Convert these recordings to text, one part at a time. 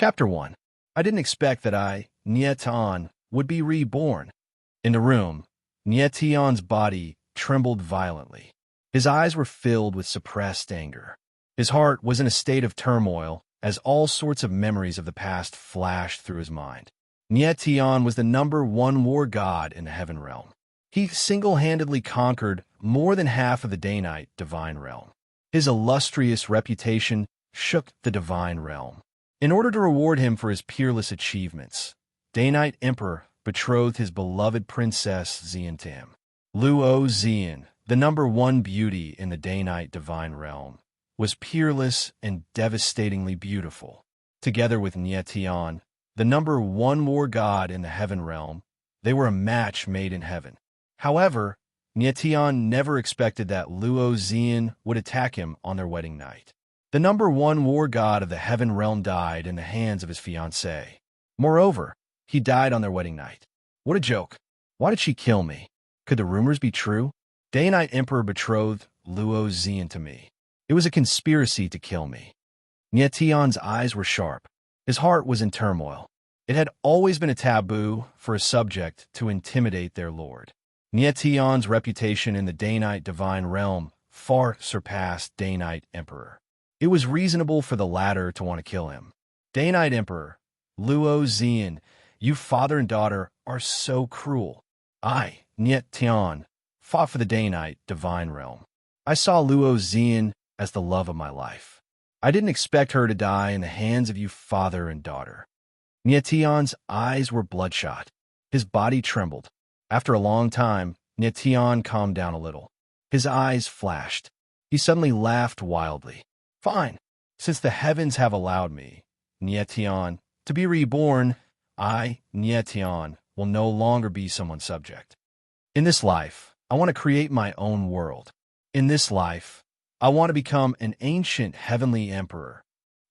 Chapter 1. I didn't expect that Nietion, would be reborn. In the room, Nietion's body trembled violently. His eyes were filled with suppressed anger. His heart was in a state of turmoil as all sorts of memories of the past flashed through his mind. Nietion was the #1 war god in the heaven realm. He single-handedly conquered more than half of the day-night divine realm. His illustrious reputation shook the divine realm. In order to reward him for his peerless achievements, Day-Night Emperor betrothed his beloved princess Xian to him. Luo Xian, the #1 beauty in the day-night divine realm, was peerless and devastatingly beautiful. Together with Nietion, the #1 war god in the heaven realm, they were a match made in heaven. However, Nietion never expected that Luo Xian would attack him on their wedding night. The #1 war god of the heaven realm died in the hands of his fiancée. Moreover, he died on their wedding night. What a joke. Why did she kill me? Could the rumors be true? Day-Night Emperor betrothed Luo Xian to me. It was a conspiracy to kill me. Nietion's eyes were sharp. His heart was in turmoil. It had always been a taboo for a subject to intimidate their lord. Nietion's reputation in the day-night divine realm far surpassed Day-Night Emperor. It was reasonable for the latter to want to kill him. Day-Night Emperor, Luo Xian, you father and daughter are so cruel. I, Nietion, fought for the day-night divine realm. I saw Luo Xian as the love of my life. I didn't expect her to die in the hands of you father and daughter. Nietion's eyes were bloodshot. His body trembled. After a long time, Nietion calmed down a little. His eyes flashed. He suddenly laughed wildly. Fine. Since the heavens have allowed me, Nietion, to be reborn, I, Nietion, will no longer be someone's subject. In this life, I want to create my own world. In this life, I want to become an ancient heavenly emperor.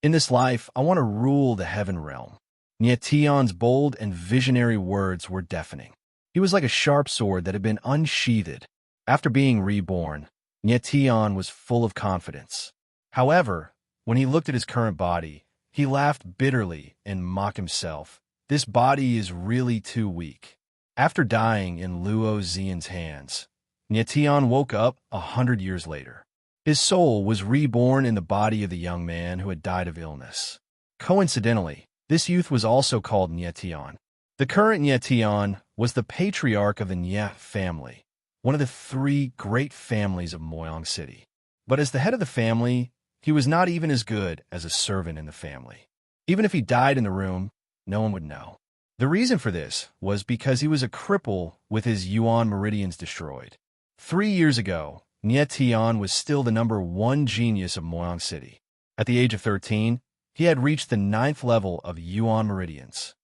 In this life, I want to rule the heaven realm. Nietion's bold and visionary words were deafening. He was like a sharp sword that had been unsheathed. After being reborn, Nietion was full of confidence. However, when he looked at his current body, he laughed bitterly and mocked himself. This body is really too weak. After dying in Luo Xian's hands, Nietion woke up 100 years later. His soul was reborn in the body of the young man who had died of illness. Coincidentally, this youth was also called Nietion. The current Nietion was the patriarch of the Nie family, one of the 3 great families of Moyang City. But as the head of the family, he was not even as good as a servant in the family. Even if he died in the room, no one would know. The reason for this was because he was a cripple with his yuan meridians destroyed. 3 years ago, Nietion was still the #1 genius of Moyang City. At the age of 13, he had reached the 9th level of yuan meridians.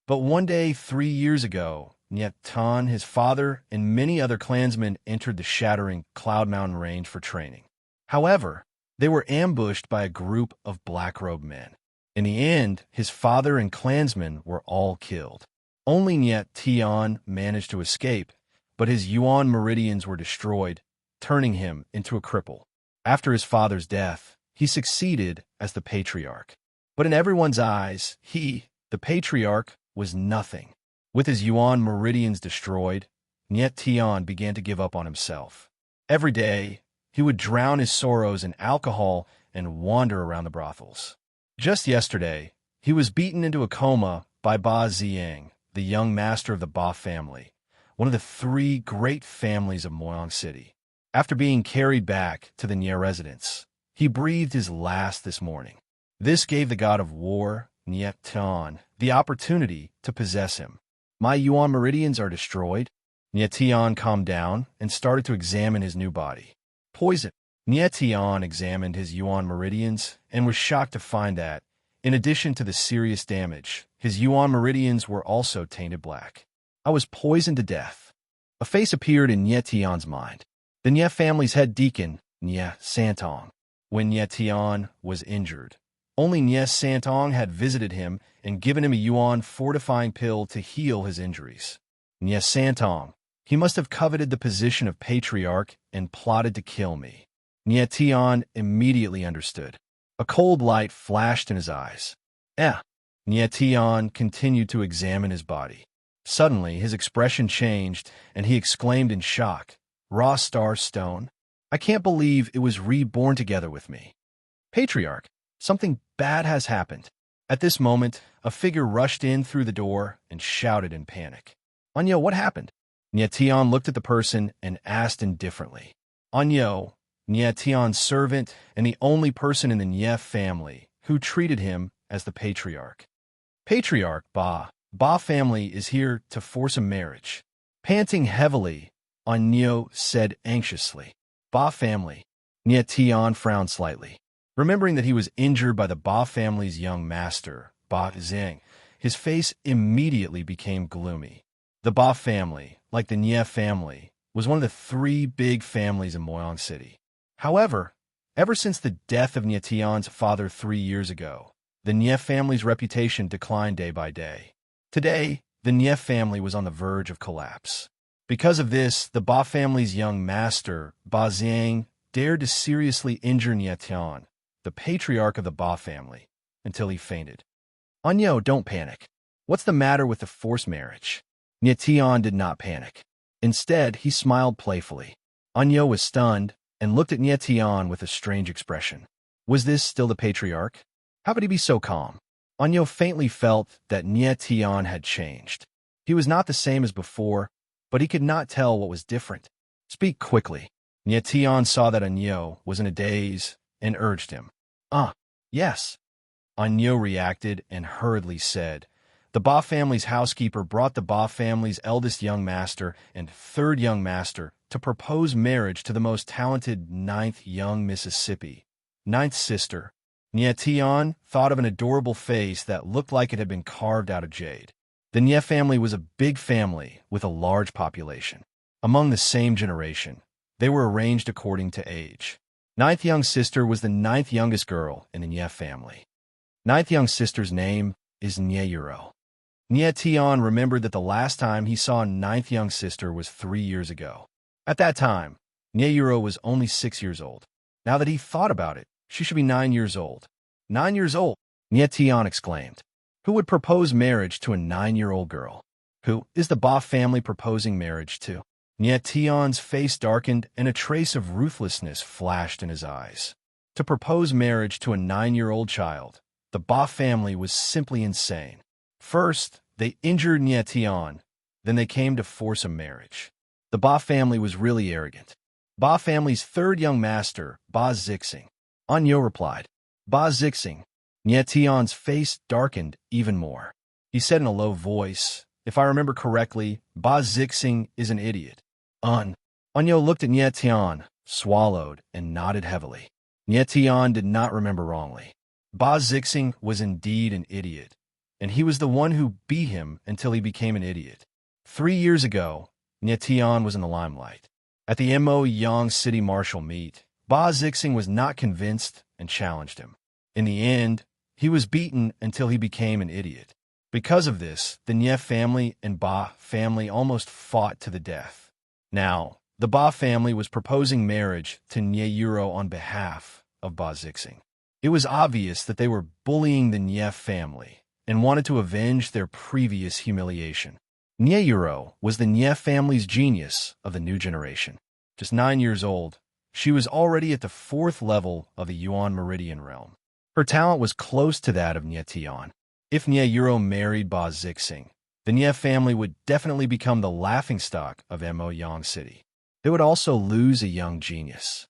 But one day 3 years ago, Nietion, his father, and many other clansmen entered the shattering Cloud Mountain Range for training. However, they were ambushed by a group of black-robed men. In the end, his father and clansmen were all killed. Only Nietion managed to escape, but his yuan meridians were destroyed, turning him into a cripple. After his father's death, he succeeded as the patriarch. But in everyone's eyes, he, the patriarch, was nothing. With his yuan meridians destroyed, Nietion began to give up on himself. Every day, he would drown his sorrows in alcohol and wander around the brothels. Just yesterday, he was beaten into a coma by Ba Ziyang, the young master of the Ba family, one of the 3 great families of Moyang City. After being carried back to the Nie residence, he breathed his last this morning. This gave the god of war, Nietion, the opportunity to possess him. My yuan meridians are destroyed. Nietion calmed down and started to examine his new body. Poison. Nietion examined his yuan meridians and was shocked to find that, in addition to the serious damage, his yuan meridians were also tainted black. I was poisoned to death. A face appeared in Nietion's mind. The Nie family's head deacon, Nie Santong. When Nietion was injured, only Nie Santong had visited him and given him a yuan fortifying pill to heal his injuries. Nie Santong, he must have coveted the position of patriarch and plotted to kill me. Nietion immediately understood. A cold light flashed in his eyes. Nietian continued to examine his body. Suddenly, his expression changed, and he exclaimed in shock, "Raw star stone? I can't believe it was reborn together with me. Patriarch, something bad has happened." At this moment, a figure rushed in through the door and shouted in panic. "Anyo, what happened?" Nietian looked at the person and asked indifferently. Anyo, Nietian's servant and the only person in the Nye family who treated him as the patriarch. "Patriarch Ba family is here to force a marriage." Panting heavily, Anyo said anxiously. "Ba family." Nietian frowned slightly. Remembering that he was injured by the Ba family's young master, Ba Zheng, his face immediately became gloomy. The Ba family, like the Nye family, was one of the three big families in Moyang City. However, ever since the death of Nietian's father 3 years ago, the Nye family's reputation declined day by day. Today, the Nye family was on the verge of collapse. Because of this, the Ba family's young master, Ba Zheng, dared to seriously injure Nietian, the patriarch of the Ba family, until he fainted. "Anyo, don't panic. What's the matter with the forced marriage?" Nietian did not panic. Instead, he smiled playfully. Anyo was stunned and looked at Nietian with a strange expression. Was this still the patriarch? How could he be so calm? Anyo faintly felt that Nietian had changed. He was not the same as before, but he could not tell what was different. "Speak quickly." Nietian saw that Anyo was in a daze and urged him. Yes." Anyo reacted and hurriedly said, "The Ba family's housekeeper brought the Ba family's eldest young master and third young master to propose marriage to the most talented ninth young Mississippi, ninth sister." Nietian thought of an adorable face that looked like it had been carved out of jade. The Nye family was a big family with a large population. Among the same generation, they were arranged according to age. Ninth young sister was the ninth youngest girl in the Nye family. Ninth young sister's name is Nieyuro. Nietian remembered that the last time he saw ninth young sister was 3 years ago. At that time, Nieyuro was only 6 years old. Now that he thought about it, she should be 9 years old. 9 years old, Nietian exclaimed. Who would propose marriage to a 9-year-old girl? Who is the Ba family proposing marriage to? Nietian's face darkened and a trace of ruthlessness flashed in his eyes. To propose marriage to a 9-year-old child, the Ba family was simply insane. First, they injured Nietian, then they came to force a marriage. The Ba family was really arrogant. Ba family's third young master, Ba Zixing. Anyo replied, Ba Zixing. Nietian's face darkened even more. He said in a low voice, if I remember correctly, Ba Zixing is an idiot. Anyo looked at Nietian, swallowed, and nodded heavily. Nietian did not remember wrongly. Ba Zixing was indeed an idiot, and he was the one who beat him until he became an idiot. 3 years ago, Nietian was in the limelight. At the Mo Yang City Marshal meet, Ba Zixing was not convinced and challenged him. In the end, he was beaten until he became an idiot. Because of this, the Nye family and Ba family almost fought to the death. Now, the Ba family was proposing marriage to Nieyuro on behalf of Ba Zixing. It was obvious that they were bullying the Nye family and wanted to avenge their previous humiliation. Nieyuro was the Nye family's genius of the new generation. Just 9 years old, she was already at the 4th level of the Yuan Meridian realm. Her talent was close to that of Nietian. If Nieyuro married Ba Zixing, the Nye family would definitely become the laughingstock of Mo Yang City. They would also lose a young genius.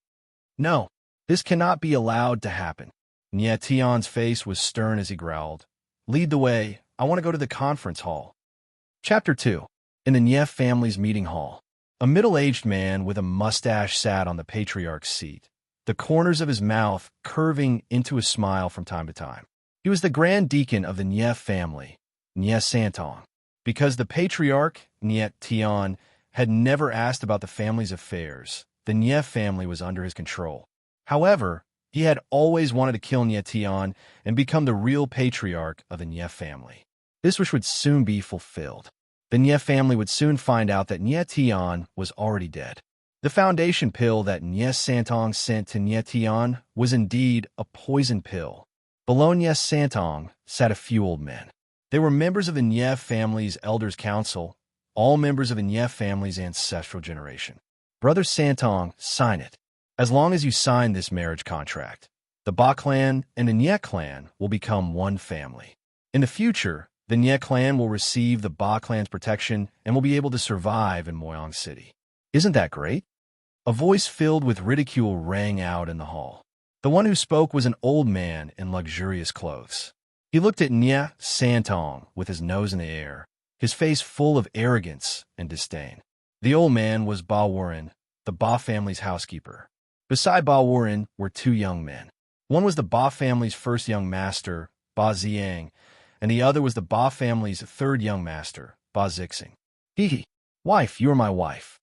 No, this cannot be allowed to happen. Nietian's face was stern as he growled, Lead the way, I want to go to the conference hall. Chapter 2. In the Nye family's meeting hall, a middle-aged man with a mustache sat on the patriarch's seat, the corners of his mouth curving into a smile from time to time. He was the grand deacon of the Nye family, Nye Santong. Because the patriarch, Nye Tian, had never asked about the family's affairs, the Nye family was under his control. However, he had always wanted to kill Nye Tian and become the real patriarch of the Nye family. This wish would soon be fulfilled. The Nye family would soon find out that Nye Tian was already dead. The foundation pill that Nye Santong sent to Nye Tian was indeed a poison pill, Below Nye Santong sat a few old men. They were members of the Nye family's Elders' Council, all members of the Nye family's ancestral generation. Brother Santong, sign it. As long as you sign this marriage contract, the Ba clan and the Nye clan will become one family. In the future, the Nye clan will receive the Ba clan's protection and will be able to survive in Moyang City. Isn't that great? A voice filled with ridicule rang out in the hall. The one who spoke was an old man in luxurious clothes. He looked at Nye Santong with his nose in the air, his face full of arrogance and disdain. The old man was Ba Warren, the Ba family's housekeeper. Beside Ba Warren were two young men. One was the Ba family's first young master, Ba Ziang, and the other was the Ba family's third young master, Ba Zixing. Hee, wife, you are my wife.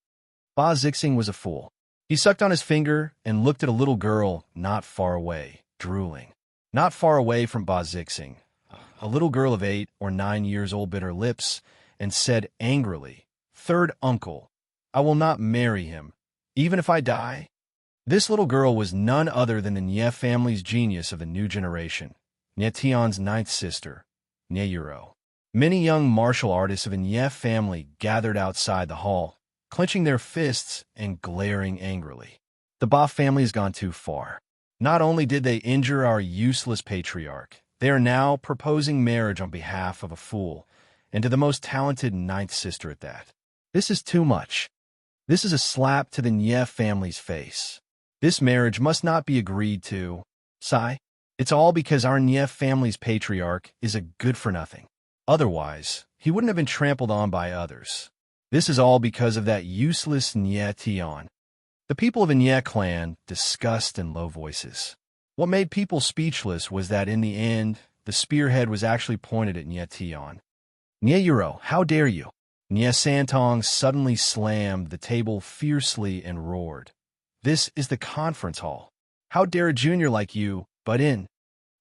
Ba Zixing was a fool. He sucked on his finger and looked at a little girl not far away, drooling. Not far away from Ba Zixing, a little girl of 8 or 9 years old bit her lips and said angrily, "Third uncle, I will not marry him, even if I die." This little girl was none other than the Nye family's genius of the new generation, Nye Tion's ninth sister, Nye Yuro. Many young martial artists of the Nye family gathered outside the hall, clenching their fists and glaring angrily. The Ba family has gone too far. Not only did they injure our useless patriarch, they are now proposing marriage on behalf of a fool, and to the most talented ninth sister at that. This is too much. This is a slap to the Nye family's face. This marriage must not be agreed to. Sigh. It's all because our Nye family's patriarch is a good-for-nothing. Otherwise, he wouldn't have been trampled on by others. This is all because of that useless Nye Tion. The people of the Nye clan discussed in low voices. What made people speechless was that in the end, the spearhead was actually pointed at Nye Tion. Nye Yuro, how dare you? Nye Santong suddenly slammed the table fiercely and roared. This is the conference hall. How dare a junior like you butt in?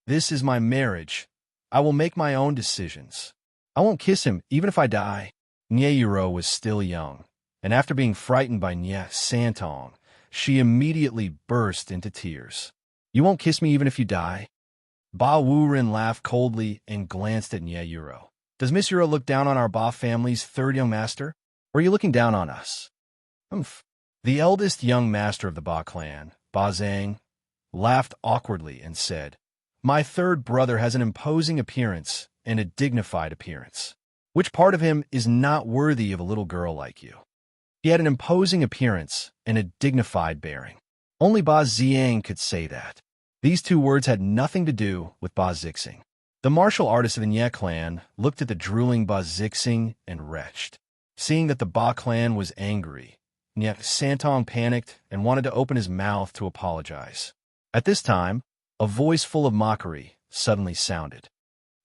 This is my marriage. I will make my own decisions. I won't kiss him even if I die. Nye Yuro was still young, and after being frightened by Nye Santong, she immediately burst into tears. You won't kiss me even if you die? Ba Wuren laughed coldly and glanced at Nye Yuro. Does Miss Yuro look down on our Ba family's third young master? Or are you looking down on us? Humph. The eldest young master of the Ba clan, Ba Zhang, laughed awkwardly and said, My third brother has an imposing appearance and a dignified appearance. Which part of him is not worthy of a little girl like you? He had an imposing appearance and a dignified bearing. Only Ba Ziang could say that. These two words had nothing to do with Ba Zixing. The martial artist of the Nye clan looked at the drooling Ba Zixing and retched. Seeing that the Ba clan was angry, Nye Santong panicked and wanted to open his mouth to apologize. At this time, a voice full of mockery suddenly sounded.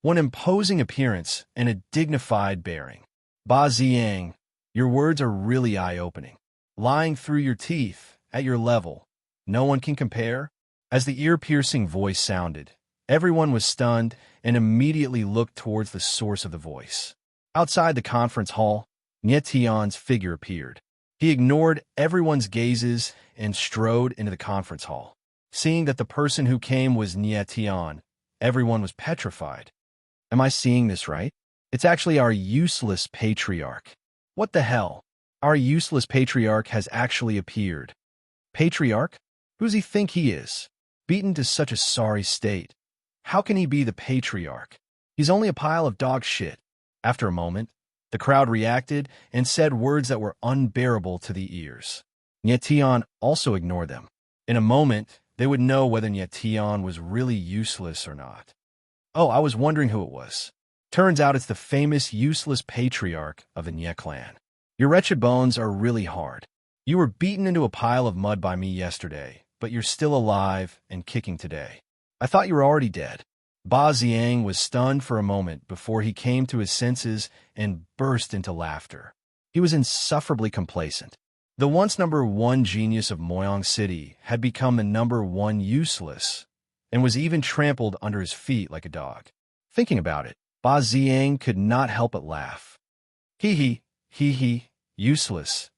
One imposing appearance and a dignified bearing. Ba Ziang, your words are really eye-opening. Lying through your teeth, at your level, no one can compare? As the ear-piercing voice sounded, everyone was stunned and immediately looked towards the source of the voice. Outside the conference hall, Nye Tion's figure appeared. He ignored everyone's gazes and strode into the conference hall. Seeing that the person who came was Nye Tion, everyone was petrified. Am I seeing this right? It's actually our useless patriarch. What the hell? Our useless patriarch has actually appeared. Patriarch? Who does he think he is? Beaten to such a sorry state. How can he be the patriarch? He's only a pile of dog shit. After a moment, the crowd reacted and said words that were unbearable to the ears. Nye Tion also ignored them. In a moment, they would know whether Nye Tion was really useless or not. Oh, I was wondering who it was. Turns out it's the famous useless patriarch of the Nye clan. Your wretched bones are really hard. You were beaten into a pile of mud by me yesterday, but you're still alive and kicking today. I thought you were already dead. Ba Ziang was stunned for a moment before he came to his senses and burst into laughter. He was insufferably complacent. The once number one genius of Moyang City had become the number one useless, and was even trampled under his feet like a dog. Thinking about it, Ba Ziang could not help but laugh. Hee, useless,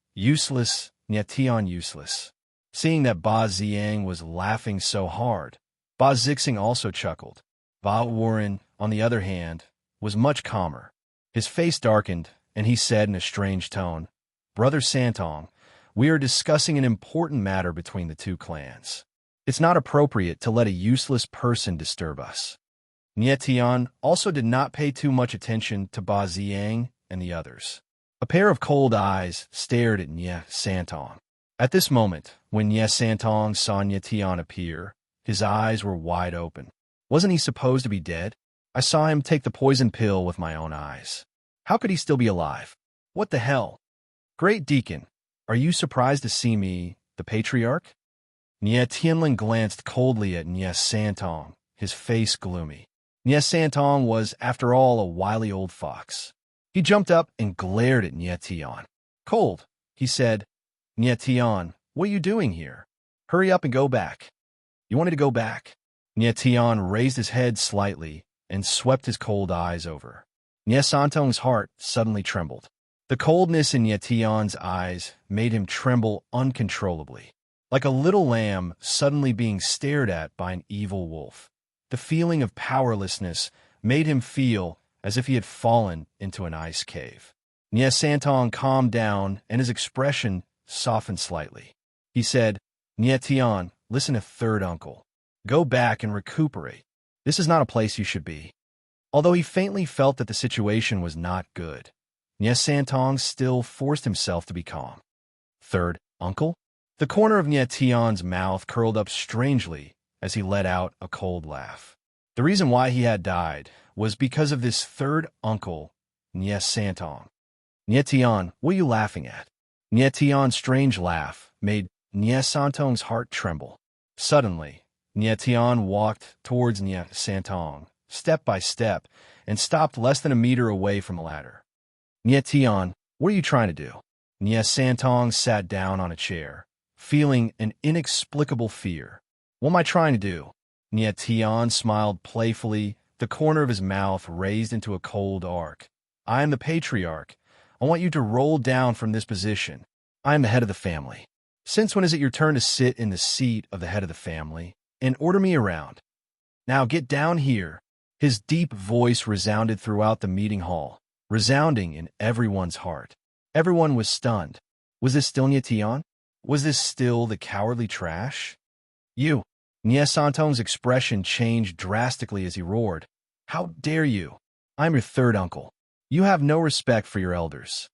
Nye Tion useless. Seeing that Ba Ziang was laughing so hard, Ba Zixing also chuckled. Ba Warren, on the other hand, was much calmer. His face darkened, and he said in a strange tone, "Brother Santong, we are discussing an important matter between the two clans. It's not appropriate to let a useless person disturb us." Nie Tian also did not pay too much attention to Ba Ziyang and the others. A pair of cold eyes stared at Nie Santong. At this moment, when Nie Santong saw Nie Tian appear, his eyes were wide open. Wasn't he supposed to be dead? I saw him take the poison pill with my own eyes. How could he still be alive? What the hell? Great Deacon, are you surprised to see me, the patriarch? Nie Tianlin glanced coldly at Nie Santong, his face gloomy. Nie Santong was, after all, a wily old fox. He jumped up and glared at Nie Tian. "Cold," he said. "Nie Tian, what are you doing here? Hurry up and go back." "You wanted to go back?" Nie Tian raised his head slightly and swept his cold eyes over. Nie Santong's heart suddenly trembled. The coldness in Nie Tian's eyes made him tremble uncontrollably, like a little lamb suddenly being stared at by an evil wolf. The feeling of powerlessness made him feel as if he had fallen into an ice cave. Nie Santong calmed down, and his expression softened slightly. He said, "Nie Tian, listen to third uncle. Go back and recuperate. This is not a place you should be." Although he faintly felt that the situation was not good, Nie Santong still forced himself to be calm. "Third uncle?" The corner of Nie Tian's mouth curled up strangely as he let out a cold laugh. The reason why he had died was because of this third uncle, Nie Santong. "Nie Tian, what are you laughing at?" Nie Tian's strange laugh made Nie Santong's heart tremble. Suddenly, Nie Tian walked towards Nie Santong, step by step, and stopped less than a meter away from the ladder. "Nie Tian, what are you trying to do?" Nie Santong sat down on a chair, feeling an inexplicable fear. "What am I trying to do?" Nie Tian smiled playfully, the corner of his mouth raised into a cold arc. "I am the patriarch. I want you to roll down from this position. I am the head of the family. Since when is it your turn to sit in the seat of the head of the family and order me around? Now get down here." His deep voice resounded throughout the meeting hall, resounding in everyone's heart. Everyone was stunned. Was this still Nie Tian? Was this still the cowardly trash? "You!" Nie Santong's expression changed drastically as he roared. "How dare you? I'm your third uncle. You have no respect for your elders."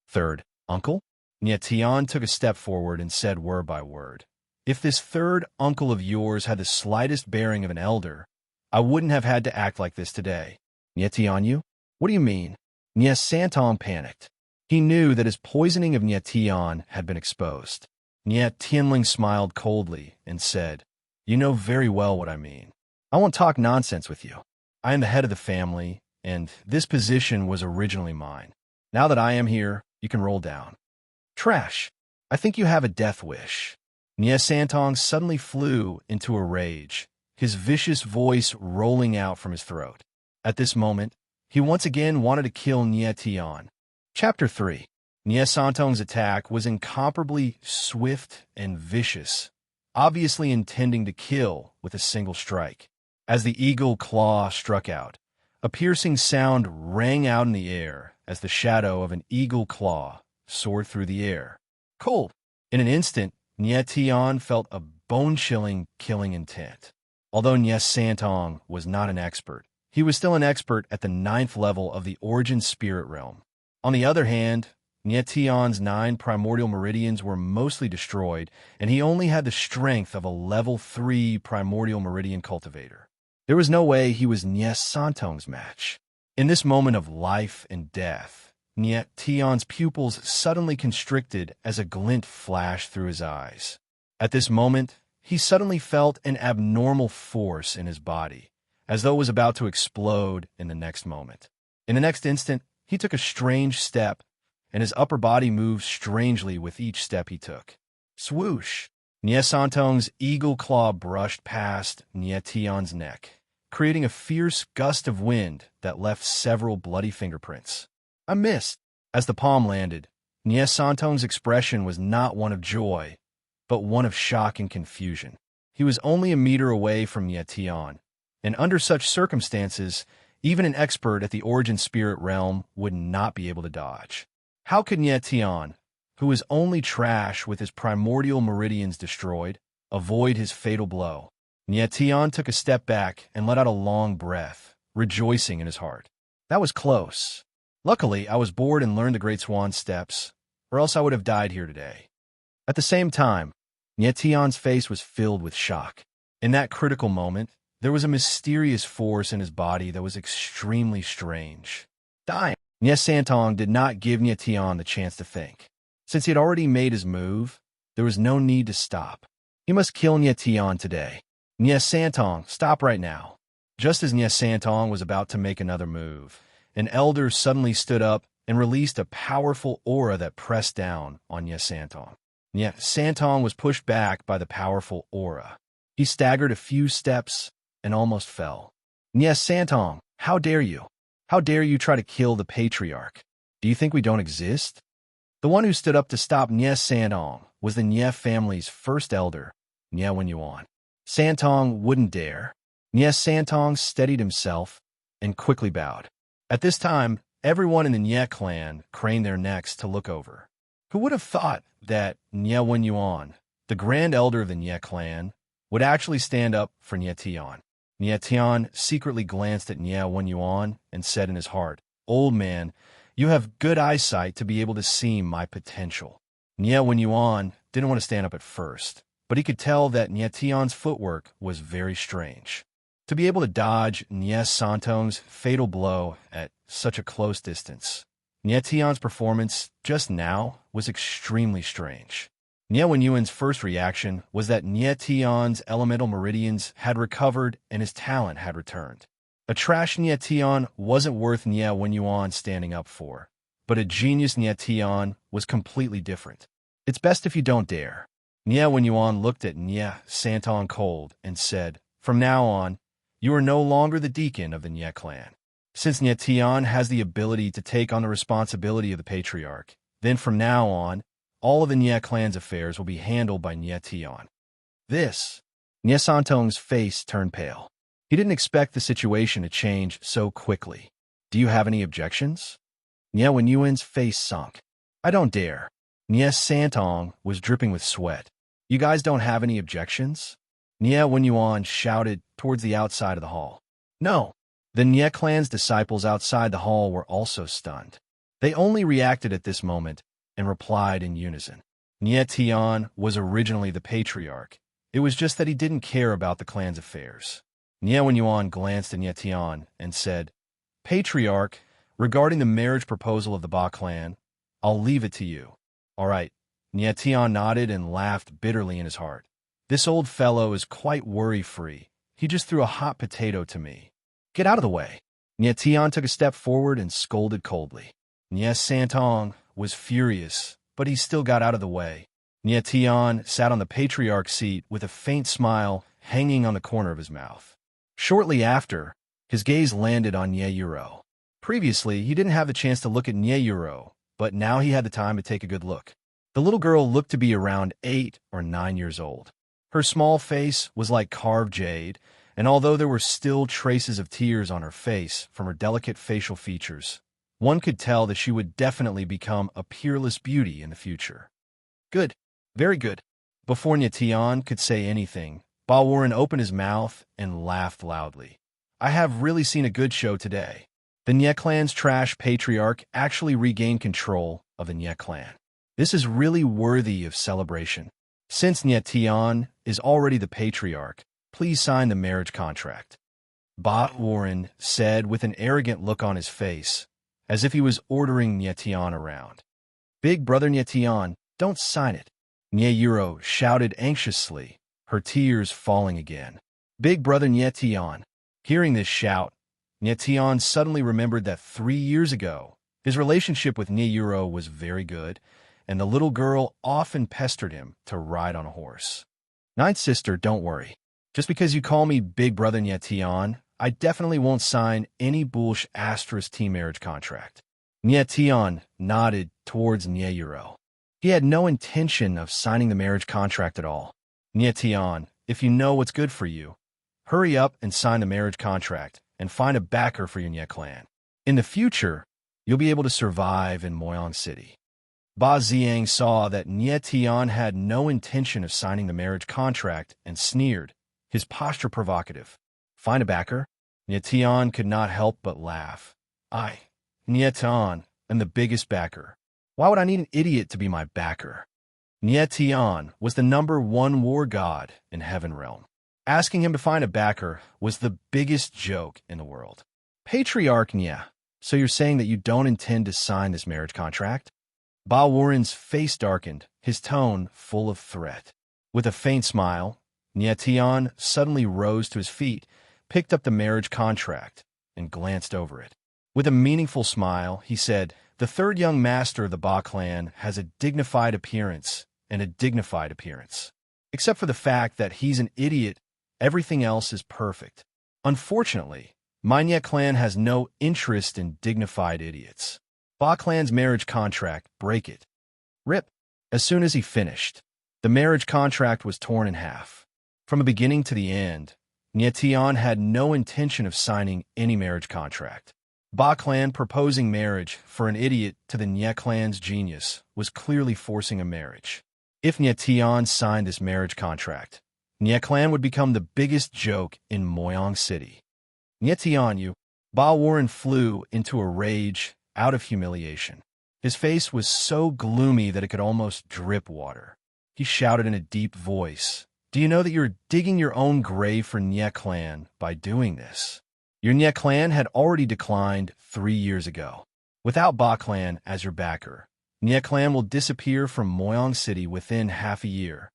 "Third uncle?" Nie Tian took a step forward and said word by word, "If this third uncle of yours had the slightest bearing of an elder, I wouldn't have had to act like this today." "Nie Tian, you? What do you mean?" Nie Santong panicked. He knew that his poisoning of Nie Tian had been exposed. Nie Tianling smiled coldly and said, "You know very well what I mean. I won't talk nonsense with you. I am the head of the family, and this position was originally mine. Now that I am here, you can roll down." "Trash! I think you have a death wish." Nie Santong suddenly flew into a rage, his vicious voice rolling out from his throat. At this moment, he once again wanted to kill Nie Tian. Chapter 3. Nie Santong's attack was incomparably swift and vicious, obviously intending to kill with a single strike. As the eagle claw struck out, a piercing sound rang out in the air as the shadow of an eagle claw soared through the air. Cold! In an instant, Nie Tian felt a bone-chilling killing intent. Although Nie Santong was not an expert, he was still an expert at the 9th level of the Origin Spirit Realm. On the other hand, Nie Tian's 9 primordial meridians were mostly destroyed, and he only had the strength of a level 3 primordial meridian cultivator. There was no way he was Nie Santong's match. In this moment of life and death, Nie Tian's pupils suddenly constricted as a glint flashed through his eyes. At this moment, he suddenly felt an abnormal force in his body, as though it was about to explode in the next moment. In the next instant, he took a strange step, and his upper body moved strangely with each step he took. Swoosh! Nie Santong's eagle claw brushed past Nie Tian's neck, creating a fierce gust of wind that left several bloody fingerprints. I missed! As the palm landed, Nie Santong's expression was not one of joy, but one of shock and confusion. He was only a meter away from Nie Tian, and under such circumstances, even an expert at the origin spirit realm would not be able to dodge. How could Nietian, who was only trash with his primordial meridians destroyed, avoid his fatal blow? Nietian took a step back and let out a long breath, rejoicing in his heart. That was close. Luckily, I was bored and learned the Great Swan's steps, or else I would have died here today. At the same time, Nietian's face was filled with shock. In that critical moment, there was a mysterious force in his body that was extremely strange. Dying. Nye Santong did not give Nietian the chance to think. Since he had already made his move, there was no need to stop. He must kill Nietian today. Nye Santong, stop right now. Just as Nye Santong was about to make another move, an elder suddenly stood up and released a powerful aura that pressed down on Nye Santong. Nye Santong was pushed back by the powerful aura. He staggered a few steps and almost fell. Nye Santong, how dare you? How dare you try to kill the patriarch? Do you think we don't exist? The one who stood up to stop Nye Santong was the Nye family's first elder, Nye Wenyuan. Santong wouldn't dare. Nye Santong steadied himself and quickly bowed. At this time, everyone in the Nye clan craned their necks to look over. Who would have thought that Nye Wenyuan, the grand elder of the Nye clan, would actually stand up for Nye Tian? Nye Tian secretly glanced at Nye Wenyuan and said in his heart, "Old man, you have good eyesight to be able to see my potential." Nye Wenyuan didn't want to stand up at first, but he could tell that Nye Tian's footwork was very strange. To be able to dodge Nye Santong's fatal blow at such a close distance, Nye Tian's performance just now was extremely strange. Nye Wenyuan's first reaction was that Nye Tian's elemental meridians had recovered and his talent had returned. A trash Nye Tian wasn't worth Nye Wenyuan standing up for, but a genius Nye Tian was completely different. It's best if you don't dare. Nye Wenyuan looked at Nye Santong cold and said, "From now on, you are no longer the deacon of the Nye clan. Since Nye Tian has the ability to take on the responsibility of the patriarch, then from now on, all of the Nye clan's affairs will be handled by Nye Tian." This, Nye Santong's face turned pale. He didn't expect the situation to change so quickly. "Do you have any objections?" Nye Wenyuan's face sunk. "I don't dare." Nye Santong was dripping with sweat. "You guys don't have any objections?" Nye Wenyuan shouted towards the outside of the hall. "No." The Nye clan's disciples outside the hall were also stunned. They only reacted at this moment and replied in unison. Nye Tian was originally the patriarch. It was just that he didn't care about the clan's affairs. Nye Wenyuan glanced at Nye Tian and said, "Patriarch, regarding the marriage proposal of the Ba clan, I'll leave it to you." "All right." Nye Tian nodded and laughed bitterly in his heart. "This old fellow is quite worry-free. He just threw a hot potato to me. Get out of the way." Nye Tian took a step forward and scolded coldly. Nye Santong was furious, but he still got out of the way. Nye Tian sat on the patriarch's seat with a faint smile hanging on the corner of his mouth. Shortly after, his gaze landed on Nye Yuro. Previously, he didn't have the chance to look at Nye Yuro, but now he had the time to take a good look. The little girl looked to be around 8 or 9 years old. Her small face was like carved jade, and although there were still traces of tears on her face from her delicate facial features, one could tell that she would definitely become a peerless beauty in the future. "Good. Very good." Before Nye Tian could say anything, Ba Warren opened his mouth and laughed loudly. "I have really seen a good show today. The Nye clan's trash patriarch actually regained control of the Nye clan. This is really worthy of celebration. Since Nye Tian is already the patriarch, please sign the marriage contract." Ba Warren said with an arrogant look on his face, as if he was ordering Nye Tian around. "Big brother Nye Tian, don't sign it." Nye Yuro shouted anxiously, her tears falling again. "Big brother Nye Tian." Hearing this shout, Nye Tian suddenly remembered that 3 years ago, his relationship with Nye Yuro was very good, and the little girl often pestered him to ride on a horse. "Ninth sister, don't worry. Just because you call me Big Brother Nye Tian, I definitely won't sign any bullsh asterisk T marriage contract." Nye Tian nodded towards Nye Yuro. He had no intention of signing the marriage contract at all. "Nye Tian, if you know what's good for you, Hurry up and sign the marriage contract and find a backer for your Nye clan. In the future, you'll be able to survive in Moyang City. Ba Xiang saw that Nye Tian had no intention of signing the marriage contract and sneered, his posture provocative. Find a backer? Nye Tian could not help but laugh. Nye Tian, am the biggest backer. Why would I need an idiot to be my backer? Nye Tian was the #1 war god in Heaven Realm. Asking him to find a backer was the biggest joke in the world. Patriarch Nye, so you're saying that you don't intend to sign this marriage contract? Ba Warren's face darkened, his tone full of threat. With a faint smile, Nye Tian suddenly rose to his feet, picked up the marriage contract, and glanced over it. With a meaningful smile, he said, "The third young master of the Ba clan has a dignified appearance and a dignified appearance. Except for the fact that he's an idiot, everything else is perfect. Unfortunately, my Nye clan has no interest in dignified idiots. Ba clan's marriage contract, break it." Rip. As soon as he finished, the marriage contract was torn in half. From the beginning to the end, Nye Tian had no intention of signing any marriage contract. Ba clan proposing marriage for an idiot to the Nye clan's genius was clearly forcing a marriage. If Nye Tian signed this marriage contract, Nye clan would become the biggest joke in Moyang City. Nye Tian, you. Ba Warren flew into a rage out of humiliation. His face was so gloomy that it could almost drip water. He shouted in a deep voice, "Do you know that you're digging your own grave for Nye clan by doing this? Your Nye clan had already declined 3 years ago. Without Ba clan as your backer, Nye clan will disappear from Moyang City within half a year."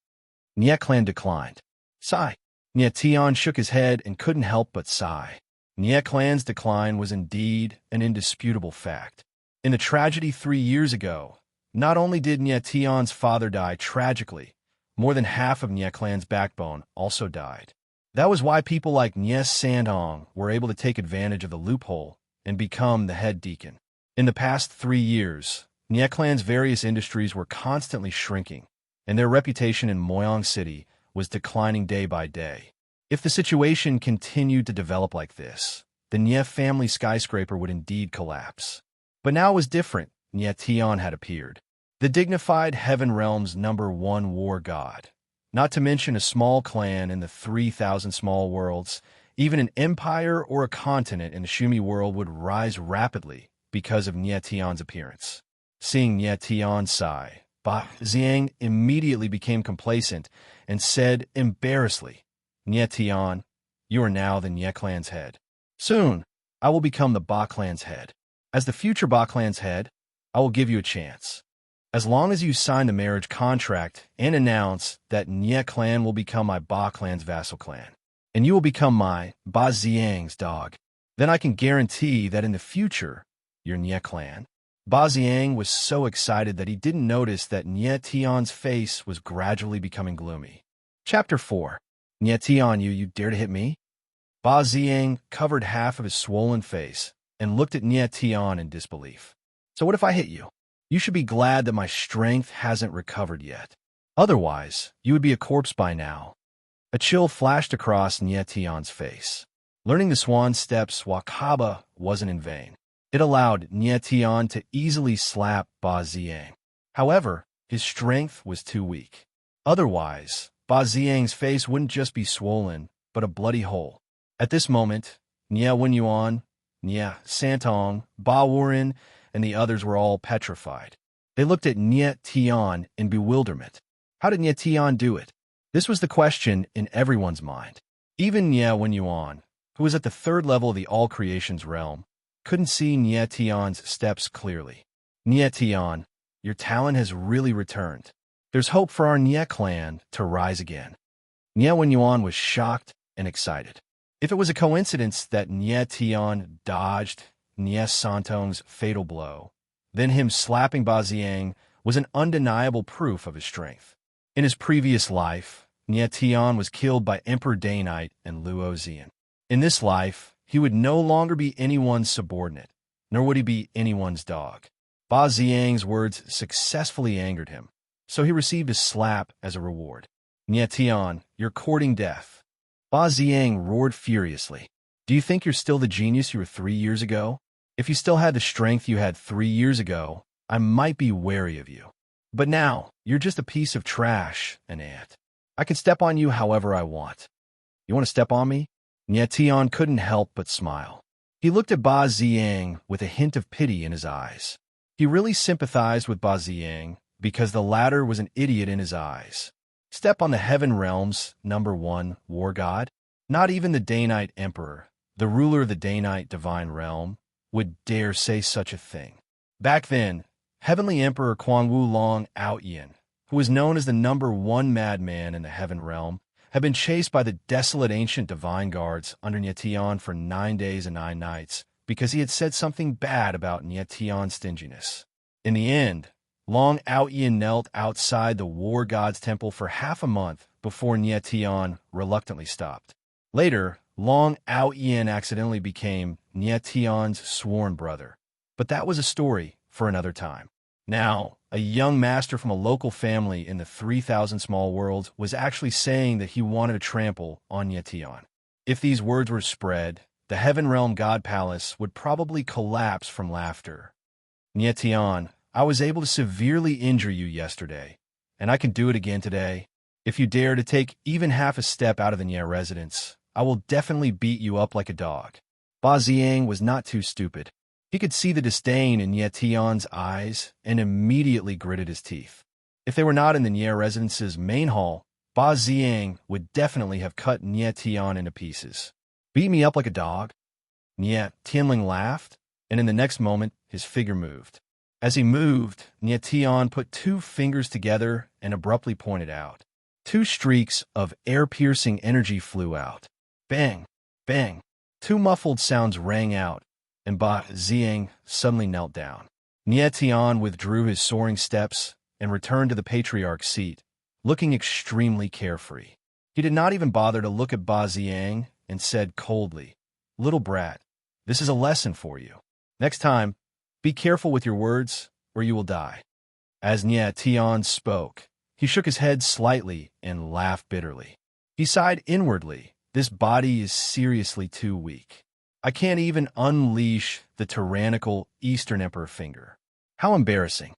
Nye clan declined. Sigh. Nye Tian shook his head and couldn't help but sigh. Nye clan's decline was indeed an indisputable fact. In the tragedy 3 years ago, not only did Nye Tian's father die tragically, more than half of Nye clan's backbone also died. That was why people like Nye Sandong were able to take advantage of the loophole and become the head deacon. In the past 3 years, Nye clan's various industries were constantly shrinking, and their reputation in Moyang City was declining day by day. If the situation continued to develop like this, the Nye family skyscraper would indeed collapse. But now it was different. Nye Tian had appeared. The dignified Heaven Realm's #1 war god. Not to mention a small clan in the 3,000 small worlds, even an empire or a continent in the Shumi world would rise rapidly because of Nye Tian's appearance. Seeing Nye Tian sigh, Ba Xiang immediately became complacent and said embarrassedly, "Nye Tian, you are now the Nye clan's head. Soon, I will become the Ba clan's head. As the future Ba clan's head, I will give you a chance. As long as you sign the marriage contract and announce that Nye clan will become my Ba clan's vassal clan, and you will become my Ba Xiang's dog, then I can guarantee that in the future, your Nye clan." Ba Xiang was so excited that he didn't notice that Nye Tian's face was gradually becoming gloomy. Chapter 4. Nye Tian, you dare to hit me? Ba Xiang covered half of his swollen face and looked at Nye Tian in disbelief. "So what if I hit you? You should be glad that my strength hasn't recovered yet. Otherwise, you would be a corpse by now." A chill flashed across Nye Tian's face. Learning the swan steps Wakaba wasn't in vain. It allowed Nye Tian to easily slap Ba Xiang. However, his strength was too weak. Otherwise, Ba Xiang's face wouldn't just be swollen, but a bloody hole. At this moment, Nye Wenyuan, Nye Santong, Ba Warren, and the others were all petrified. They looked at Nye Tian in bewilderment. How did Nye Tian do it? This was the question in everyone's mind. Even Nye Wenyuan, who was at the 3rd level of the All Creations realm, couldn't see Nye Tian's steps clearly. "Nye Tian, your talent has really returned. There's hope for our Nye clan to rise again." Nye Wenyuan was shocked and excited. If it was a coincidence that Nye Tian dodged Nye Santong's fatal blow, then him slapping Ba Xiang was an undeniable proof of his strength. In his previous life, Nye Tian was killed by Emperor Dainite and Luo Xian. In this life, he would no longer be anyone's subordinate, nor would he be anyone's dog. Ba Xiang's words successfully angered him, so he received a slap as a reward. "Nye Tian, you're courting death. Ba Ziyang roared furiously. Do you think you're still the genius you were 3 years ago? If you still had the strength you had 3 years ago, I might be wary of you. But now, you're just a piece of trash, an ant. I can step on you however I want. You want to step on me? Tian couldn't help but smile. He looked at Ba Ziyang with a hint of pity in his eyes. He really sympathized with Ba Ziyang because the latter was an idiot in his eyes. Step on the Heaven Realm's #1 war god? Not even the Danite Emperor, the ruler of the Danite Divine Realm, would dare say such a thing. Back then, Heavenly Emperor Quangwu Long Outyin, who was known as the #1 madman in the Heaven Realm, had been chased by the desolate ancient divine guards under Tian for 9 days and 9 nights because he had said something bad about Tian's stinginess. In the end, Long Outyin knelt outside the war god's temple for half a month before Tian reluctantly stopped. Later, Long Outyin accidentally became Tian's sworn brother, but that was a story for another time. Now, a young master from a local family in the 3,000 small worlds was actually saying that he wanted to trample on Tian. If these words were spread, the Heaven Realm God Palace would probably collapse from laughter. Tian, I was able to severely injure you yesterday, and I can do it again today. If you dare to take even half a step out of the Nia residence, I will definitely beat you up like a dog. Ba Ziyang was not too stupid. He could see the disdain in Tian's eyes and immediately gritted his teeth. If they were not in the Nia residence's main hall, Ba Ziyang would definitely have cut Tian into pieces. Beat me up like a dog? Tianling laughed, and in the next moment, his figure moved. As he moved, Tian put 2 fingers together and abruptly pointed out. 2 streaks of air-piercing energy flew out. Bang! Bang! 2 muffled sounds rang out, and Ba Ziyang suddenly knelt down. Tian withdrew his soaring steps and returned to the patriarch's seat, looking extremely carefree. He did not even bother to look at Ba Ziyang and said coldly, "Little brat, this is a lesson for you. Next time, be careful with your words, or you will die." As Tian spoke, he shook his head slightly and laughed bitterly. He sighed inwardly. This body is seriously too weak. I can't even unleash the tyrannical Eastern Emperor finger. How embarrassing.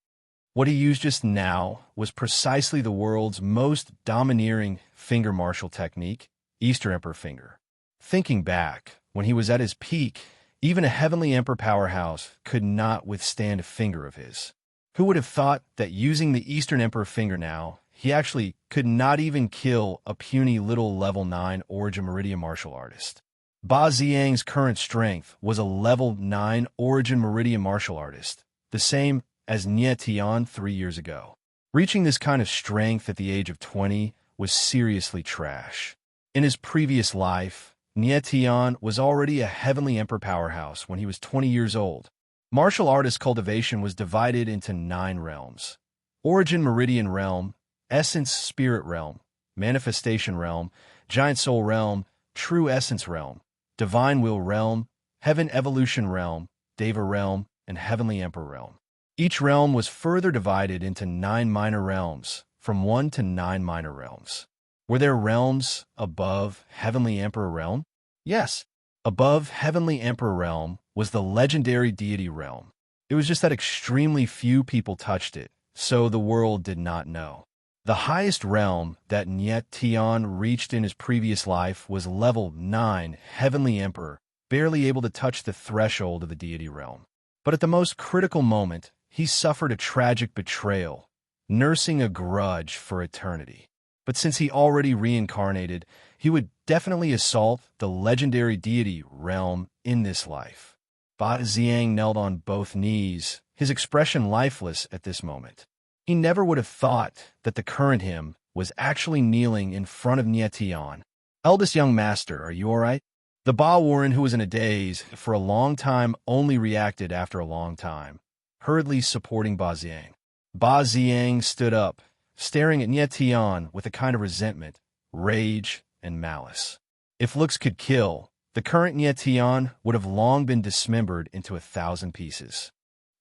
What he used just now was precisely the world's most domineering finger martial technique, Eastern Emperor finger. Thinking back, when he was at his peak, even a Heavenly Emperor powerhouse could not withstand a finger of his. Who would have thought that using the Eastern Emperor finger now, he actually could not even kill a puny little level 9 Origin Meridian martial artist? Ba Ziyang's current strength was a level 9 Origin Meridian martial artist, the same as Tian 3 years ago. Reaching this kind of strength at the age of 20 was seriously trash. In his previous life, Tian was already a Heavenly Emperor powerhouse when he was 20 years old. Martial artist cultivation was divided into 9 realms: Origin Meridian Realm, Essence Spirit Realm, Manifestation Realm, Giant Soul Realm, True Essence Realm, Divine Will Realm, Heaven Evolution Realm, Deva Realm, and Heavenly Emperor Realm. Each realm was further divided into 9 minor realms, from 1 to 9 minor realms. Were there realms above Heavenly Emperor Realm? Yes. Above Heavenly Emperor Realm was the legendary deity realm. It was just that extremely few people touched it, so the world did not know. The highest realm that Tian reached in his previous life was level 9 Heavenly Emperor, barely able to touch the threshold of the deity realm. But at the most critical moment, he suffered a tragic betrayal, nursing a grudge for eternity. But since he already reincarnated, he would definitely assault the legendary deity realm in this life. Ba Ziyang knelt on both knees, his expression lifeless at this moment. He never would have thought that the current him was actually kneeling in front of Tian. "Eldest young master, are you all right?" The Ba Warren, who was in a daze for a long time, only reacted after a long time, hurriedly supporting Ba Ziyang. Ba Ziyang stood up, staring at Tian with a kind of resentment, rage, and malice. If looks could kill, the current Tian would have long been dismembered into 1,000 pieces.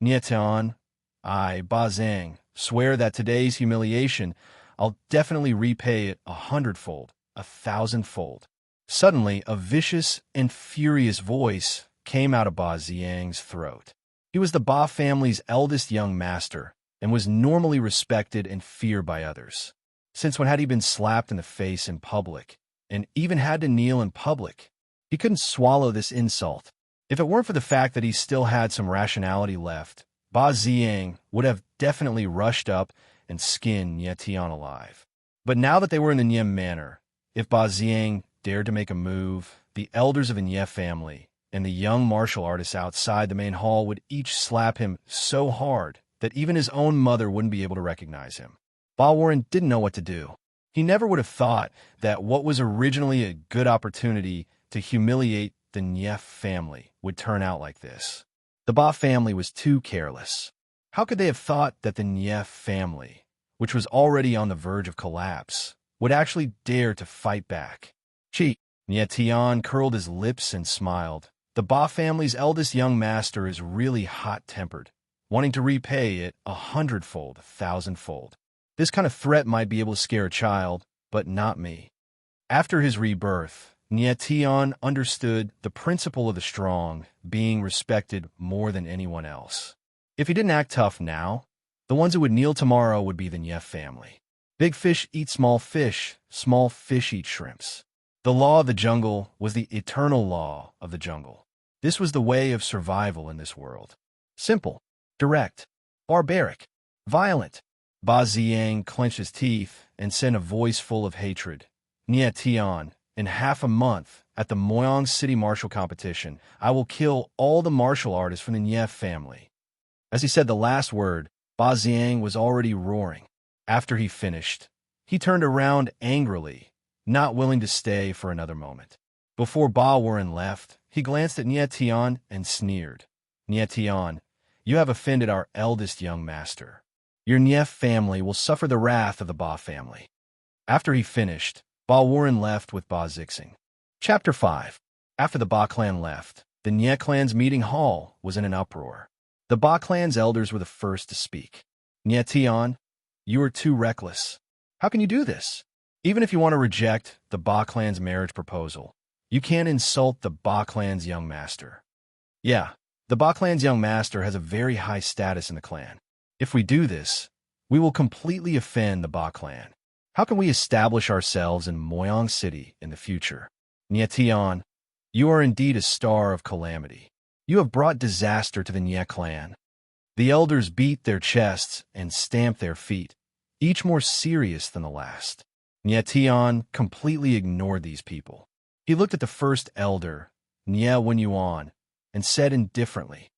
Tian, I, Ba Ziyang, swear that today's humiliation, I'll definitely repay it 100-fold, 1,000-fold. Suddenly, a vicious and furious voice came out of Ba Ziyang's throat. He was the Ba family's eldest young master and was normally respected and feared by others. Since when had he been slapped in the face in public, and even had to kneel in public? He couldn't swallow this insult. If it weren't for the fact that he still had some rationality left, Ba Ziyang would have definitely rushed up and skinned Nie Tian alive. But now that they were in the Nie manor, if Ba Ziyang dared to make a move, the elders of the Nie family and the young martial artists outside the main hall would each slap him so hard that even his own mother wouldn't be able to recognize him. Ba Warren didn't know what to do. He never would have thought that what was originally a good opportunity to humiliate the Nie family would turn out like this. The Ba family was too careless. How could they have thought that the Nie family, which was already on the verge of collapse, would actually dare to fight back? Chi. Nie Tian curled his lips and smiled. The Ba family's eldest young master is really hot-tempered, wanting to repay it 100-fold, 1,000-fold. This kind of threat might be able to scare a child, but not me. After his rebirth, Nie Tian understood the principle of the strong being respected more than anyone else. If he didn't act tough now, the ones who would kneel tomorrow would be the Nie family. Big fish eat small fish eat shrimps. The law of the jungle was the eternal law of the jungle. This was the way of survival in this world. Simple, direct, barbaric, violent. Ba Ziyang clenched his teeth and sent a voice full of hatred. Nie Tian, in half a month, at the Moyang City Martial Competition, I will kill all the martial artists from the Nie family. As he said the last word, Ba Ziyang was already roaring. After he finished, he turned around angrily, not willing to stay for another moment. Before Ba Warren left, he glanced at Nie Tian and sneered. Nie Tian, you have offended our eldest young master. Your Nie family will suffer the wrath of the Ba family. After he finished, Ba Warren left with Ba Zixing. Chapter 5. After the Ba clan left, the Nie clan's meeting hall was in an uproar. The Ba clan's elders were the first to speak. Nie Tian, you are too reckless. How can you do this? Even if you want to reject the Ba clan's marriage proposal, you can't insult the Ba clan's young master. Yeah, the Ba clan's young master has a very high status in the clan. If we do this, we will completely offend the Ba clan. How can we establish ourselves in Moyang City in the future? Nie Tian, you are indeed a star of calamity. You have brought disaster to the Nie clan. The elders beat their chests and stamped their feet, each more serious than the last. Nie Tian completely ignored these people. He looked at the first elder, Nie Wenyuan, and said indifferently,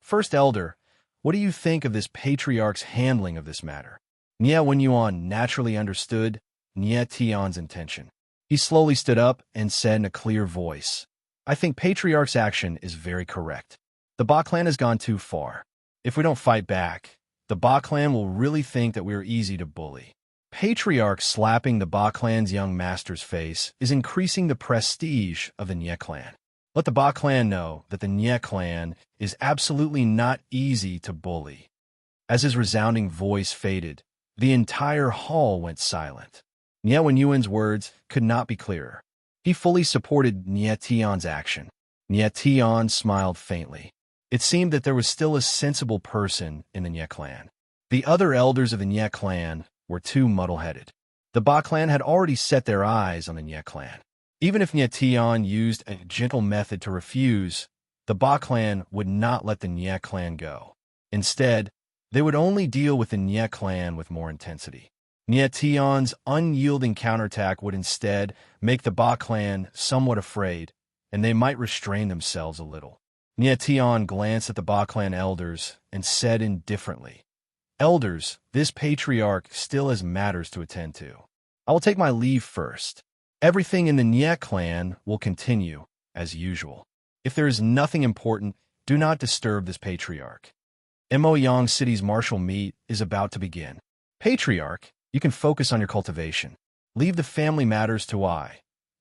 First elder, what do you think of this patriarch's handling of this matter? Nie Wenyuan naturally understood Nie Tian's intention. He slowly stood up and said in a clear voice, I think patriarch's action is very correct. The Ba clan has gone too far. If we don't fight back, the Ba clan will really think that we are easy to bully. Patriarch slapping the Ba clan's young master's face is increasing the prestige of the Nie clan. Let the Ba clan know that the Nie clan is absolutely not easy to bully. As his resounding voice faded, the entire hall went silent. Nie Wenyuan's words could not be clearer. He fully supported Nie Tian's action. Nie Tian smiled faintly. It seemed that there was still a sensible person in the Nie clan. The other elders of the Nie clan were too muddle-headed. The Ba clan had already set their eyes on the Nie clan. Even if Nie Tian used a gentle method to refuse, the Ba clan would not let the Nie clan go. Instead, they would only deal with the Nie clan with more intensity. Nie Tian's unyielding counterattack would instead make the Ba clan somewhat afraid, and they might restrain themselves a little. Nie Tian glanced at the Ba clan elders and said indifferently, Elders, this patriarch still has matters to attend to. I will take my leave first. Everything in the Nie clan will continue as usual. If there is nothing important, do not disturb this patriarch. Moyang City's martial meet is about to begin. Patriarch, you can focus on your cultivation. Leave the family matters to I.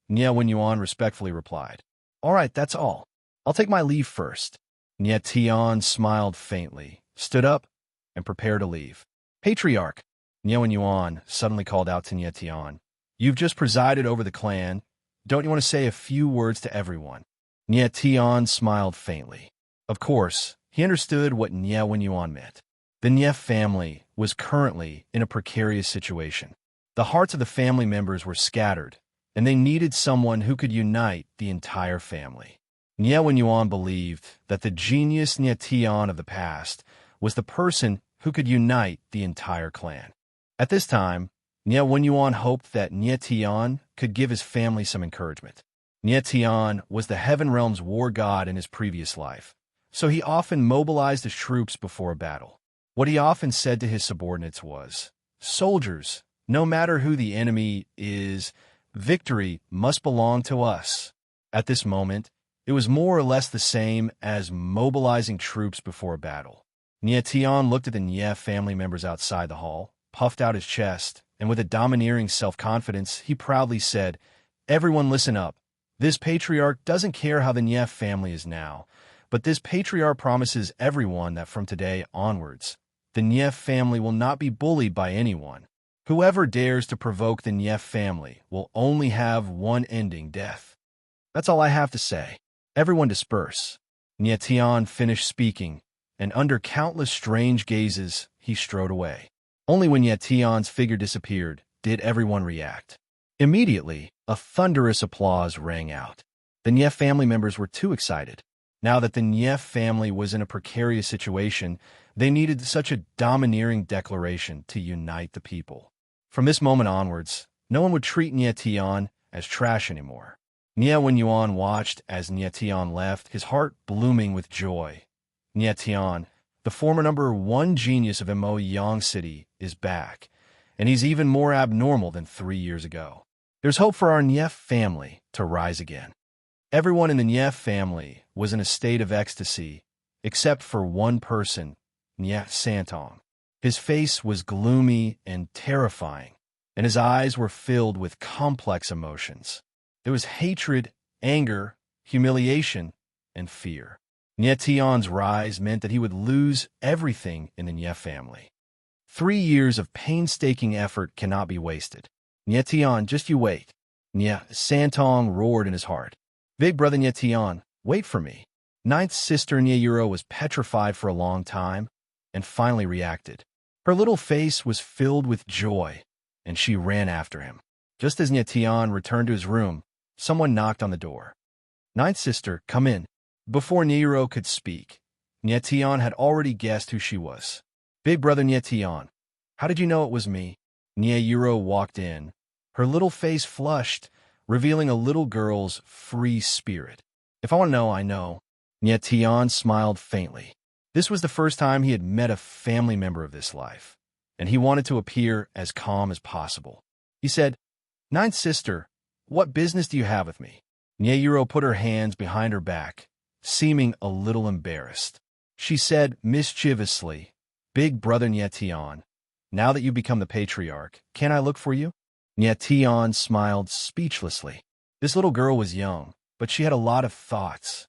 Nie Wenyuan respectfully replied. All right, that's all. I'll take my leave first. Nie Tian smiled faintly, stood up, and prepared to leave. Patriarch, Nie Wenyuan suddenly called out to Nie Tian. You've just presided over the clan. Don't you want to say a few words to everyone? Nye Tian smiled faintly. Of course, he understood what Nye Wenyuan meant. The Nye family was currently in a precarious situation. The hearts of the family members were scattered, and they needed someone who could unite the entire family. Nye Wenyuan believed that the genius Nye Tian of the past was the person who could unite the entire clan. At this time, Nye Wenyuan hoped that Nye Tian could give his family some encouragement. Nye Tian was the Heaven Realm's war god in his previous life, so he often mobilized his troops before a battle. What he often said to his subordinates was, "Soldiers, no matter who the enemy is, victory must belong to us." At this moment, it was more or less the same as mobilizing troops before a battle. Nye Tian looked at the Nye family members outside the hall, puffed out his chest, and with a domineering self-confidence, he proudly said, "Everyone listen up. This patriarch doesn't care how the Nye family is now, but this patriarch promises everyone that from today onwards, the Nye family will not be bullied by anyone. Whoever dares to provoke the Nye family will only have one ending: death. That's all I have to say. Everyone disperse." Nye Tian finished speaking, and under countless strange gazes, he strode away. Only when Nye Tian's figure disappeared did everyone react. Immediately, a thunderous applause rang out. The Nye family members were too excited. Now that the Nye family was in a precarious situation, they needed such a domineering declaration to unite the people. From this moment onwards, no one would treat Nye Tian as trash anymore. Nye Wenyuan watched as Nye Tian left, his heart blooming with joy. Nye Tian, the former #1 genius of Mo Yang City, is back, and he's even more abnormal than 3 years ago. There's hope for our Nye family to rise again. Everyone in the Nye family was in a state of ecstasy, except for one person, Nye Santong. His face was gloomy and terrifying, and his eyes were filled with complex emotions. There was hatred, anger, humiliation, and fear. Nye Tian's rise meant that he would lose everything in the Nye family. 3 years of painstaking effort cannot be wasted. Nye Tian, just you wait. Nye Santong roared in his heart. Big brother Nye Tian, wait for me. Ninth sister Nye Yuro was petrified for a long time and finally reacted. Her little face was filled with joy, and she ran after him. Just as Nye Tian returned to his room, someone knocked on the door. Ninth sister, come in. Before Nye Yuro could speak, Nye Tian had already guessed who she was. Big brother Nye Tian, how did you know it was me? Nye Yuro walked in, her little face flushed, revealing a little girl's free spirit. If I want to know, I know. Nye Tian smiled faintly. This was the first time he had met a family member of this life, and he wanted to appear as calm as possible. He said, Ninth sister, what business do you have with me? Nye Yuro put her hands behind her back, seeming a little embarrassed. She said mischievously, Big brother Nye Tian, now that you've become the patriarch, can I look for you? Nye Tian smiled speechlessly. This little girl was young, but she had a lot of thoughts.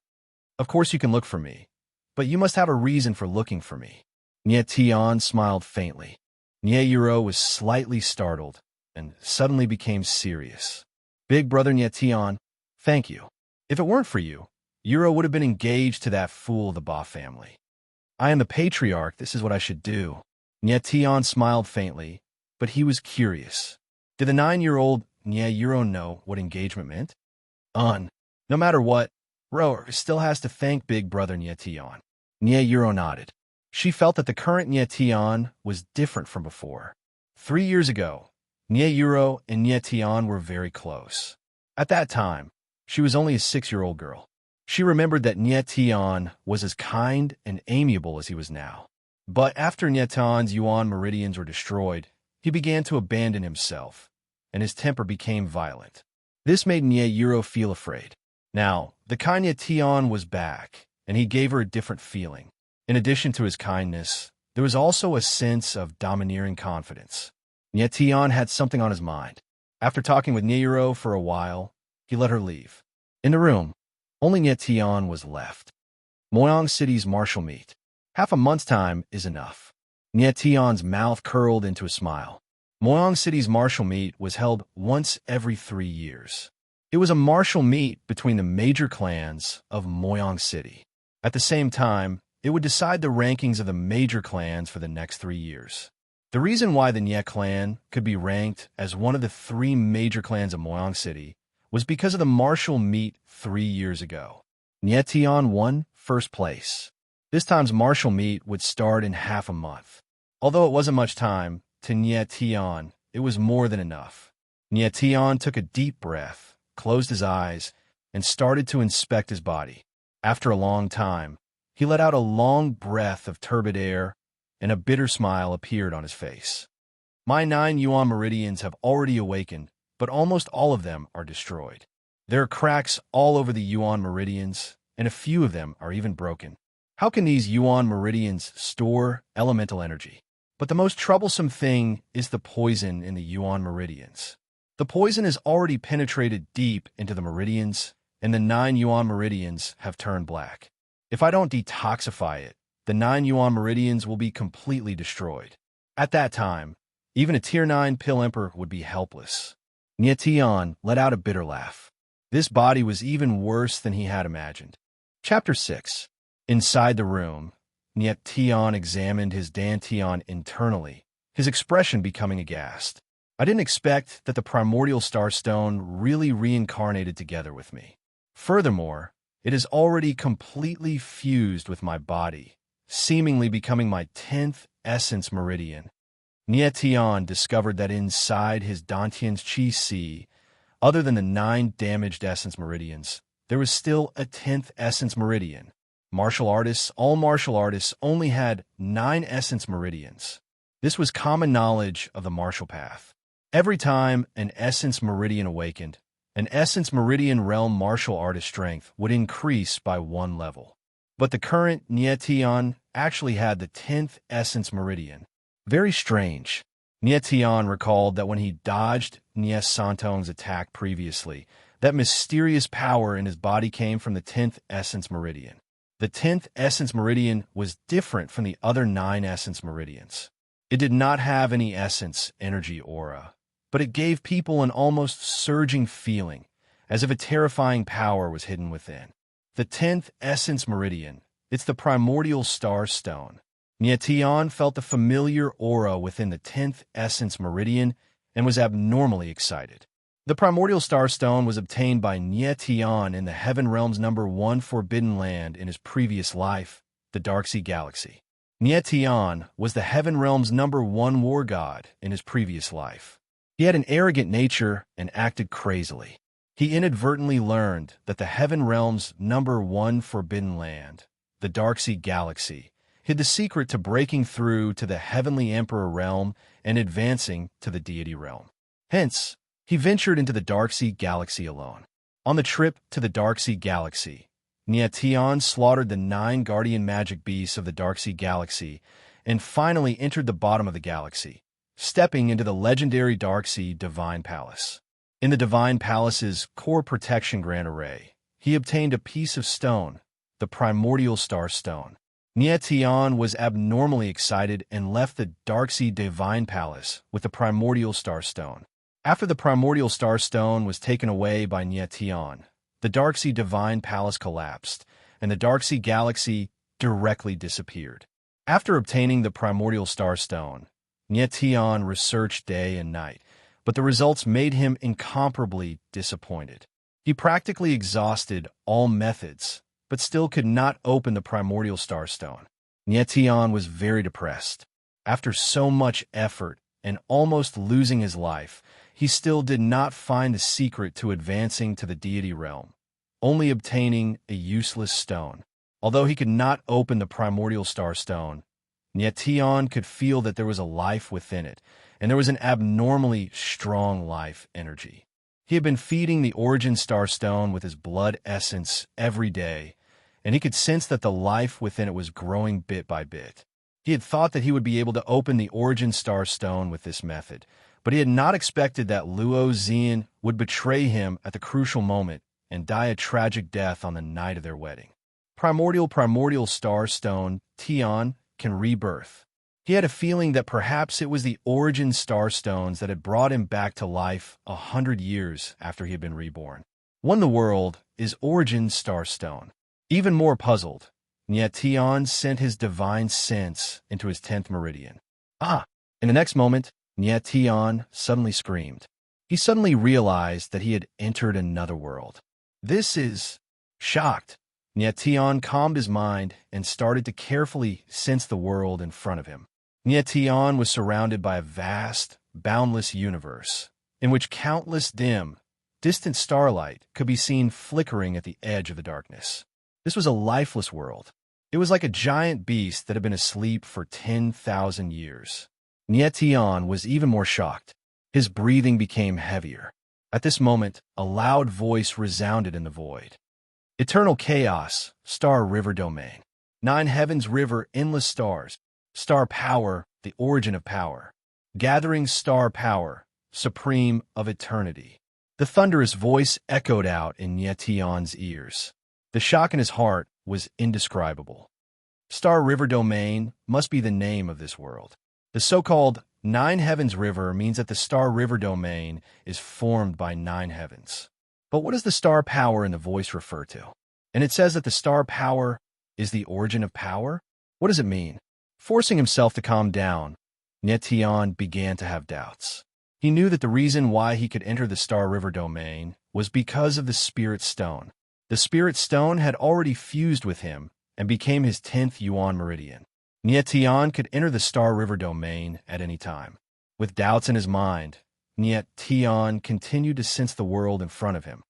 Of course you can look for me, but you must have a reason for looking for me. Nye Tian smiled faintly. Nye Yuro was slightly startled and suddenly became serious. Big brother Nye Tian, thank you. If it weren't for you, Yuro would have been engaged to that fool of the Ba family. I am the patriarch, this is what I should do. Nye Tian smiled faintly, but he was curious. Did the 9-year-old Nye Yuro know what engagement meant? No matter what, Ro still has to thank Big brother Nye Tian. Nye Yuro nodded. She felt that the current Nye Tian was different from before. 3 years ago, Nye Yuro and Nye Tian were very close. At that time, she was only a 6-year-old girl. She remembered that Nye Tian was as kind and amiable as he was now. But after Nye Tian's Yuan meridians were destroyed, he began to abandon himself, and his temper became violent. This made Nye Yuro feel afraid. Now, the kind Nye Tian was back, and he gave her a different feeling. In addition to his kindness, there was also a sense of domineering confidence. Nye Tian had something on his mind. After talking with Nye Yuro for a while, he let her leave. In the room, only Nye Tian was left. Moyang City's martial meet. Half a month's time is enough. Nye Tian's mouth curled into a smile. Moyang City's martial meet was held once every 3 years. It was a martial meet between the major clans of Moyang City. At the same time, it would decide the rankings of the major clans for the next 3 years. The reason why the Nye clan could be ranked as one of the 3 major clans of Moyang City was because of the martial meet 3 years ago. Nye Tian won first place. This time's martial meet would start in half a month. Although it wasn't much time, to Nye Tian, it was more than enough. Nye Tian took a deep breath, closed his eyes, and started to inspect his body. After a long time, he let out a long breath of turbid air, and a bitter smile appeared on his face. My 9 Yuan meridians have already awakened, but almost all of them are destroyed. There are cracks all over the Yuan meridians, and a few of them are even broken. How can these Yuan meridians store elemental energy? But the most troublesome thing is the poison in the Yuan meridians. The poison has already penetrated deep into the meridians, and the 9 Yuan meridians have turned black. If I don't detoxify it, the 9 Yuan meridians will be completely destroyed. At that time, even a Tier 9 Pill Emperor would be helpless. Nye Tian let out a bitter laugh. This body was even worse than he had imagined. Chapter 6. Inside the room, Nye Tian examined his dantian internally, his expression becoming aghast. I didn't expect that the primordial star stone really reincarnated together with me. Furthermore, it is already completely fused with my body, seemingly becoming my 10th essence meridian. Nye Tian discovered that inside his dantian's qi si, other than the 9 damaged essence meridians, there was still a 10th essence meridian. All martial artists only had 9 essence meridians. This was common knowledge of the martial path. Every time an essence meridian awakened, an essence meridian realm martial artist strength would increase by 1 level. But the current Nye Tian actually had the 10th essence meridian. Very strange. Nye Tian recalled that when he dodged Nye Santong's attack previously, that mysterious power in his body came from the 10th essence meridian. The 10th essence meridian was different from the other 9 essence meridians. It did not have any essence energy aura, but it gave people an almost surging feeling, as if a terrifying power was hidden within. The 10th essence meridian, it's the primordial star stone. Nye Tian felt the familiar aura within the 10th essence meridian and was abnormally excited. The primordial star stone was obtained by Nye Tian in the Heaven Realm's #1 forbidden land in his previous life, the Darksea Galaxy. Nye Tian was the Heaven Realm's #1 war god in his previous life. He had an arrogant nature and acted crazily. He inadvertently learned that the Heaven Realm's #1 forbidden land, the Darksea Galaxy, hid the secret to breaking through to the Heavenly Emperor realm and advancing to the Deity realm. Hence, he ventured into the Darksea Galaxy alone. On the trip to the Darksea Galaxy, Nye Tian slaughtered the 9 guardian magic beasts of the Darksea Galaxy and finally entered the bottom of the galaxy, stepping into the legendary Darksea Divine Palace. In the Divine Palace's core protection grand array, he obtained a piece of stone, the primordial star stone. Nye Tian was abnormally excited and left the Darksea Divine Palace with the primordial star stone. After the primordial star stone was taken away by Nye Tian, the Darksea Divine Palace collapsed, and the Darksea Galaxy directly disappeared. After obtaining the primordial star stone, Nye Tian researched day and night, but the results made him incomparably disappointed. He practically exhausted all methods, but still could not open the primordial star stone. Nye Tian was very depressed. After so much effort and almost losing his life, he still did not find the secret to advancing to the deity realm, only obtaining a useless stone. Although he could not open the primordial star stone, Nye Tian could feel that there was a life within it, and there was an abnormally strong life energy. He had been feeding the origin star stone with his blood essence every day, and he could sense that the life within it was growing bit by bit. He had thought that he would be able to open the origin star stone with this method, but he had not expected that Luo Xian would betray him at the crucial moment and die a tragic death on the night of their wedding. Primordial star stone, Tian, can rebirth. He had a feeling that perhaps it was the origin star stones that had brought him back to life 100 years after he had been reborn. won the world is Origin's Starstone. Even more puzzled, Nyetian sent his divine sense into his 10th meridian. Ah! In the next moment, Nyetian suddenly screamed. He suddenly realized that he had entered another world. This is... Shocked, Nyetian calmed his mind and started to carefully sense the world in front of him. Nyetian was surrounded by a vast, boundless universe, in which countless dim, distant starlight could be seen flickering at the edge of the darkness. This was a lifeless world. It was like a giant beast that had been asleep for 10,000 years. Nyetian was even more shocked. His breathing became heavier. At this moment, a loud voice resounded in the void. Eternal chaos, star river domain. 9 heavens river, endless stars. Star power, the origin of power. Gathering star power, supreme of eternity. The thunderous voice echoed out in Nyetian's ears. The shock in his heart was indescribable. Star River Domain must be the name of this world. The so-called 9 Heavens River means that the Star River Domain is formed by 9 heavens. But what does the star power in the voice refer to? And it says that the star power is the origin of power? What does it mean? Forcing himself to calm down, Nyetian began to have doubts. He knew that the reason why he could enter the Star River Domain was because of the Spirit Stone. The Spirit Stone had already fused with him and became his 10th Yuan Meridian. Nyetian could enter the Star River Domain at any time. With doubts in his mind, Nyetian continued to sense the world in front of him.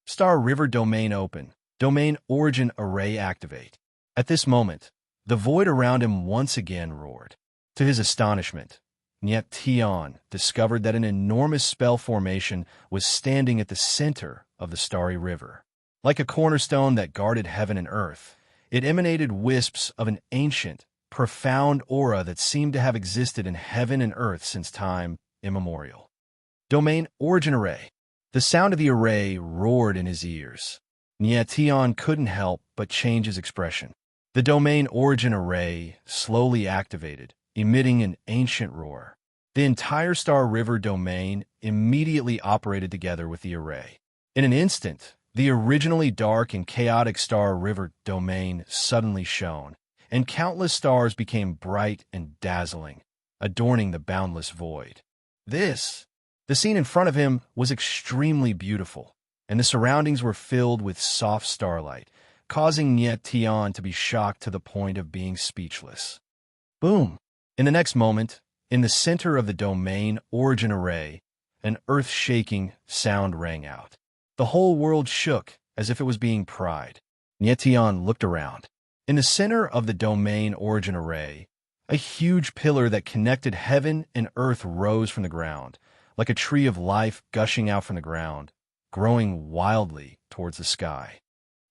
Star River Domain open. Domain Origin Array activate. At this moment, the void around him once again roared. To his astonishment, Nyetian discovered that an enormous spell formation was standing at the center of the starry river. Like a cornerstone that guarded heaven and earth, it emanated wisps of an ancient, profound aura that seemed to have existed in heaven and earth since time immemorial. Domain Origin Array. The sound of the array roared in his ears. Nyetian couldn't help but change his expression. The Domain Origin Array slowly activated, emitting an ancient roar. The entire Star River Domain immediately operated together with the array. In an instant, the originally dark and chaotic Star River Domain suddenly shone, and countless stars became bright and dazzling, adorning the boundless void. The scene in front of him was extremely beautiful, and the surroundings were filled with soft starlight, causing Nyetian to be shocked to the point of being speechless. Boom! In the next moment, in the center of the Domain Origin Array, an earth-shaking sound rang out. The whole world shook as if it was being pried. Nyetian looked around. In the center of the Domain Origin Array, a huge pillar that connected heaven and earth rose from the ground, like a tree of life gushing out from the ground, growing wildly towards the sky.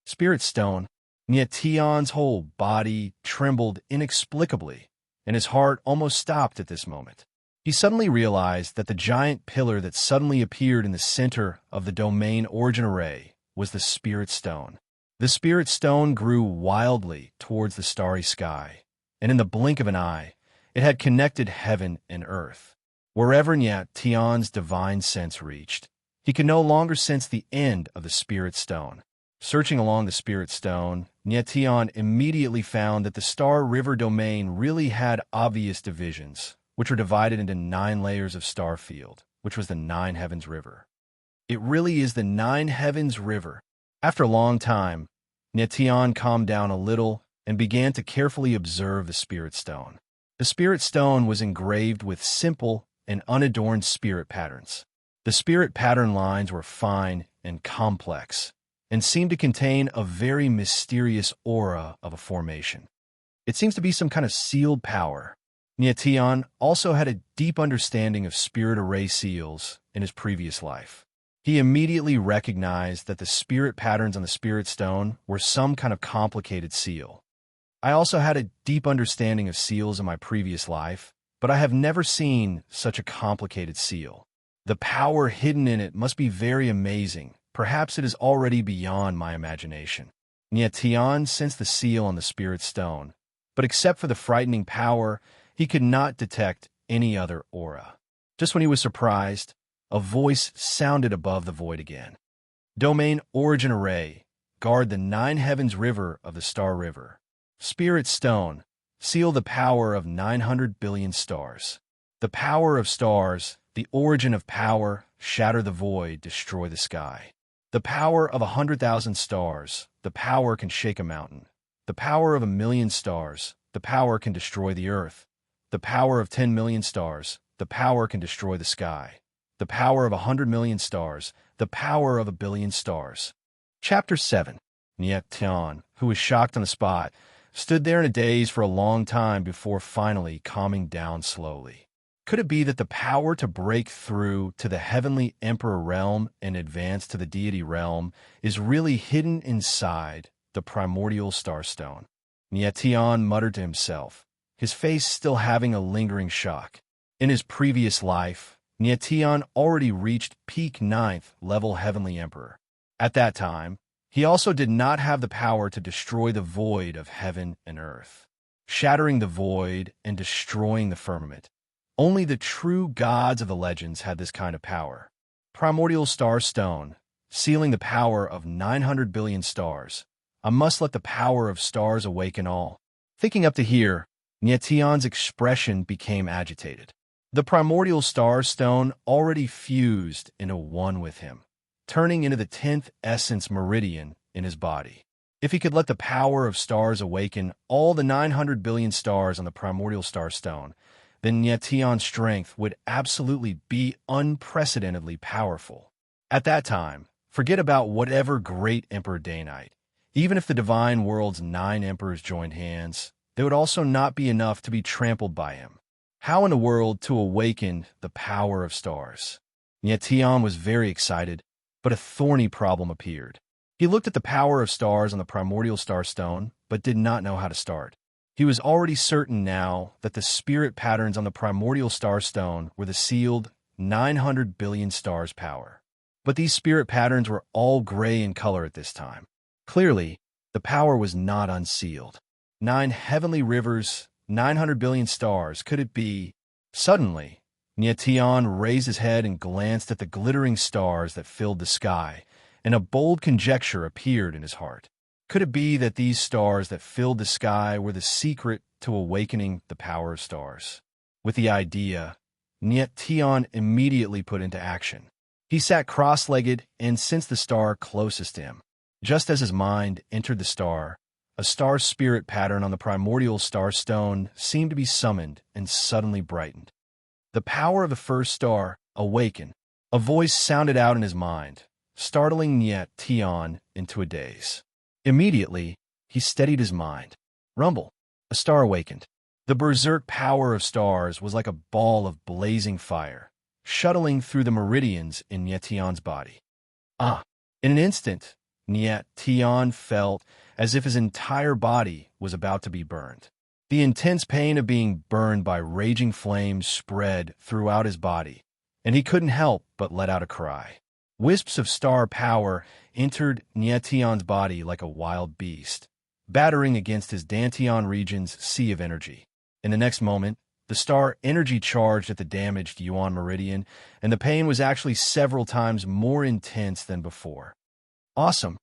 Spirit Stone, Nyetian's whole body trembled inexplicably, and his heart almost stopped at this moment. He suddenly realized that the giant pillar that suddenly appeared in the center of the Domain Origin Array was the Spirit Stone. The Spirit Stone grew wildly towards the starry sky, and in the blink of an eye, it had connected heaven and earth. Wherever Nyetian's divine sense reached, he could no longer sense the end of the Spirit Stone. Searching along the Spirit Stone, Nyetian immediately found that the Star River Domain really had obvious divisions, which were divided into 9 layers of star field, which was the 9 Heavens River. It really is the 9 Heavens River. After a long time, Nyetian calmed down a little and began to carefully observe the Spirit Stone. The Spirit Stone was engraved with simple and unadorned spirit patterns. The spirit pattern lines were fine and complex, and seemed to contain a very mysterious aura of a formation. It seems to be some kind of sealed power. Nyetian also had a deep understanding of spirit array seals in his previous life. He immediately recognized that the spirit patterns on the Spirit Stone were some kind of complicated seal. I also had a deep understanding of seals in my previous life, but I have never seen such a complicated seal. The power hidden in it must be very amazing. Perhaps it is already beyond my imagination. Nyetian sensed the seal on the Spirit Stone, but except for the frightening power, he could not detect any other aura. Just when he was surprised, a voice sounded above the void again. Domain Origin Array, guard the 9 heavens river of the Star River. Spirit Stone, seal the power of 900 billion stars. The power of stars, the origin of power, shatter the void, destroy the sky. The power of 100,000 stars, the power can shake a mountain. The power of 1,000,000 stars, the power can destroy the earth. The power of 10 million stars, the power can destroy the sky. The power of 100 million stars, the power of 1,000,000,000 stars. Chapter 7. Niet Tian, who was shocked on the spot, stood there in a daze for a long time before finally calming down slowly. Could it be that the power to break through to the heavenly emperor realm and advance to the deity realm is really hidden inside the primordial starstone? Niet Tian muttered to himself, his face still having a lingering shock. In his previous life, Niet Tian already reached peak 9th level heavenly emperor. At that time, he also did not have the power to destroy the void of heaven and earth, shattering the void and destroying the firmament. Only the true gods of the legends had this kind of power. Primordial Star Stone, sealing the power of 900 billion stars. I must let the power of stars awaken all. Thinking up to here, Niet Tian's expression became agitated. The primordial star stone already fused into one with him, turning into the 10th essence meridian in his body. If he could let the power of stars awaken all the 900 billion stars on the primordial star stone, then Niet Tian's strength would absolutely be unprecedentedly powerful. At that time, forget about whatever great Emperor Daynite. Even if the divine world's 9 emperors joined hands, they would also not be enough to be trampled by him. How in the world to awaken the power of stars? Niet Tian was very excited, but a thorny problem appeared. He looked at the power of stars on the primordial star stone, but did not know how to start. He was already certain now that the spirit patterns on the primordial star stone were the sealed 900 billion stars power. But these spirit patterns were all gray in color at this time. Clearly, the power was not unsealed. 9 heavenly rivers, 900 billion stars, could it be? Suddenly, Niet Tian raised his head and glanced at the glittering stars that filled the sky, and a bold conjecture appeared in his heart. Could it be that these stars that filled the sky were the secret to awakening the power of stars? With the idea, Niet Tian immediately put into action. He sat cross-legged and sensed the star closest to him. Just as his mind entered the star, a star spirit pattern on the primordial star stone seemed to be summoned and suddenly brightened. The power of the first star awakened. A voice sounded out in his mind, startling Niet Tian into a daze. Immediately, he steadied his mind. Rumble. A star awakened. The berserk power of stars was like a ball of blazing fire, shuttling through the meridians in Niet Tian's body. In an instant, Niet Tian felt as if his entire body was about to be burned. The intense pain of being burned by raging flames spread throughout his body, and he couldn't help but let out a cry. Wisps of star power entered Niet Tian's body like a wild beast, battering against his Dantian region's sea of energy. In the next moment, the star energy charged at the damaged Yuan meridian, and the pain was actually several times more intense than before. Awesome.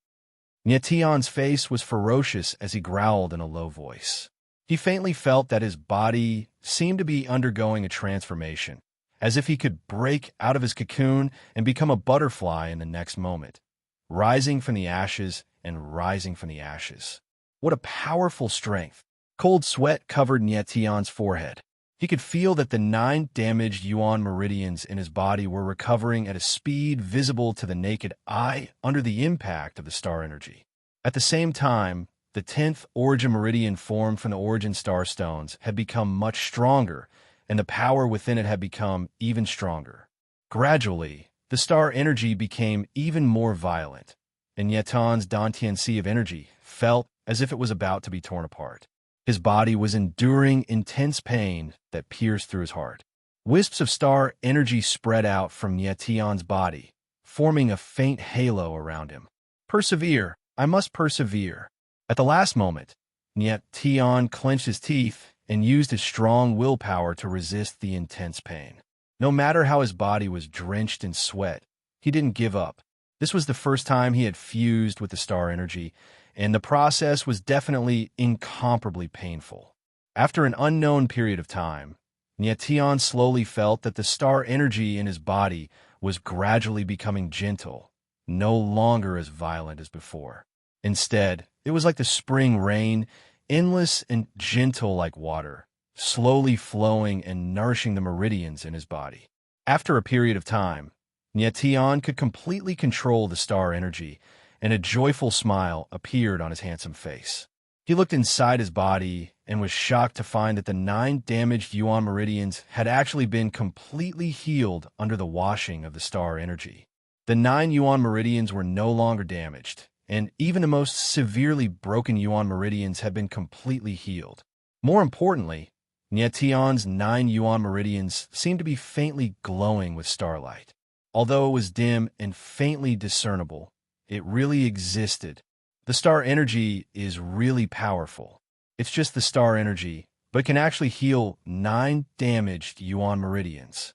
Niet Tian's face was ferocious as he growled in a low voice. He faintly felt that his body seemed to be undergoing a transformation, as if he could break out of his cocoon and become a butterfly in the next moment, rising from the ashes and rising from the ashes. What a powerful strength! Cold sweat covered Niet Tian's forehead. He could feel that the 9 damaged Yuan meridians in his body were recovering at a speed visible to the naked eye under the impact of the star energy. At the same time, the 10th origin meridian formed from the origin star stones had become much stronger, and the power within it had become even stronger. Gradually, the star energy became even more violent, and Niet Tian's Dantian sea of energy felt as if it was about to be torn apart. His body was enduring intense pain that pierced through his heart. Wisps of star energy spread out from Niet Tian's body, forming a faint halo around him. Persevere, I must persevere. At the last moment, Niet Tian clenched his teeth and used his strong willpower to resist the intense pain. No matter how his body was drenched in sweat, he didn't give up. This was the first time he had fused with the star energy, and the process was definitely incomparably painful. After an unknown period of time, Nyetian slowly felt that the star energy in his body was gradually becoming gentle, no longer as violent as before. Instead, it was like the spring rain, endless and gentle like water, slowly flowing and nourishing the meridians in his body. After a period of time, Nyetian could completely control the star energy, and a joyful smile appeared on his handsome face. He looked inside his body and was shocked to find that the 9 damaged yuan meridians had actually been completely healed under the washing of the star energy. The 9 yuan meridians were no longer damaged, and even the most severely broken yuan meridians had been completely healed. More importantly, Nyetian's 9 yuan meridians seemed to be faintly glowing with starlight. Although it was dim and faintly discernible, it really existed. The star energy is really powerful. It's just the star energy, but it can actually heal 9 damaged yuan meridians.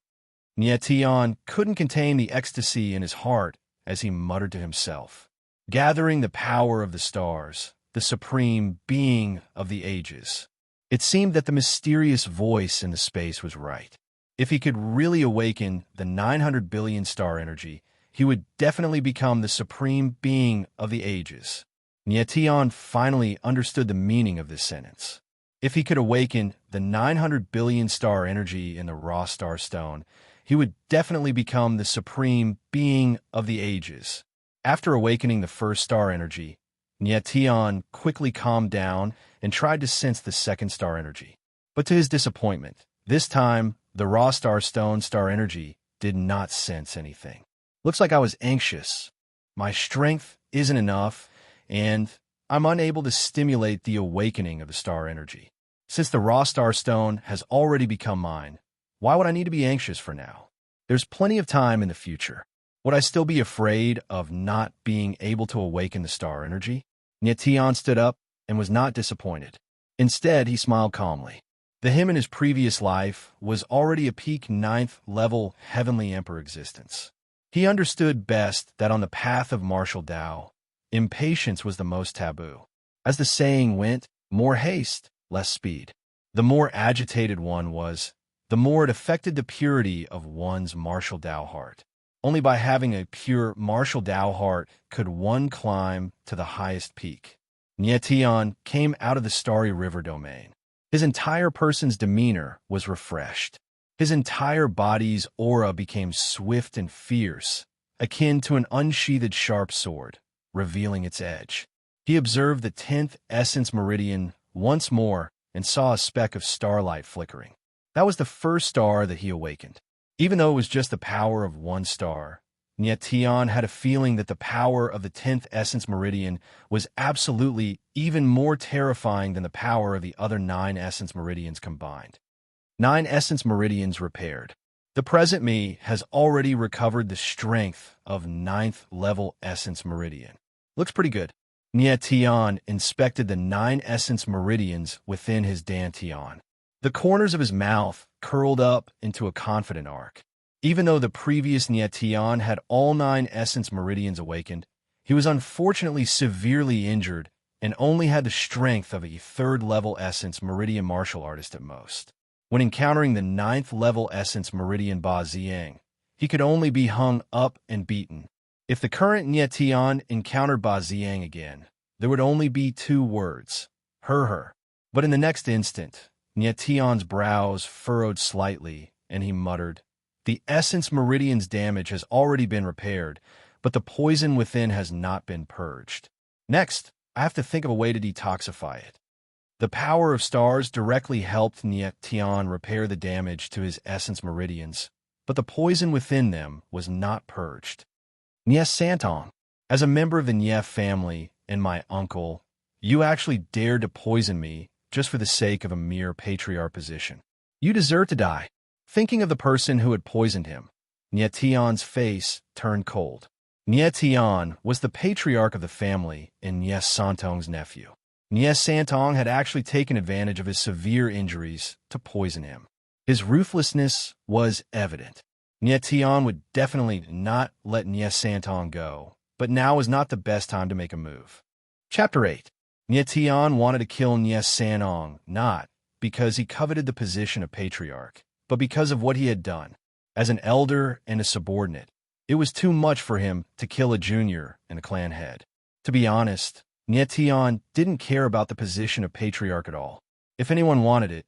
Nyetian couldn't contain the ecstasy in his heart as he muttered to himself, gathering the power of the stars, the supreme being of the ages. It seemed that the mysterious voice in the space was right. If he could really awaken the 900 billion star energy, he would definitely become the supreme being of the ages. Nyetian finally understood the meaning of this sentence. If he could awaken the 900 billion star energy in the raw star stone, he would definitely become the supreme being of the ages. After awakening the first star energy, Nyetian quickly calmed down and tried to sense the second star energy. But to his disappointment, this time, the raw star stone star energy did not sense anything. Looks like I was anxious. My strength isn't enough, and I'm unable to stimulate the awakening of the star energy. Since the raw star stone has already become mine, why would I need to be anxious for now? There's plenty of time in the future. Would I still be afraid of not being able to awaken the star energy? Nyetian stood up and was not disappointed. Instead, he smiled calmly. The him in his previous life was already a peak 9th level heavenly emperor existence. He understood best that on the path of martial Tao, impatience was the most taboo. As the saying went, more haste, less speed. The more agitated one was, the more it affected the purity of one's martial Tao heart. Only by having a pure martial Tao heart could one climb to the highest peak. Nyetian came out of the starry river domain. His entire person's demeanor was refreshed. His entire body's aura became swift and fierce, akin to an unsheathed sharp sword, revealing its edge. He observed the 10th essence meridian once more and saw a speck of starlight flickering. That was the first star that he awakened. Even though it was just the power of one star, Nyetian had a feeling that the power of the 10th essence meridian was absolutely even more terrifying than the power of the other 9 essence meridians combined. 9 essence meridians repaired. The present me has already recovered the strength of 9th level essence meridian. Looks pretty good. Nyetian inspected the 9 essence meridians within his dantian. The corners of his mouth curled up into a confident arc. Even though the previous Nyetian had all 9 essence meridians awakened, he was unfortunately severely injured and only had the strength of a 3rd level essence meridian martial artist at most. When encountering the 9th level essence meridian Ba Ziang, he could only be hung up and beaten. If the current Nyetian encountered Ba Ziang again, there would only be 2 words, her. But in the next instant, Nyetian's brows furrowed slightly, and he muttered, "The essence meridian's damage has already been repaired, but the poison within has not been purged. Next, I have to think of a way to detoxify it." The power of stars directly helped Nyetian repair the damage to his essence meridians, but the poison within them was not purged. "Nye Santong, as a member of the Nye family and my uncle, you actually dared to poison me just for the sake of a mere patriarch position. You deserve to die." Thinking of the person who had poisoned him, Nyetian's face turned cold. Nyetian was the patriarch of the family and Nye Santong's nephew. Nye Santong had actually taken advantage of his severe injuries to poison him. His ruthlessness was evident. Nyetian would definitely not let Nye Santong go, but now was not the best time to make a move. Chapter 8. Nye Tian wanted to kill Nye Sanong, not because he coveted the position of patriarch, but because of what he had done. As an elder and a subordinate, it was too much for him to kill a junior and a clan head. To be honest, Nye Tian didn't care about the position of patriarch at all. If anyone wanted it,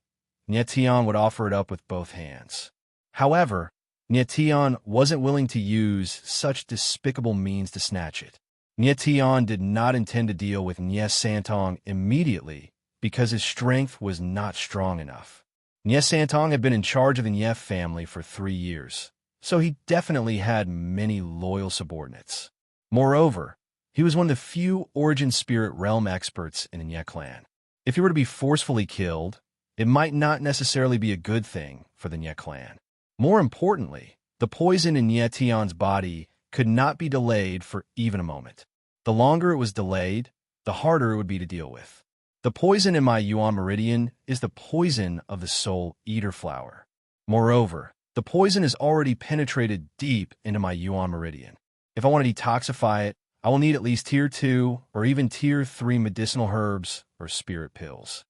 Nye Tian would offer it up with both hands. However, Nye Tian wasn't willing to use such despicable means to snatch it. Nye Tian did not intend to deal with Nye Santong immediately because his strength was not strong enough. Nye Santong had been in charge of the Nye family for 3 years, so he definitely had many loyal subordinates. Moreover, he was one of the few Origin Spirit Realm experts in the Nye clan. If he were to be forcefully killed, it might not necessarily be a good thing for the Nye clan. More importantly, the poison in Nye Tian's body could not be delayed for even a moment. The longer it was delayed, the harder it would be to deal with. The poison in my Yuan Meridian is the poison of the Soul Eater flower. Moreover, the poison has already penetrated deep into my Yuan Meridian. If I want to detoxify it, I will need at least Tier 2 or even Tier 3 medicinal herbs or spirit pills.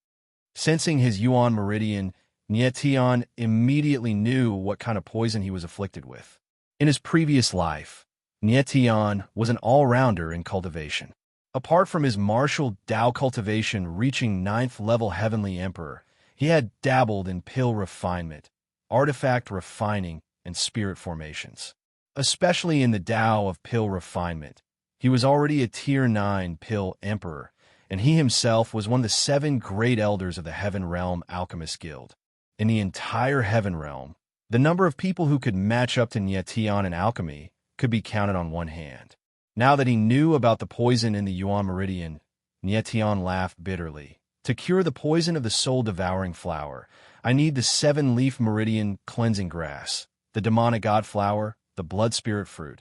Sensing his Yuan Meridian, Nye Tian immediately knew what kind of poison he was afflicted with. In his previous life, Nye Tian was an all-rounder in cultivation. Apart from his martial Dao cultivation reaching 9th level Heavenly Emperor, he had dabbled in pill refinement, artifact refining, and spirit formations. Especially in the Dao of pill refinement, he was already a Tier 9 pill Emperor, and he himself was one of the 7 great elders of the Heaven Realm Alchemist Guild. In the entire Heaven Realm, the number of people who could match up to Nye Tian in alchemy could be counted on one hand. Now that he knew about the poison in the Yuan Meridian, Nye Tian laughed bitterly. To cure the poison of the soul-devouring flower, I need the 7-leaf Meridian cleansing grass, the demonic god flower, the blood spirit fruit,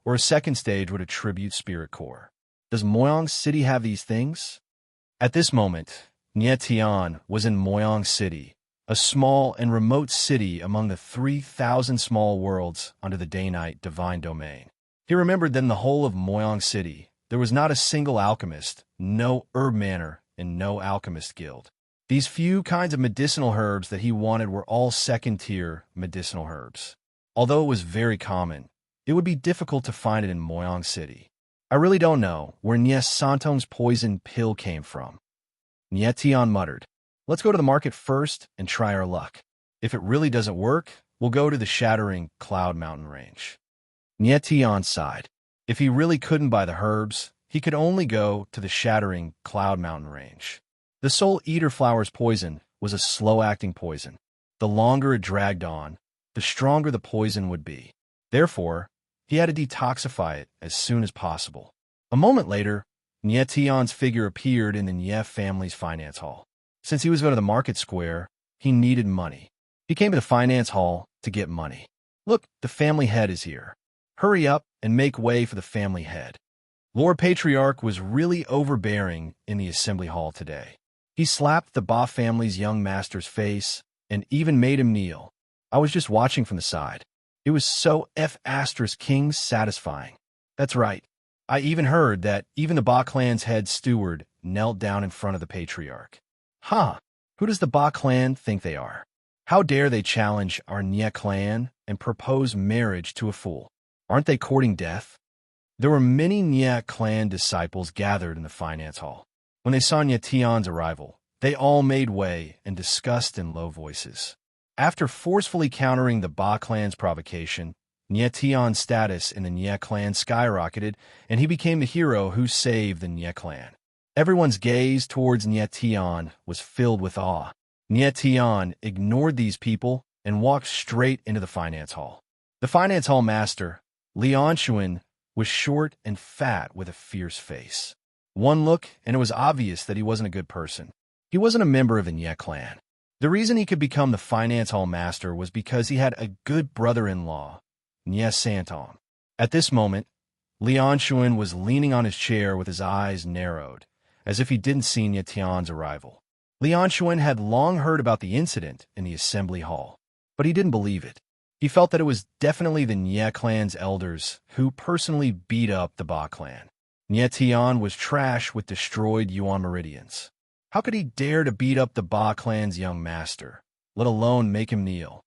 or a second stage would attribute spirit core. Does Moyang City have these things? At this moment, Nye Tian was in Moyang City, a small and remote city among the 3,000 small worlds under the day-night divine domain. He remembered that in the whole of Moyang City, there was not a single alchemist, no herb manor, and no alchemist guild. These few kinds of medicinal herbs that he wanted were all second-tier medicinal herbs. Although it was very common, it would be difficult to find it in Moyang City. I really don't know where Nye Santong's poison pill came from. Nye Tian muttered, "Let's go to the market first and try our luck. If it really doesn't work, we'll go to the shattering Cloud Mountain range." Nye Tian sighed. If he really couldn't buy the herbs, he could only go to the shattering Cloud Mountain range. The Soul Eater flower's poison was a slow-acting poison. The longer it dragged on, the stronger the poison would be. Therefore, he had to detoxify it as soon as possible. A moment later, Nye Tian's figure appeared in the Nye family's finance hall. Since he was going to the market square, he needed money. He came to the finance hall to get money. "Look, the family head is here. Hurry up and make way for the family head." Lord Patriarch was really overbearing in the assembly hall today. He slapped the Ba family's young master's face and even made him kneel. I was just watching from the side. It was so F***ing satisfying. That's right. I even heard that even the Ba clan's head steward knelt down in front of the Patriarch. Huh, who does the Ba clan think they are? How dare they challenge our Nye clan and propose marriage to a fool? Aren't they courting death? There were many Nye clan disciples gathered in the finance hall. When they saw Nye Tian's arrival, they all made way and discussed in low voices. After forcefully countering the Ba clan's provocation, Nye Tian's status in the Nye clan skyrocketed, and he became the hero who saved the Nye clan. Everyone's gaze towards Nye Tian was filled with awe. Nye Tian ignored these people and walked straight into the finance hall. The finance hall master, Lian Xuan, was short and fat with a fierce face. One look, and it was obvious that he wasn't a good person. He wasn't a member of the Nye clan. The reason he could become the finance hall master was because he had a good brother-in-law, Nye Santong. At this moment, Lian Xuan was leaning on his chair with his eyes narrowed, as if he didn't see Nye Tian's arrival. Lian Xuan had long heard about the incident in the assembly hall, but he didn't believe it. He felt that it was definitely the Nye clan's elders who personally beat up the Ba clan. Nye Tian was trash with destroyed Yuan meridians. How could he dare to beat up the Ba clan's young master, let alone make him kneel?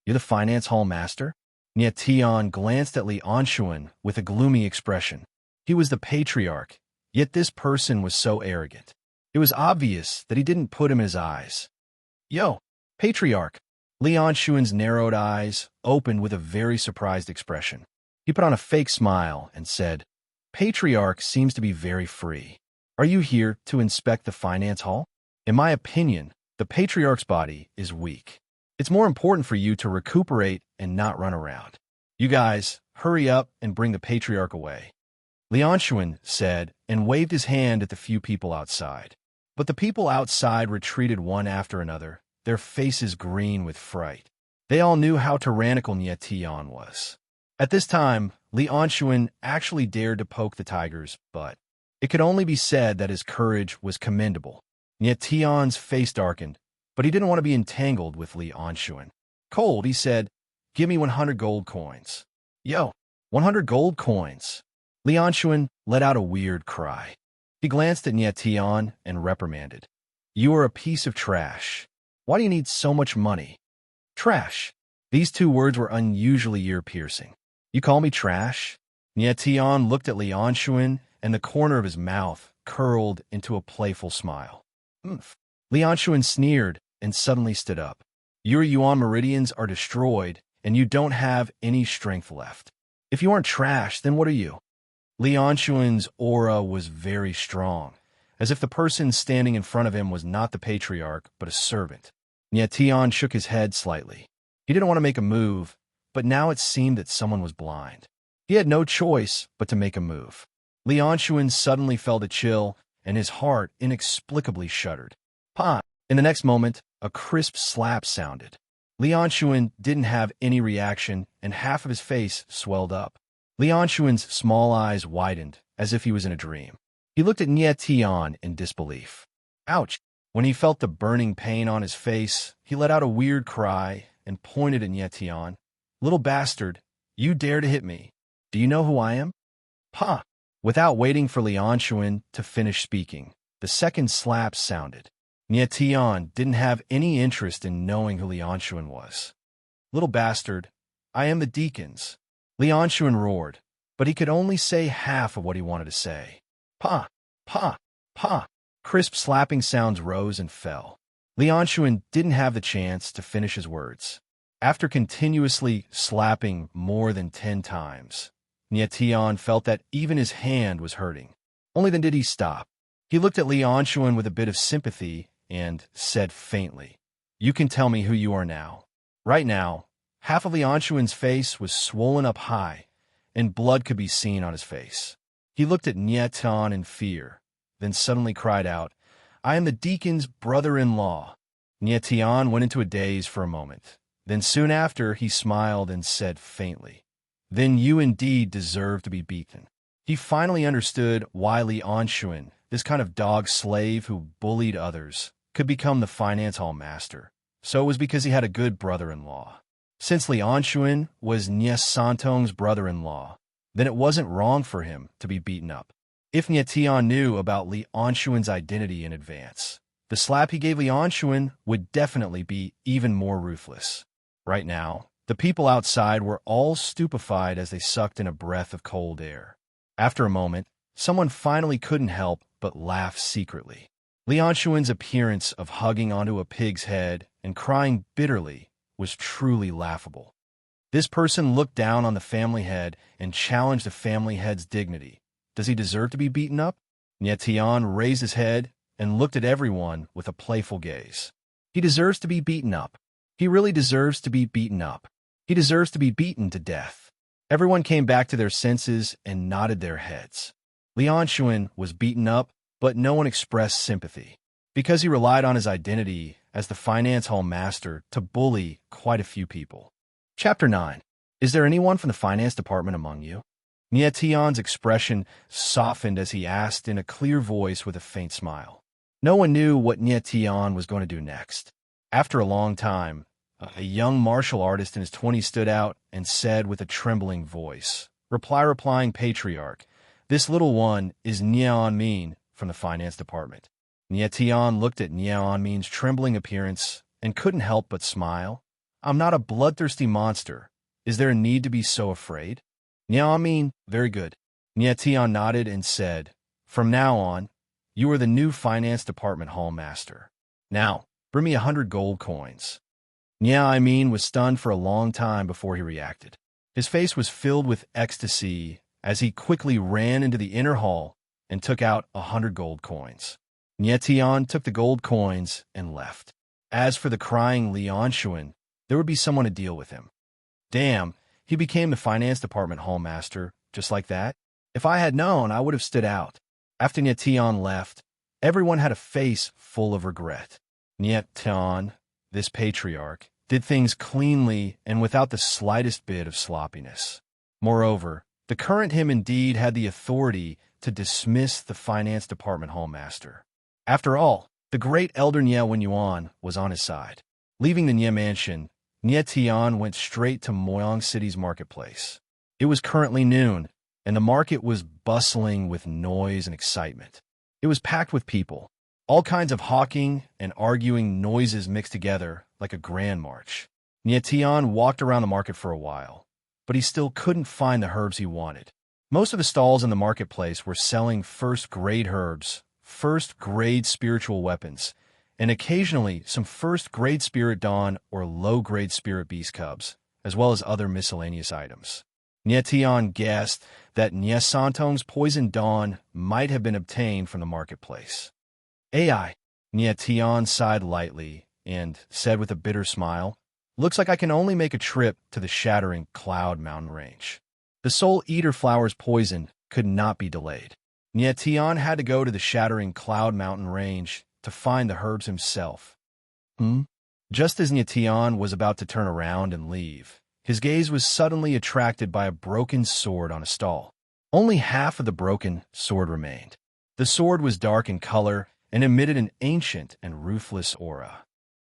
You're the finance hall master? Nye Tian glanced at Li Anshuan with a gloomy expression. He was the patriarch, yet this person was so arrogant. It was obvious that he didn't put him in his eyes. Yo, patriarch! Li Anshuan's narrowed eyes opened with a very surprised expression. He put on a fake smile and said, Patriarch seems to be very free. Are you here to inspect the finance hall? In my opinion, the patriarch's body is weak. It's more important for you to recuperate and not run around. You guys, hurry up and bring the patriarch away. Li Anshuan said and waved his hand at the few people outside. But the people outside retreated one after another, their faces green with fright. They all knew how tyrannical Nye Tian was. At this time, Li Anshuan actually dared to poke the tiger's butt. It could only be said that his courage was commendable. Nye Tian's face darkened, but he didn't want to be entangled with Li Anshuan. Cold, he said, give me 100 gold coins. Yo, 100 gold coins. Li Anshuan let out a weird cry. He glanced at Nye Tian and reprimanded. You are a piece of trash. Why do you need so much money? Trash. These two words were unusually ear-piercing. You call me trash? Nye Tian looked at Li Anshuan, and the corner of his mouth curled into a playful smile. Oomph. Li Anshuan sneered and suddenly stood up. Your Yuan meridians are destroyed, and you don't have any strength left. If you aren't trash, then what are you? Li Anshuan's aura was very strong, as if the person standing in front of him was not the patriarch, but a servant. Nye Tian shook his head slightly. He didn't want to make a move, but now it seemed that someone was blind. He had no choice but to make a move. Li Anshuan suddenly felt a chill, and his heart inexplicably shuddered. Pa! In the next moment, a crisp slap sounded. Li Anshuan didn't have any reaction, and half of his face swelled up. Li Anshuan's small eyes widened, as if he was in a dream. He looked at Nye Tian in disbelief. Ouch! When he felt the burning pain on his face, he let out a weird cry and pointed at Nye Tian. Little bastard, you dare to hit me. Do you know who I am? Pa! Without waiting for Li Anshuan to finish speaking, the second slap sounded. Nye Tian didn't have any interest in knowing who Li Anshuan was. Little bastard, I am the deacon's. Li Anshuan roared, but he could only say half of what he wanted to say. Pa! Pa! Pa! Crisp slapping sounds rose and fell. Li Anshuan didn't have the chance to finish his words. After continuously slapping more than 10 times, Nye Tian felt that even his hand was hurting. Only then did he stop. He looked at Li Anshuan with a bit of sympathy and said faintly, You can tell me who you are now. Right now, half of Li Anshuan's face was swollen up high, and blood could be seen on his face. He looked at Nye Tian in fear, then suddenly cried out, I am the deacon's brother-in-law. Nye Tian went into a daze for a moment. Then soon after, he smiled and said faintly, Then you indeed deserve to be beaten. He finally understood why Li Anshuan, this kind of dog slave who bullied others, could become the finance hall master. So it was because he had a good brother-in-law. Since Li Anshuan was Nye Santong's brother-in-law, then it wasn't wrong for him to be beaten up. If Nye Tian knew about Li Anshuan's identity in advance, the slap he gave Li Anshuan would definitely be even more ruthless. Right now, the people outside were all stupefied as they sucked in a breath of cold air. After a moment, someone finally couldn't help but laugh secretly. Li Anshuan's appearance of hugging onto a pig's head and crying bitterly was truly laughable. This person looked down on the family head and challenged the family head's dignity. Does he deserve to be beaten up? Nye Tian raised his head and looked at everyone with a playful gaze. He deserves to be beaten up. He really deserves to be beaten up. He deserves to be beaten to death. Everyone came back to their senses and nodded their heads. Li Anshuan was beaten up, but no one expressed sympathy, because he relied on his identity as the finance hall master to bully quite a few people. Chapter 9. Is there anyone from the finance department among you? Nye Tian's expression softened as he asked in a clear voice with a faint smile. No one knew what Nye Tian was going to do next. After a long time, A young martial artist in his 20s stood out and said with a trembling voice, replying patriarch, "This little one is Nian Min from the finance department." Nie Tian looked at Nian Min's trembling appearance and couldn't help but smile. "I'm not a bloodthirsty monster. Is there a need to be so afraid?" Nian Min, very good. Nie Tian nodded and said, "From now on, you are the new finance department hallmaster. Now, bring me 100 gold coins." Nian Min was stunned for a long time before he reacted. His face was filled with ecstasy as he quickly ran into the inner hall and took out 100 gold coins. Nie Tian took the gold coins and left. As for the crying Lianshuan, there would be someone to deal with him. Damn, he became the finance department hallmaster just like that? If I had known, I would have stood out. After Nie Tian left, everyone had a face full of regret. Nie Tian, this patriarch, did things cleanly and without the slightest bit of sloppiness. Moreover, the current him indeed had the authority to dismiss the finance department hallmaster. After all, the great elder Nie Wenyuan was on his side. Leaving the Nie mansion, Nie Tian went straight to Moyang City's marketplace. It was currently noon, and the market was bustling with noise and excitement. It was packed with people. All kinds of hawking and arguing noises mixed together like a grand march. Nie Tian walked around the market for a while, but he still couldn't find the herbs he wanted. Most of the stalls in the marketplace were selling first-grade herbs, first-grade spiritual weapons, and occasionally some first-grade spirit dawn or low-grade spirit beast cubs, as well as other miscellaneous items. Nie Tian guessed that Nie Santong's poison dawn might have been obtained from the marketplace. "AI," Nie Tian sighed lightly and said with a bitter smile, "Looks like I can only make a trip to the shattering Cloud Mountain Range." The Soul Eater flower's poison could not be delayed. Nie Tian had to go to the shattering Cloud Mountain Range to find the herbs himself. Just as Nie Tian was about to turn around and leave, his gaze was suddenly attracted by a broken sword on a stall. Only half of the broken sword remained. The sword was dark in color and emitted an ancient and ruthless aura.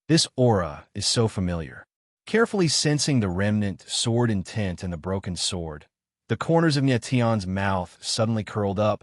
This aura is so familiar. Carefully sensing the remnant sword intent in the broken sword, the corners of Nie Tian's mouth suddenly curled up,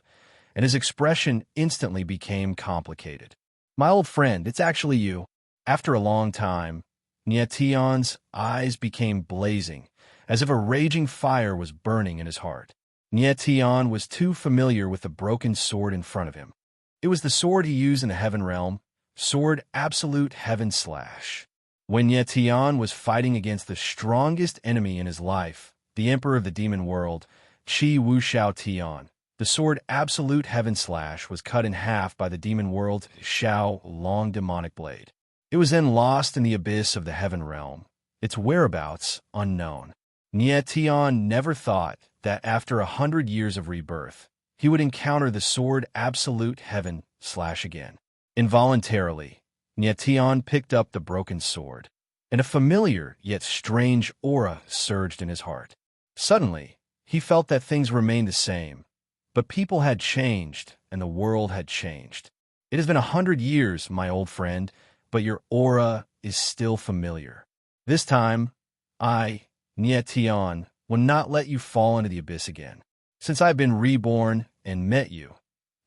and his expression instantly became complicated. "My old friend, it's actually you." After a long time, Nie Tian's eyes became blazing, as if a raging fire was burning in his heart. Nie Tian was too familiar with the broken sword in front of him. It was the sword he used in the Heaven Realm, Sword Absolute Heaven Slash. When Nie Tian was fighting against the strongest enemy in his life, the Emperor of the Demon World, Qi Wuxiao Tian, the sword Absolute Heaven Slash was cut in half by the Demon World Xiao Long Demonic Blade. It was then lost in the abyss of the Heaven Realm, its whereabouts unknown. Nie Tian never thought that after 100 years of rebirth, he would encounter the sword Absolute Heaven Slash again. Involuntarily, Nie Tian picked up the broken sword, and a familiar yet strange aura surged in his heart. Suddenly, he felt that things remained the same, but people had changed and the world had changed. "It has been 100 years, my old friend, but your aura is still familiar. This time, I, Nie Tian, will not let you fall into the abyss again. Since I've been reborn and met you,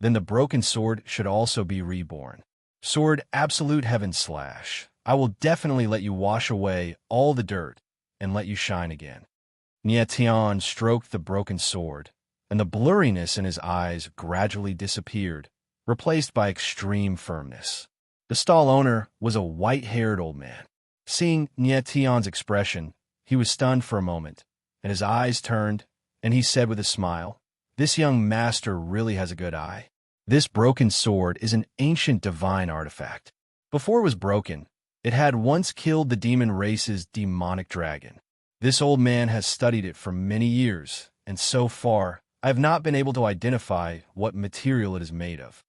then the broken sword should also be reborn. Sword Absolute Heaven Slash, I will definitely let you wash away all the dirt and let you shine again." Nie Tian stroked the broken sword, and the blurriness in his eyes gradually disappeared, replaced by extreme firmness. The stall owner was a white-haired old man. Seeing Nie Tian's expression, he was stunned for a moment, and his eyes turned, and he said with a smile, "This young master really has a good eye. This broken sword is an ancient divine artifact. Before it was broken, it had once killed the demon race's demonic dragon. This old man has studied it for many years, and so far, I have not been able to identify what material it is made of."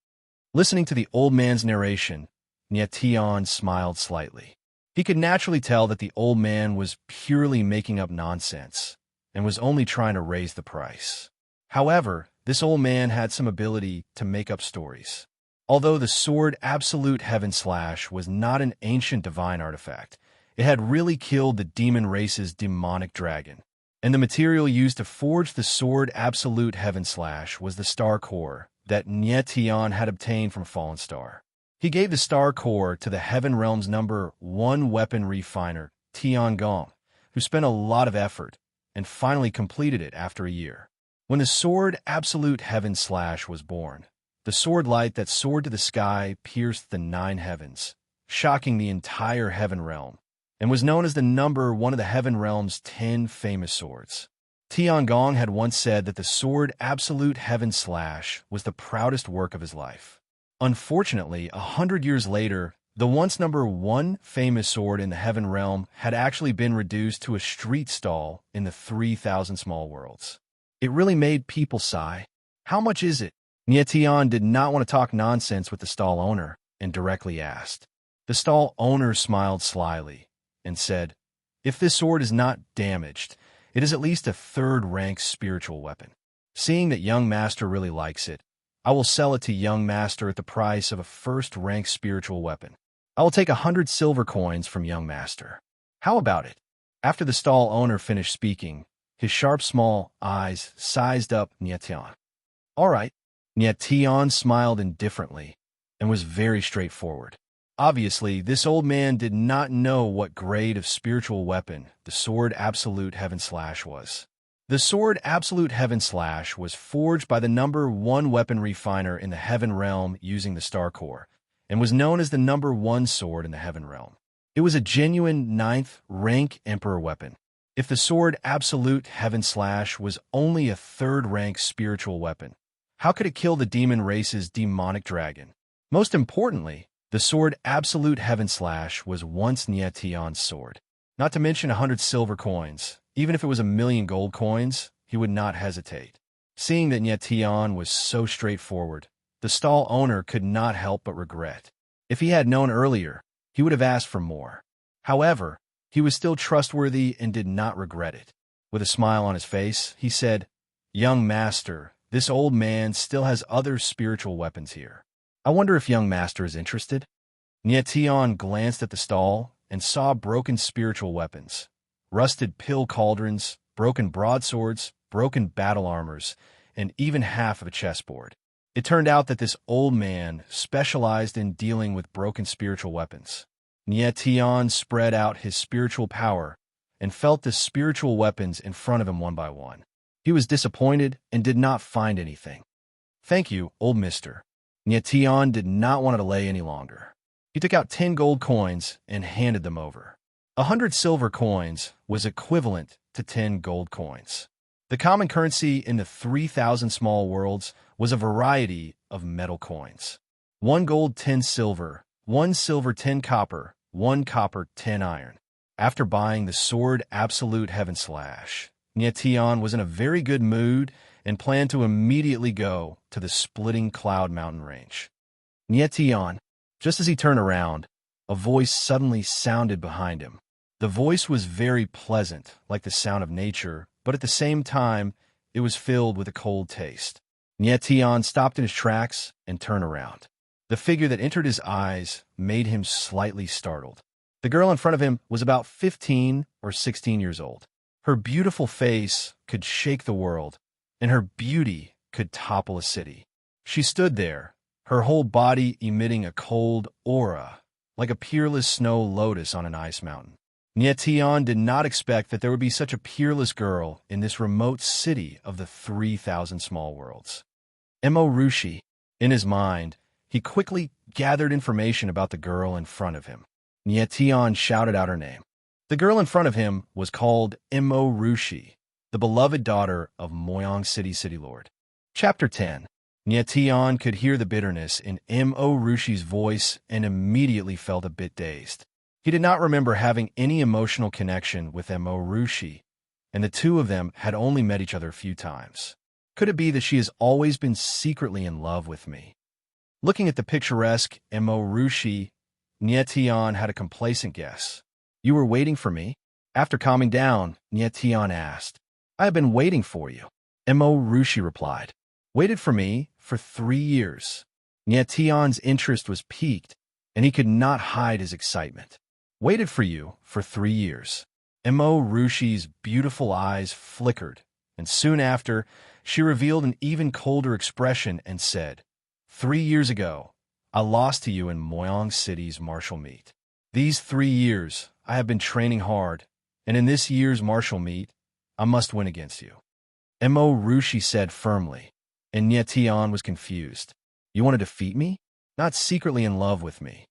Listening to the old man's narration, Nie Tian smiled slightly. He could naturally tell that the old man was purely making up nonsense and was only trying to raise the price. However, this old man had some ability to make up stories. Although the sword Absolute Heaven Slash was not an ancient divine artifact, It had really killed the demon race's demonic dragon. And the material used to forge the sword Absolute Heaven Slash was the star core that Nietian had obtained from Fallen Star. He gave the star core to the Heaven Realm's #1 weapon refiner, Tian Gong, who spent a lot of effort and finally completed it after a year. When the sword Absolute Heaven Slash was born, the sword light that soared to the sky pierced the 9 heavens, shocking the entire Heaven Realm, and was known as the #1 of the Heaven Realm's 10 famous swords. Tian Gong had once said that the sword Absolute Heaven Slash was the proudest work of his life. Unfortunately, 100 years later, the once #1 famous sword in the Heaven Realm had actually been reduced to a street stall in the 3,000 small worlds. It really made people sigh. How much is it? Nietian did not want to talk nonsense with the stall owner and directly asked. The stall owner smiled slyly and said, "If this sword is not damaged, it is at least a 3rd-rank spiritual weapon. Seeing that young master really likes it, I will sell it to young master at the price of a 1st-rank spiritual weapon. I will take 100 silver coins from young master. How about it?" After the stall owner finished speaking, his sharp small eyes sized up Nietian. "All right." Nietian smiled indifferently and was very straightforward. Obviously, this old man did not know what grade of spiritual weapon the sword Absolute Heaven Slash was. The sword Absolute Heaven Slash was forged by the #1 weapon refiner in the Heaven Realm using the Star Core, and was known as the #1 sword in the Heaven Realm. It was a genuine 9th-rank Emperor weapon. If the sword Absolute Heaven Slash was only a 3rd-rank spiritual weapon, how could it kill the demon race's demonic dragon? Most importantly, the sword Absolute Heaven Slash was once Nietian's sword. Not to mention 100 silver coins. Even if it was 1,000,000 gold coins, he would not hesitate. Seeing that Nietian was so straightforward, the stall owner could not help but regret. If he had known earlier, he would have asked for more. However, he was still trustworthy and did not regret it. With a smile on his face, he said, "Young master, this old man still has other spiritual weapons here. I wonder if young master is interested?" Nietian glanced at the stall and saw broken spiritual weapons, rusted pill cauldrons, broken broadswords, broken battle armors, and even half of a chessboard. It turned out that this old man specialized in dealing with broken spiritual weapons. Nietian spread out his spiritual power and felt the spiritual weapons in front of him one by one. He was disappointed and did not find anything. "Thank you, old mister." Nietian did not want to delay any longer. He took out 10 gold coins and handed them over. 100 silver coins was equivalent to 10 gold coins. The common currency in the 3,000 small worlds was a variety of metal coins. 1 gold, 10 silver, 1 silver, 10 copper, 1 copper, 10 iron. After buying the sword Absolute Heaven Slash, Nietian was in a very good mood and planned to immediately go to the Splitting Cloud mountain range. Nietian, just as he turned around, a voice suddenly sounded behind him. The voice was very pleasant, like the sound of nature, but at the same time, it was filled with a cold taste. Nietian stopped in his tracks and turned around. The figure that entered his eyes made him slightly startled. The girl in front of him was about 15 or 16 years old. Her beautiful face could shake the world, and her beauty could topple a city. She stood there, her whole body emitting a cold aura, like a peerless snow lotus on an ice mountain. Nietian did not expect that there would be such a peerless girl in this remote city of the 3,000 small worlds. Mo Rushi. In his mind, he quickly gathered information about the girl in front of him. Nietian shouted out her name. The girl in front of him was called Mo Rushi, the beloved daughter of Moyang City Lord. Chapter 10. Nietian could hear the bitterness in Mo Rushi's voice and immediately felt a bit dazed. He did not remember having any emotional connection with Mo Rushi, and the two of them had only met each other a few times. Could it be that she has always been secretly in love with me? Looking at the picturesque Mo Rushi, Nietian had a complacent guess. "You were waiting for me?" After calming down, Nietian asked. "I have been waiting for you," Mo Rushi replied. "Waited for me for 3 years." Nietian's interest was piqued, and he could not hide his excitement. Waited for you for 3 years. Mo Rushi's beautiful eyes flickered, and soon after, she revealed an even colder expression and said, 3 years ago, I lost to you in Moyang City's martial meet. These 3 years, I have been training hard, and in this year's martial meet, I must win against you. Mo Rushi said firmly, and Nye Tian was confused. You want to defeat me? Not secretly in love with me.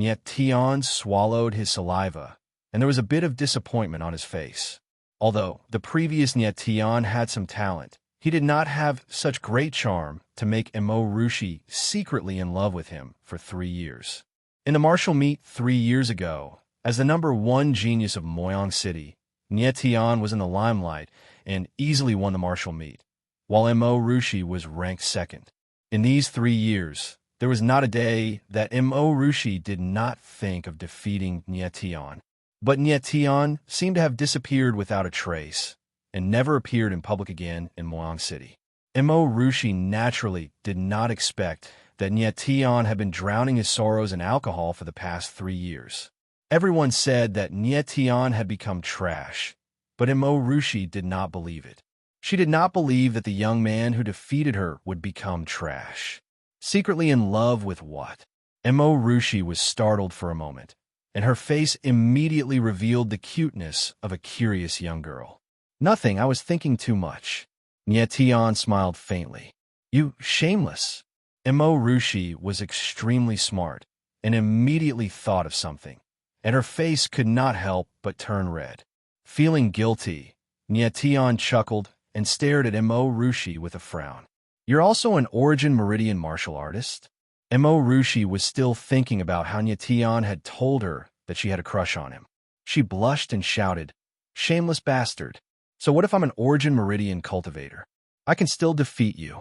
Nye Tian swallowed his saliva, and there was a bit of disappointment on his face. Although the previous Nye Tian had some talent, he did not have such great charm to make Mo Rushi secretly in love with him for 3 years. In the martial meet 3 years ago, as the #1 genius of Moyang City, Nye Tian was in the limelight and easily won the martial meet, while Mo Rushi was ranked second. In these 3 years, there was not a day that Mo Rushi did not think of defeating Nye Tian. But Nye Tian seemed to have disappeared without a trace, and never appeared in public again in Moyang City. Mo Rushi naturally did not expect that Nye Tian had been drowning his sorrows in alcohol for the past 3 years. Everyone said that Nye Tian had become trash, but Mo Rushi did not believe it. She did not believe that the young man who defeated her would become trash. Secretly in love with what? Mo Rushi was startled for a moment, and her face immediately revealed the cuteness of a curious young girl. Nothing, I was thinking too much. Nye Tian smiled faintly. You shameless. Mo Rushi was extremely smart, and immediately thought of something, and her face could not help but turn red. Feeling guilty, Nye Tian chuckled and stared at Mo Rushi with a frown. You're also an Origin Meridian martial artist? Mo Rushi was still thinking about how Nye Tian had told her that she had a crush on him. She blushed and shouted, shameless bastard. So what if I'm an Origin Meridian cultivator? I can still defeat you.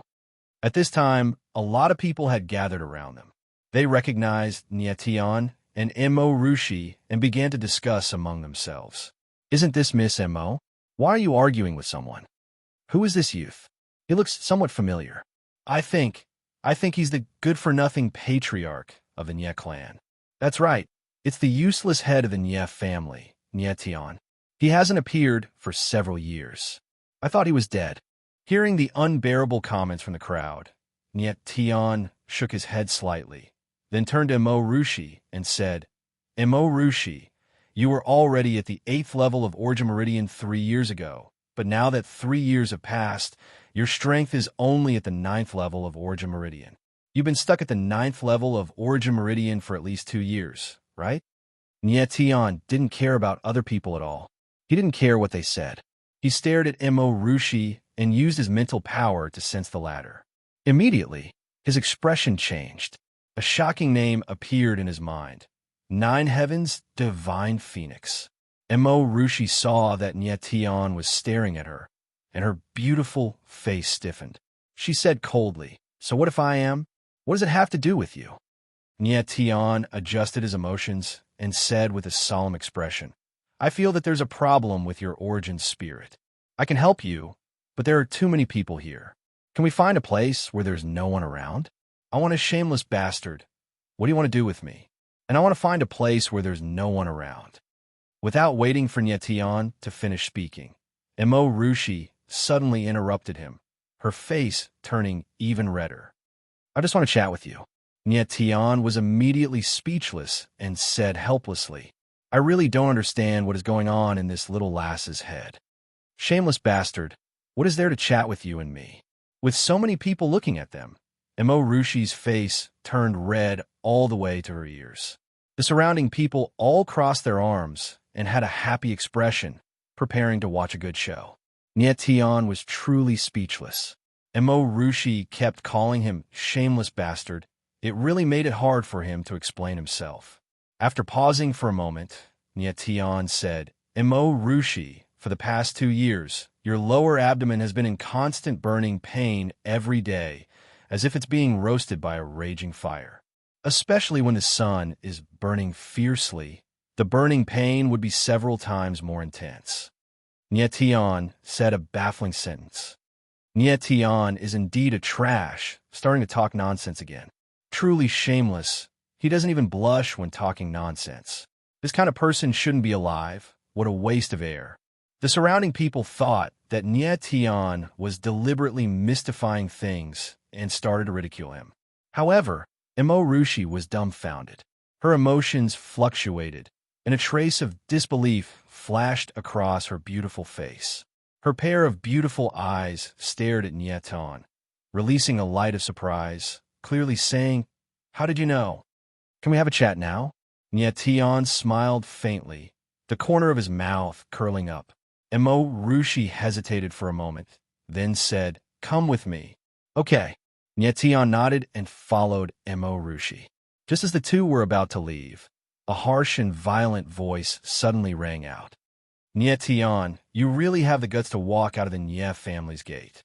At this time, a lot of people had gathered around them. They recognized Nye Tian and Mo Rushi and began to discuss among themselves. Isn't this Miss Mo? Why are you arguing with someone? Who is this youth? He looks somewhat familiar. I think he's the good-for-nothing patriarch of the Nye clan. That's right. It's the useless head of the Nye family, Nye Tian. He hasn't appeared for several years. I thought he was dead. Hearing the unbearable comments from the crowd, Nye Tian shook his head slightly, then turned to Mo Rushi and said, Mo Rushi, you were already at the 8th level of Origin Meridian 3 years ago, but now that 3 years have passed, your strength is only at the 9th level of Origin Meridian. You've been stuck at the 9th level of Origin Meridian for at least 2 years, right? Nye Tian didn't care about other people at all. He didn't care what they said. He stared at Mo Rushi and used his mental power to sense the latter. Immediately, his expression changed. A shocking name appeared in his mind. 9 Heaven's Divine Phoenix. Mo Rushi saw that Nye Tian was staring at her, and her beautiful face stiffened. She said coldly, so what if I am? What does it have to do with you? Nye Tian adjusted his emotions and said with a solemn expression, I feel that there's a problem with your origin spirit. I can help you, but there are too many people here. Can we find a place where there's no one around? I want a shameless bastard. What do you want to do with me? And I want to find a place where there's no one around. Without waiting for Nye Tian to finish speaking, Mo Rushi suddenly interrupted him, her face turning even redder. I just want to chat with you. Nye Tian was immediately speechless and said helplessly, I really don't understand what is going on in this little lass's head. Shameless bastard, what is there to chat with you and me? With so many people looking at them, Mo Rushi's face turned red all the way to her ears. The surrounding people all crossed their arms and had a happy expression, preparing to watch a good show. Nye Tian was truly speechless. Mo Rushi kept calling him shameless bastard. It really made it hard for him to explain himself. After pausing for a moment, Nye Tian said, Mo Rushi, for the past 2 years, your lower abdomen has been in constant burning pain every day, as if it's being roasted by a raging fire. Especially when the sun is burning fiercely, the burning pain would be several times more intense. Nye Tian said a baffling sentence. Nye Tian is indeed a trash, starting to talk nonsense again. Truly shameless, he doesn't even blush when talking nonsense. This kind of person shouldn't be alive. What a waste of air. The surrounding people thought that Nie Tian was deliberately mystifying things and started to ridicule him. However, Emo Rushi was dumbfounded. Her emotions fluctuated, and a trace of disbelief flashed across her beautiful face. Her pair of beautiful eyes stared at Nie Tian, releasing a light of surprise, clearly saying, "How did you know? Can we have a chat now?" Nie Tian smiled faintly, the corner of his mouth curling up. Emo Rushi hesitated for a moment, then said, "Come with me." "Okay." Nie Tian nodded and followed Emo Rushi. Just as the two were about to leave, a harsh and violent voice suddenly rang out. "Nie Tian, you really have the guts to walk out of the Nie family's gate."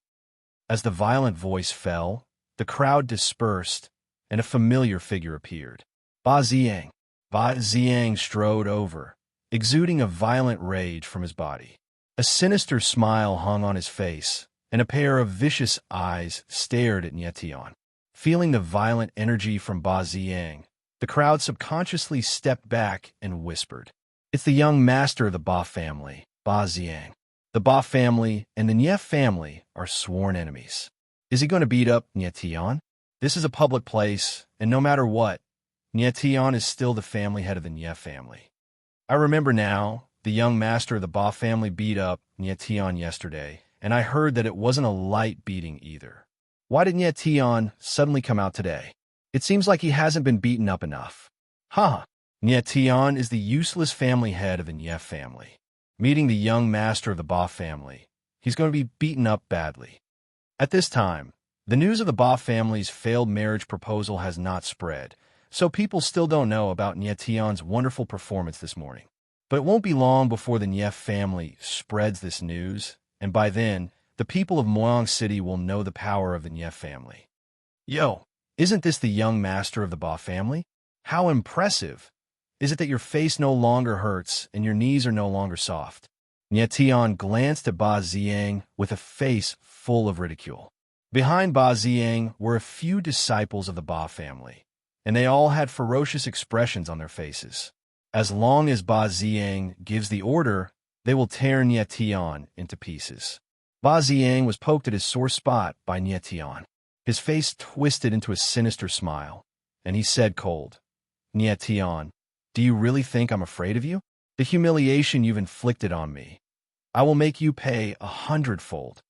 As the violent voice fell, the crowd dispersed, and a familiar figure appeared. Ba Ziang. Ba Ziang strode over, exuding a violent rage from his body. A sinister smile hung on his face, and a pair of vicious eyes stared at Nie Tian. Feeling the violent energy from Ba Ziang, the crowd subconsciously stepped back and whispered, "It's the young master of the Ba family, Ba Ziang." The Ba family and the Nie family are sworn enemies. Is he going to beat up Nie Tian? This is a public place, and no matter what, Nie Tian is still the family head of the Nie family. I remember now, the young master of the Ba family beat up Nie Tian yesterday, and I heard that it wasn't a light beating either. Why did Nie Tian suddenly come out today? It seems like he hasn't been beaten up enough. Huh. Nie Tian is the useless family head of the Nie family. Meeting the young master of the Ba family, he's going to be beaten up badly. At this time, the news of the Ba family's failed marriage proposal has not spread, so people still don't know about Nie Tian's wonderful performance this morning. But it won't be long before the Nie family spreads this news, and by then, the people of Moyang City will know the power of the Nie family. Yo, isn't this the young master of the Ba family? How impressive! Is it that your face no longer hurts and your knees are no longer soft? Nie Tian glanced at Ba Ziang with a face full of ridicule. Behind Ba Ziang were a few disciples of the Ba family, and they all had ferocious expressions on their faces. As long as Ba Ziang gives the order, they will tear Nie Tian into pieces. Ba Ziang was poked at his sore spot by Nie Tian. His face twisted into a sinister smile, and he said cold, "Nie Tian, do you really think I'm afraid of you? The humiliation you've inflicted on me, I will make you pay 100-fold."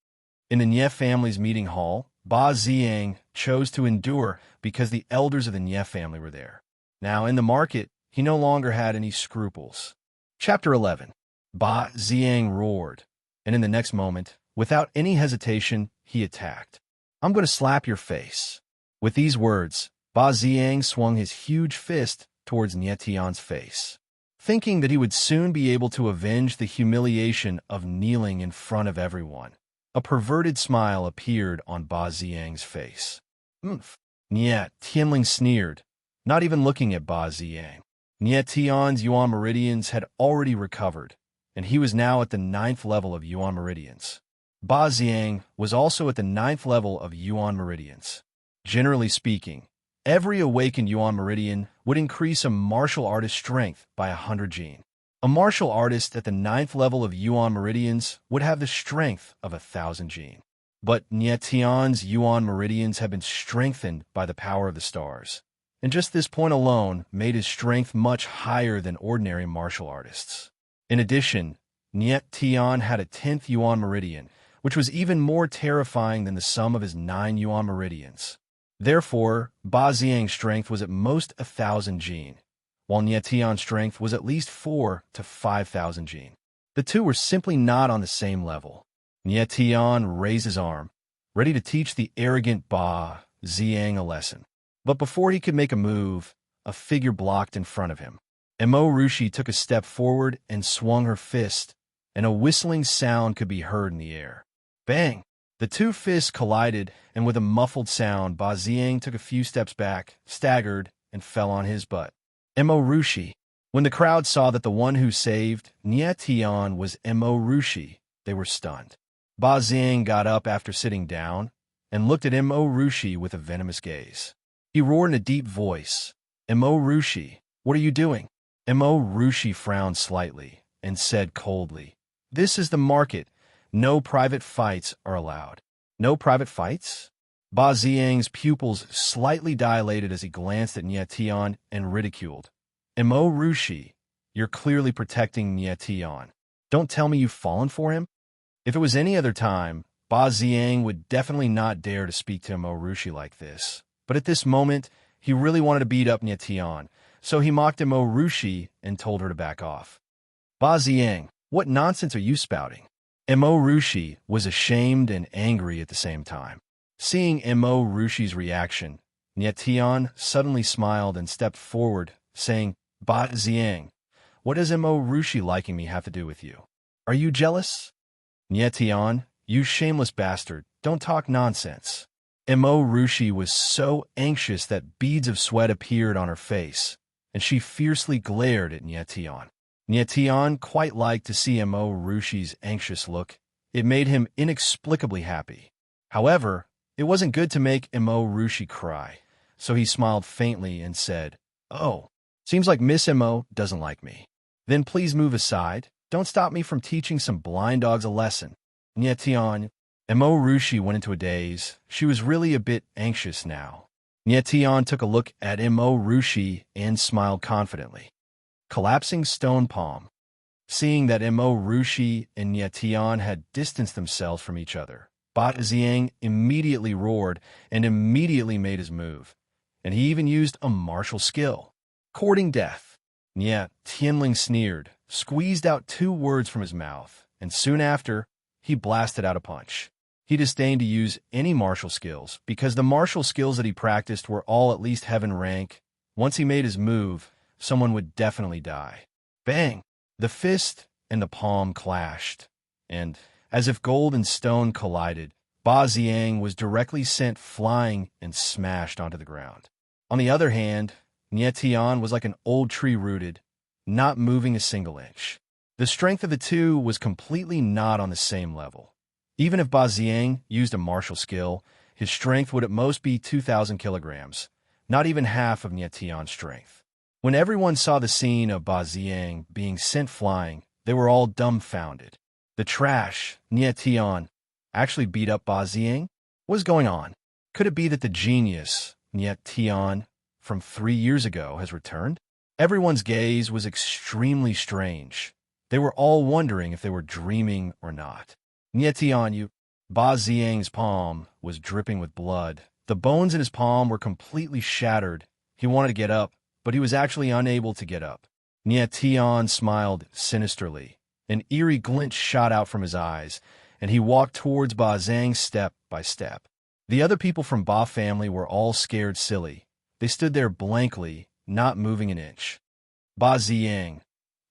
In the Nie family's meeting hall, Ba Ziang chose to endure because the elders of the Nie family were there. Now, in the market, he no longer had any scruples. Chapter 11. Ba Ziang roared, and in the next moment, without any hesitation, he attacked. "I'm going to slap your face." With these words, Ba Ziang swung his huge fist towards Nie Tian's face. Thinking that he would soon be able to avenge the humiliation of kneeling in front of everyone, a perverted smile appeared on Ba Ziang's face. "Umph." Nie Tianling sneered, not even looking at Ba Ziang. Nie Tian's Yuan meridians had already recovered, and he was now at the 9th level of Yuan meridians. Ba Ziang was also at the 9th level of Yuan meridians. Generally speaking, every awakened Yuan meridian would increase a martial artist's strength by 100 Jin. A martial artist at the 9th level of Yuan meridians would have the strength of 1,000 Jin. But Nie Tian's Yuan meridians have been strengthened by the power of the stars, and just this point alone made his strength much higher than ordinary martial artists. In addition, Nie Tian had a 10th Yuan meridian, which was even more terrifying than the sum of his 9 Yuan meridians. Therefore, Ba Ziang's strength was at most 1,000 Jin, while Nie Tian's strength was at least 4 to 5,000 Jin. The two were simply not on the same level. Nie Tian raised his arm, ready to teach the arrogant Ba Ziang a lesson. But before he could make a move, a figure blocked in front of him. Emo Rushi took a step forward and swung her fist, and a whistling sound could be heard in the air. Bang! The two fists collided, and with a muffled sound, Ba Ziang took a few steps back, staggered, and fell on his butt. Emo Rushi. When the crowd saw that the one who saved Nie Tian was Emo Rushi, they were stunned. Ba Ziang got up after sitting down and looked at Emo Rushi with a venomous gaze. He roared in a deep voice, "Emo Rushi, what are you doing? Mo Rushi frowned slightly and said coldly, "This is the market. No private fights are allowed." "No private fights?" Ba Xiang's pupils slightly dilated as he glanced at Nie Tian and ridiculed. "Mo Rushi, you're clearly protecting Nie Tian. Don't tell me you've fallen for him?" If it was any other time, Ba Xiang would definitely not dare to speak to Mo Rushi like this. But at this moment, he really wanted to beat up Nie Tian, so he mocked Mo Rushi and told her to back off. "Ba Xiang, what nonsense are you spouting?" Mo Rushi was ashamed and angry at the same time. Seeing Mo Rushi's reaction, Nie Tian suddenly smiled and stepped forward, saying, "Ba Xiang, what does Mo Rushi liking me have to do with you? Are you jealous?" "Nie Tian, you shameless bastard, don't talk nonsense." Mo Rushi was so anxious that beads of sweat appeared on her face, and she fiercely glared at Nie Tian. Nie Tian quite liked to see Mo Rushi's anxious look. It made him inexplicably happy. However, it wasn't good to make Mo Rushi cry, so he smiled faintly and said, "Oh, seems like Miss Mo doesn't like me. Then please move aside. Don't stop me from teaching some blind dogs a lesson." Nie Tian. Mo Rushi went into a daze. She was really a bit anxious now. Nie Tian took a look at Mo Rushi and smiled confidently. Collapsing stone palm. Seeing that Mo Rushi and Nie Tian had distanced themselves from each other, Ba Xiang immediately roared and immediately made his move. And he even used a martial skill. Courting death. Nie Tianling sneered, squeezed out 2 words from his mouth, and soon after, he blasted out a punch. He disdained to use any martial skills, because the martial skills that he practiced were all at least heaven rank. Once he made his move, someone would definitely die. Bang! The fist and the palm clashed, and, as if gold and stone collided, Ba Xiang was directly sent flying and smashed onto the ground. On the other hand, Nie Tian was like an old tree rooted, not moving a single inch. The strength of the two was completely not on the same level. Even if Ba Xiang used a martial skill, his strength would at most be 2,000 kilograms, not even half of Nie Tian's strength. When everyone saw the scene of Ba Xiang being sent flying, they were all dumbfounded. The trash, Nie Tian, actually beat up Ba Xiang? What was going on? Could it be that the genius, Nie Tian, from 3 years ago has returned? Everyone's gaze was extremely strange. They were all wondering if they were dreaming or not. Nie Tian, Ba Xiang's palm was dripping with blood. The bones in his palm were completely shattered. He wanted to get up, but he was actually unable to get up. Nie Tian smiled sinisterly. An eerie glint shot out from his eyes, and he walked towards Ba Xiang step by step. The other people from Ba family were all scared silly. They stood there blankly, not moving an inch. "Ba Xiang,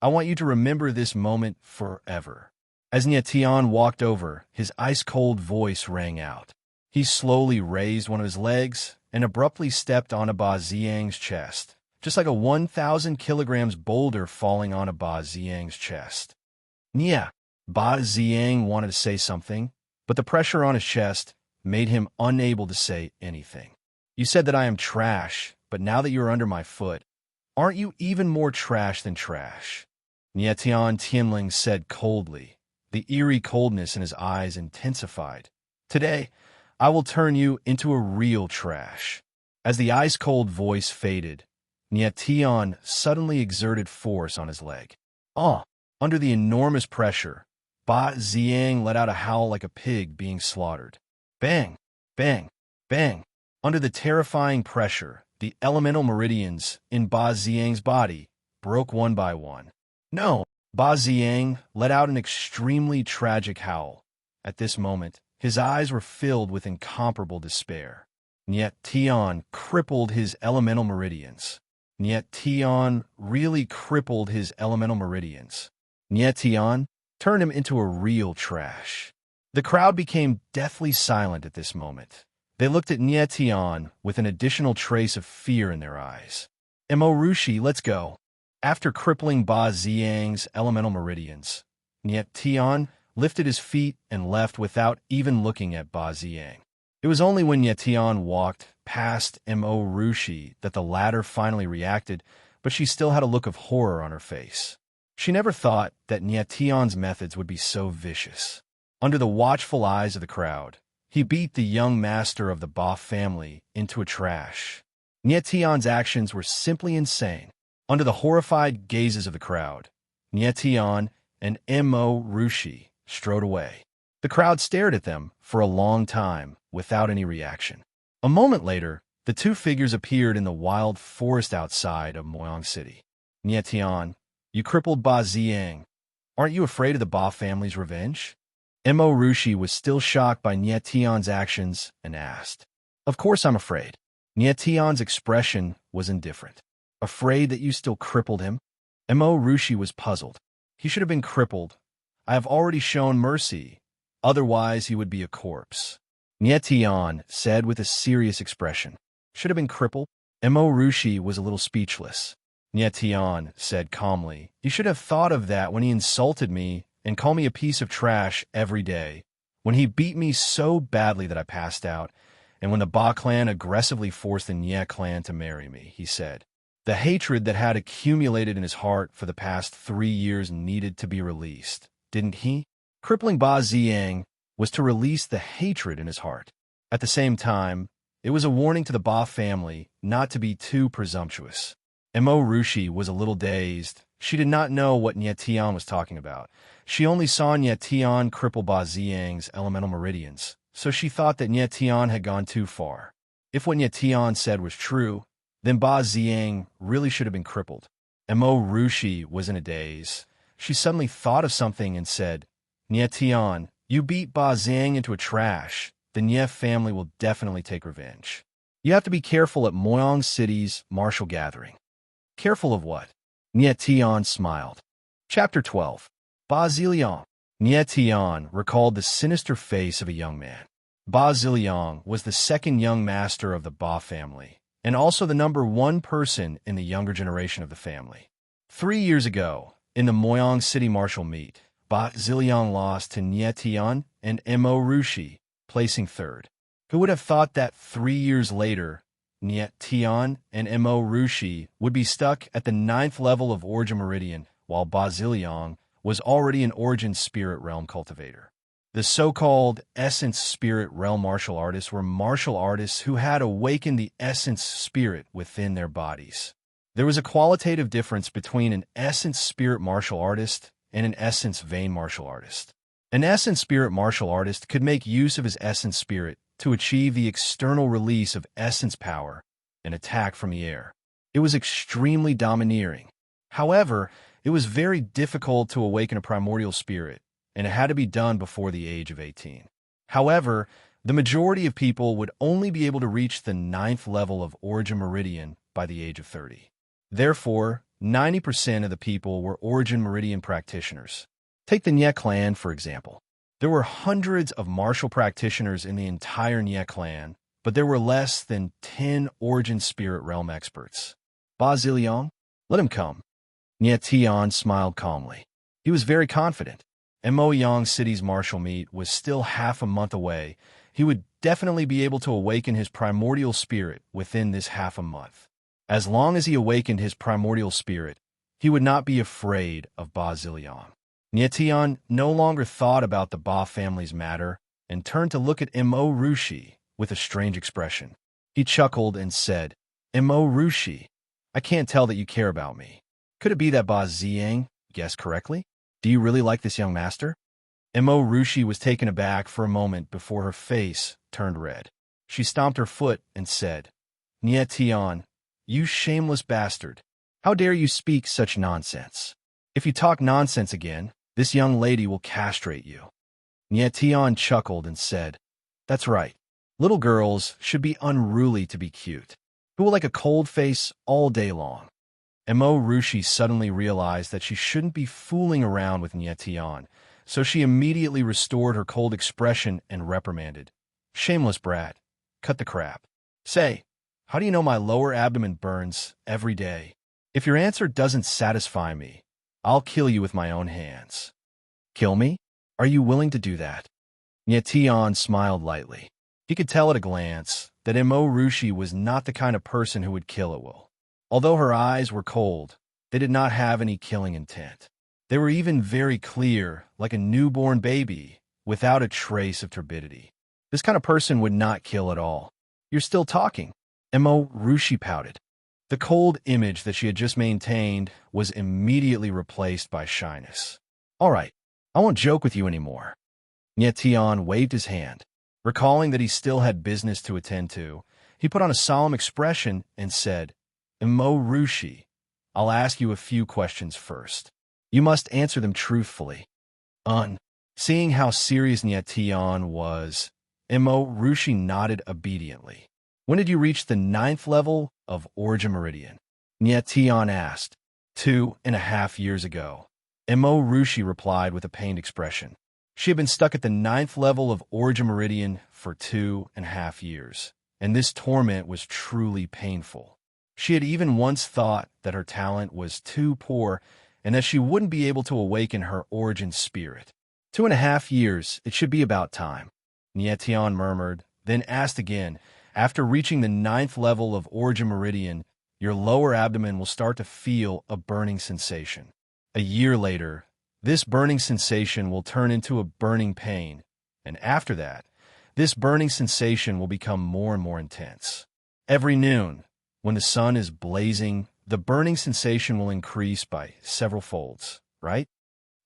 I want you to remember this moment forever." As Nie Tian walked over, his ice-cold voice rang out. He slowly raised one of his legs and abruptly stepped onto Ba Xiang's chest, just like a 1,000 kilograms boulder falling onto Ba Xiang's chest. "Nie." Ba Xiang wanted to say something, but the pressure on his chest made him unable to say anything. "You said that I am trash, but now that you are under my foot, aren't you even more trash than trash?" Nie Tianling said coldly. The eerie coldness in his eyes intensified. "Today, I will turn you into a real trash." As the ice-cold voice faded, Nie Tian suddenly exerted force on his leg. Under the enormous pressure, Ba Xiang let out a howl like a pig being slaughtered. Bang! Bang! Bang! Under the terrifying pressure, the elemental meridians in Ba Xiang's body broke one by one. "No!" Ba Xiang let out an extremely tragic howl. At this moment, his eyes were filled with incomparable despair. Nie Tian crippled his elemental meridians. Nie Tian really crippled his elemental meridians. Nie Tian turned him into a real trash. The crowd became deathly silent at this moment. They looked at Nie Tian with an additional trace of fear in their eyes. "Mo Rushi, let's go." After crippling Ba Xiang's elemental meridians, Nie Tian lifted his feet and left without even looking at Ba Xiang. It was only when Nie Tian walked past Mo Rushi that the latter finally reacted but she still had a look of horror on her face. She never thought that Nietion's methods would be so vicious. Under the watchful eyes of the crowd, he beat the young master of the Ba family into a trash. Nietion's actions were simply insane. Under the horrified gazes of the crowd, Nietion and Mo Rushi strode away. The crowd stared at them for a long time without any reaction. A moment later, the two figures appeared in the wild forest outside of Moyang City. Nietion, you crippled Ba Ziyang. Aren't you afraid of the Ba family's revenge? Mo Rushi was still shocked by Nietion's actions and asked. Of course I'm afraid. Nietion's expression was indifferent. Afraid that you still crippled him? Mo Rushi was puzzled. He should have been crippled. I have already shown mercy. Otherwise he would be a corpse. Nietion said with a serious expression. Should have been crippled? Mo Rushi was a little speechless. Nietion said calmly, you should have thought of that when he insulted me and called me a piece of trash every day, when he beat me so badly that I passed out, and when the Ba clan aggressively forced the Nye clan to marry me, he said. The hatred that had accumulated in his heart for the past 3 years needed to be released, didn't he? Crippling Ba Ziyang was to release the hatred in his heart. At the same time, it was a warning to the Ba family not to be too presumptuous. Mo Rushi was a little dazed. She did not know what Nietion was talking about. She only saw Nietion cripple Ba Ziyang's elemental meridians, so she thought that Nietion had gone too far. If what Nietion said was true, then Ba Ziyang really should have been crippled. Mo Rushi was in a daze. She suddenly thought of something and said, Nietion, you beat Ba Ziyang into a trash. The Nye family will definitely take revenge. You have to be careful at Moyang City's martial gathering. Careful of what? Nietion smiled. Chapter 12. Ba Ziliang. Nietion recalled the sinister face of a young man. Ba Ziliang was the second young master of the Ba family, and also the number 1 person in the younger generation of the family. 3 years ago, in the Moyang City martial meet, Ba Ziliang lost to Nietion and Mo Rushi, placing 3rd. Who would have thought that 3 years later, Nietion and Mo Rushi would be stuck at the 9th level of Origin Meridian, while Ba Ziliang was already an Origin Spirit Realm cultivator. The so-called Essence Spirit Realm martial artists were martial artists who had awakened the Essence Spirit within their bodies. There was a qualitative difference between an Essence Spirit martial artist and an Essence Vein martial artist. An Essence Spirit martial artist could make use of his Essence Spirit to achieve the external release of essence power and attack from the air. It was extremely domineering. However, it was very difficult to awaken a primordial spirit, and it had to be done before the age of 18. However, the majority of people would only be able to reach the 9th level of Origin Meridian by the age of 30. Therefore, 90% of the people were Origin Meridian practitioners. Take the Nye clan, for example. There were hundreds of martial practitioners in the entire Nye clan, but there were less than 10 Origin Spirit Realm experts. Ba Ziliang, let him come. Nietion smiled calmly. He was very confident. Moyang City's martial meet was still half a month away. He would definitely be able to awaken his primordial spirit within this half a month. As long as he awakened his primordial spirit, he would not be afraid of Ba Ziliang. Nietion no longer thought about the Ba family's matter and turned to look at Mo Rushi with a strange expression. He chuckled and said, Mo Rushi, I can't tell that you care about me. Could it be that Ba Ziyang guessed correctly? Do you really like this young master? Mo Rushi was taken aback for a moment before her face turned red. She stomped her foot and said, Nietion, you shameless bastard. How dare you speak such nonsense? If you talk nonsense again, this young lady will castrate you. Nietion chuckled and said, That's right. Little girls should be unruly to be cute. Who will like a cold face all day long? Mo Rushi suddenly realized that she shouldn't be fooling around with Nietion, so she immediately restored her cold expression and reprimanded. Shameless brat. Cut the crap. Say, how do you know my lower abdomen burns every day? If your answer doesn't satisfy me, I'll kill you with my own hands. Kill me? Are you willing to do that? Nietion smiled lightly. He could tell at a glance that Mo Rushi was not the kind of person who would kill at will. Although her eyes were cold, they did not have any killing intent. They were even very clear, like a newborn baby, without a trace of turbidity. This kind of person would not kill at all. You're still talking. Rushi pouted. The cold image that she had just maintained was immediately replaced by shyness. All right, I won't joke with you anymore. Tian waved his hand. Recalling that he still had business to attend to, he put on a solemn expression and said, Rushi, I'll ask you a few questions first. You must answer them truthfully. Seeing how serious Tian was, Rushi nodded obediently. When did you reach the 9th level of Origin Meridian? Tian asked. 2.5 years ago. Rushi replied with a pained expression. She had been stuck at the 9th level of Origin Meridian for 2.5 years, and this torment was truly painful. She had even once thought that her talent was too poor and that she wouldn't be able to awaken her origin spirit. 2.5 years, it should be about time. Tian murmured, then asked again, after reaching the 9th level of Origin Meridian, your lower abdomen will start to feel a burning sensation. A year later, this burning sensation will turn into a burning pain, and after that, this burning sensation will become more and more intense. Every noon, when the sun is blazing, the burning sensation will increase by several folds, right?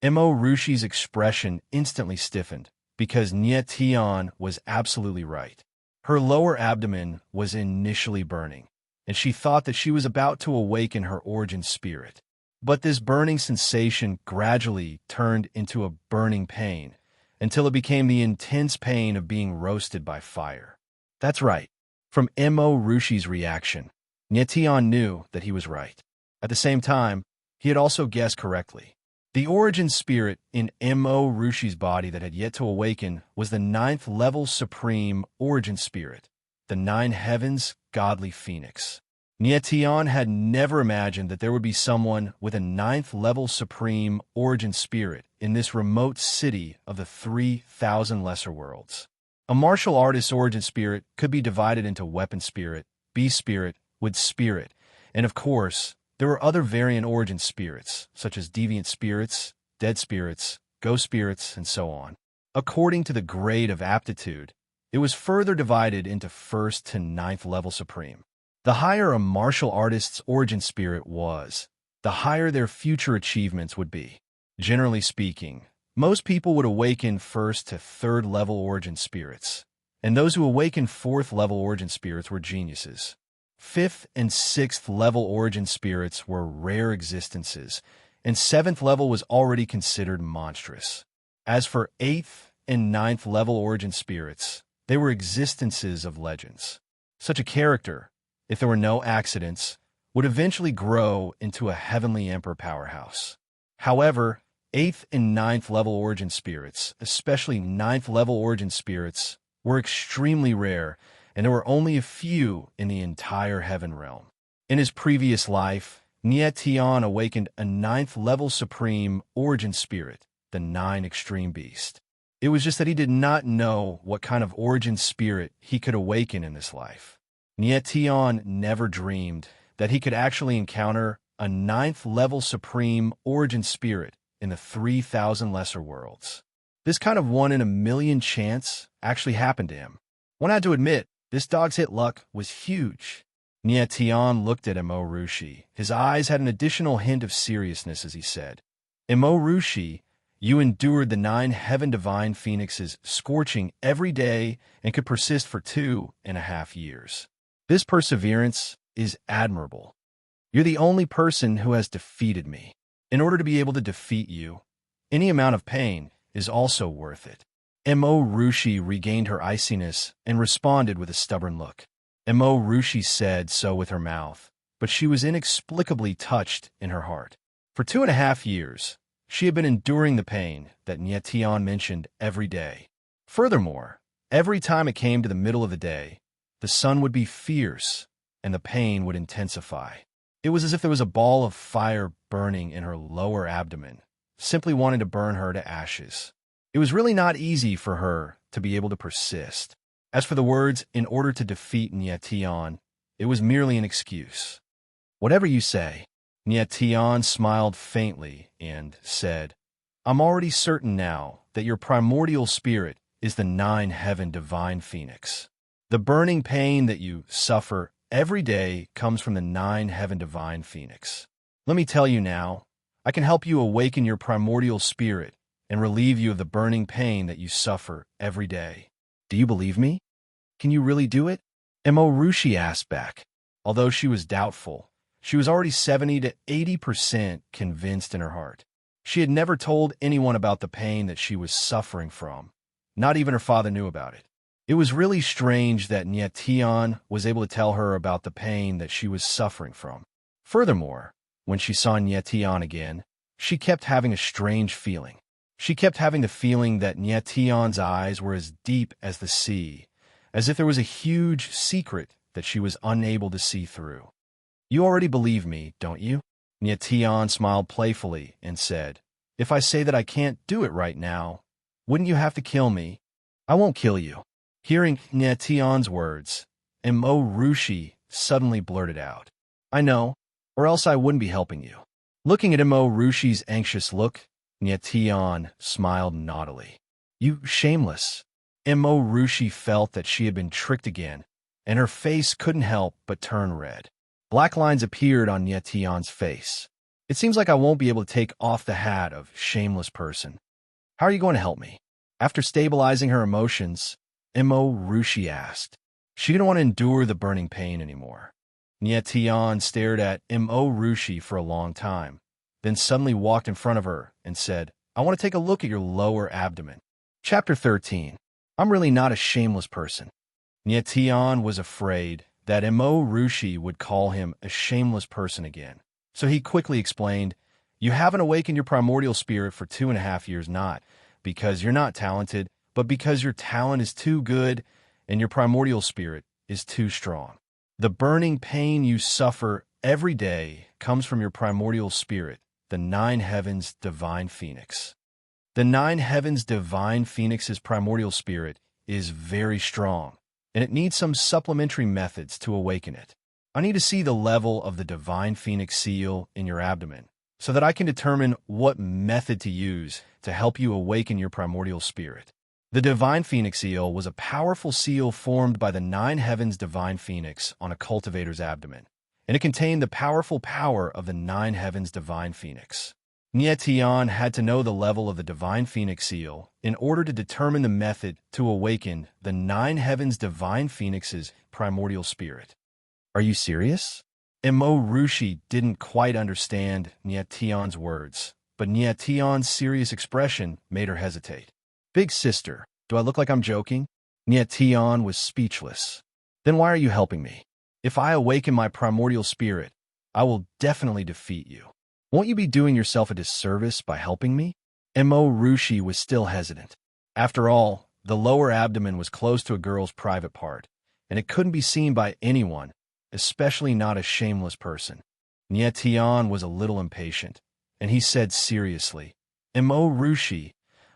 Rushi's expression instantly stiffened, because Tian was absolutely right. Her lower abdomen was initially burning, and she thought that she was about to awaken her origin spirit. But this burning sensation gradually turned into a burning pain, until it became the intense pain of being roasted by fire. That's right. From Rushi's reaction, Tian knew that he was right. At the same time, he had also guessed correctly. The origin spirit in Rushi's body that had yet to awaken was the 9th level supreme origin spirit, the 9 heavens godly phoenix. Tian had never imagined that there would be someone with a 9th level supreme origin spirit in this remote city of the 3,000 lesser worlds. A martial artist's origin spirit could be divided into weapon spirit, beast spirit, wood spirit, and of course, there were other variant origin spirits, such as deviant spirits, dead spirits, ghost spirits, and so on. According to the grade of aptitude, it was further divided into 1st to 9th level supreme. The higher a martial artist's origin spirit was, the higher their future achievements would be. Generally speaking, most people would awaken 1st to 3rd level origin spirits, and those who awakened 4th level origin spirits were geniuses. 5th and 6th level origin spirits were rare existences, and 7th level was already considered monstrous. As for 8th and 9th level origin spirits, they were existences of legends. Such a character, if there were no accidents, would eventually grow into a heavenly emperor powerhouse. However, 8th and 9th level origin spirits, especially 9th level origin spirits, were extremely rare, and there were only a few in the entire heaven realm. In his previous life, Tian awakened a 9th level supreme origin spirit, the 9 extreme beast. It was just that he did not know what kind of origin spirit he could awaken in this life. Tian never dreamed that he could actually encounter a 9th level supreme origin spirit in the 3,000 lesser worlds. This kind of 1 in a million chance actually happened to him. One had to admit, this dog's hit luck was huge. Tian looked at Rushi. His eyes had an additional hint of seriousness as he said, Rushi, you endured the 9 heaven divine phoenixes scorching every day and could persist for 2.5 years. This perseverance is admirable. You're the only person who has defeated me. In order to be able to defeat you, any amount of pain is also worth it. Rushi regained her iciness and responded with a stubborn look. Rushi said so with her mouth, but she was inexplicably touched in her heart. For 2.5 years, she had been enduring the pain that Tian mentioned every day. Furthermore, every time it came to the middle of the day, the sun would be fierce, and the pain would intensify. It was as if there was a ball of fire burning in her lower abdomen, simply wanting to burn her to ashes. It was really not easy for her to be able to persist. As for the words, in order to defeat Tian, it was merely an excuse. Whatever you say. Nyetian smiled faintly and said, I'm already certain now that your primordial spirit is the nine-heaven divine phoenix. The burning pain that you suffer every day comes from the nine-heaven divine phoenix. Let me tell you now, I can help you awaken your primordial spirit and relieve you of the burning pain that you suffer every day. Do you believe me? Can you really do it? Rushi asked back. Although she was doubtful, she was already 70 to 80% convinced in her heart. She had never told anyone about the pain that she was suffering from. Not even her father knew about it. It was really strange that Nyetian was able to tell her about the pain that she was suffering from. Furthermore, when she saw Nyetian again, she kept having a strange feeling. She kept having the feeling that Nyetian's eyes were as deep as the sea, as if there was a huge secret that she was unable to see through. You already believe me, don't you? Nyetian smiled playfully and said, If I say that I can't do it right now, wouldn't you have to kill me? I won't kill you. Hearing Nyetian's words, Rushi suddenly blurted out, I know, or else I wouldn't be helping you. Looking at Rushi's anxious look, Nyetian smiled naughtily. You shameless. Rushi felt that she had been tricked again, and her face couldn't help but turn red. Black lines appeared on Nyetian's face. It seems like I won't be able to take off the hat of shameless person. How are you going to help me? After stabilizing her emotions, Rushi asked. She didn't want to endure the burning pain anymore. Nyetian stared at Rushi for a long time, then suddenly walked in front of her and said, I want to take a look at your lower abdomen. Chapter 13. I'm really not a shameless person. Nyetian was afraid that Rushi would call him a shameless person again. So he quickly explained, You haven't awakened your primordial spirit for 2.5 years, not because you're not talented, but because your talent is too good and your primordial spirit is too strong. The burning pain you suffer every day comes from your primordial spirit, the nine heavens divine phoenix. The nine heavens divine phoenix's primordial spirit is very strong, and it needs some supplementary methods to awaken it. I need to see the level of the divine phoenix seal in your abdomen so that I can determine what method to use to help you awaken your primordial spirit. The divine phoenix seal was a powerful seal formed by the nine heavens divine phoenix on a cultivator's abdomen, and it contained the powerful power of the nine heavens divine phoenix. Nyetian had to know the level of the divine phoenix seal in order to determine the method to awaken the nine heavens divine phoenix's primordial spirit. Are you serious? Rushi didn't quite understand Nyetian's words, but Nyetian's serious expression made her hesitate. Big sister, do I look like I'm joking? Nyetian was speechless. Then why are you helping me? If I awaken my primordial spirit, I will definitely defeat you. Won't you be doing yourself a disservice by helping me? Rushi was still hesitant. After all, the lower abdomen was close to a girl's private part, and it couldn't be seen by anyone, especially not a shameless person. Nyetian was a little impatient, and he said seriously, Rushi,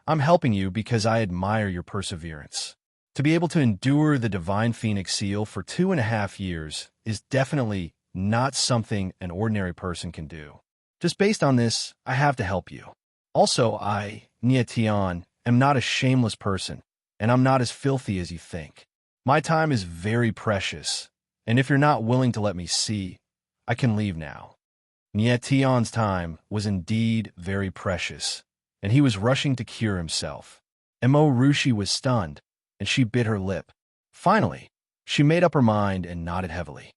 I'm helping you because I admire your perseverance. To be able to endure the divine phoenix seal for 2.5 years is definitely not something an ordinary person can do. Just based on this, I have to help you. Also, I, Nyetian, am not a shameless person, and I'm not as filthy as you think. My time is very precious, and if you're not willing to let me see, I can leave now. Nyetian's time was indeed very precious, and he was rushing to cure himself. Rushi was stunned, and she bit her lip. Finally, she made up her mind and nodded heavily.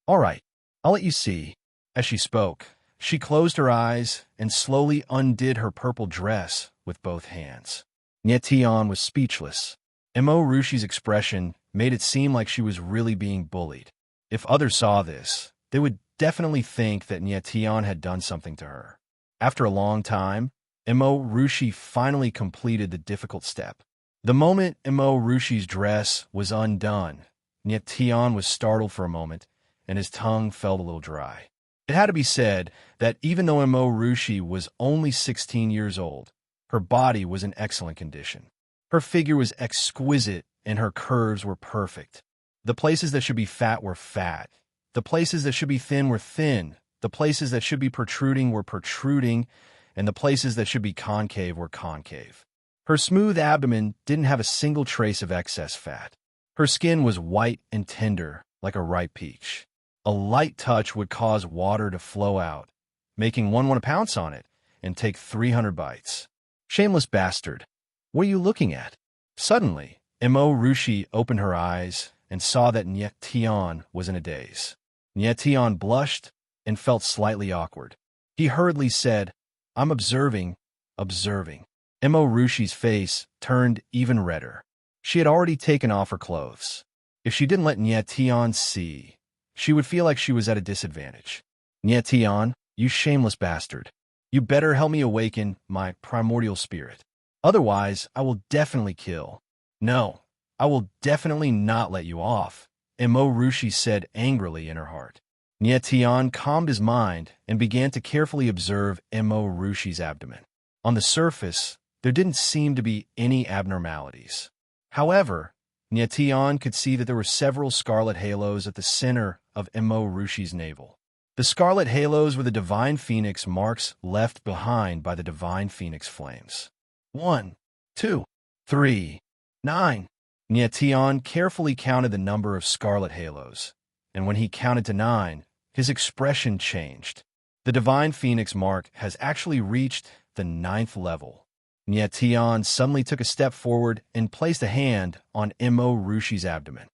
All right, I'll let you see. As she spoke, she closed her eyes and slowly undid her purple dress with both hands. Nyetian was speechless. Rushi's expression made it seem like she was really being bullied. If others saw this, they would definitely think that Nyetian had done something to her. After a long time, Rushi finally completed the difficult step. The moment Rushi's dress was undone, Nyetian was startled for a moment, and his tongue felt a little dry. It had to be said that even though Rushi was only 16 years old, her body was in excellent condition. Her figure was exquisite, and her curves were perfect. The places that should be fat were fat. The places that should be thin were thin, the places that should be protruding were protruding, and the places that should be concave were concave. Her smooth abdomen didn't have a single trace of excess fat. Her skin was white and tender, like a ripe peach. A light touch would cause water to flow out, making one want to pounce on it and take 300 bites. Shameless bastard. What are you looking at? Suddenly, Mo Rushi opened her eyes and saw that Nye Tian was in a daze. Nye Tian blushed and felt slightly awkward. He hurriedly said, "I'm observing." Mo Rushi's face turned even redder. She had already taken off her clothes. If she didn't let Nye Tian see, she would feel like she was at a disadvantage. "Nye Tian, you shameless bastard. You better help me awaken my primordial spirit. Otherwise, I will definitely kill." "No, I will definitely not let you off," Mo Rushi said angrily in her heart. Nye Tian calmed his mind and began to carefully observe Mo Rushi's abdomen. On the surface, there didn't seem to be any abnormalities. However, Nye Tian could see that there were several scarlet halos at the center of Mo Rushi's navel. The scarlet halos were the divine phoenix marks left behind by the divine phoenix flames. 1, 2, 3, 9. Nye Tian carefully counted the number of scarlet halos, and when he counted to 9, his expression changed. The divine phoenix mark has actually reached the 9th level. Nye Tian suddenly took a step forward and placed a hand on Mo Rushi's abdomen.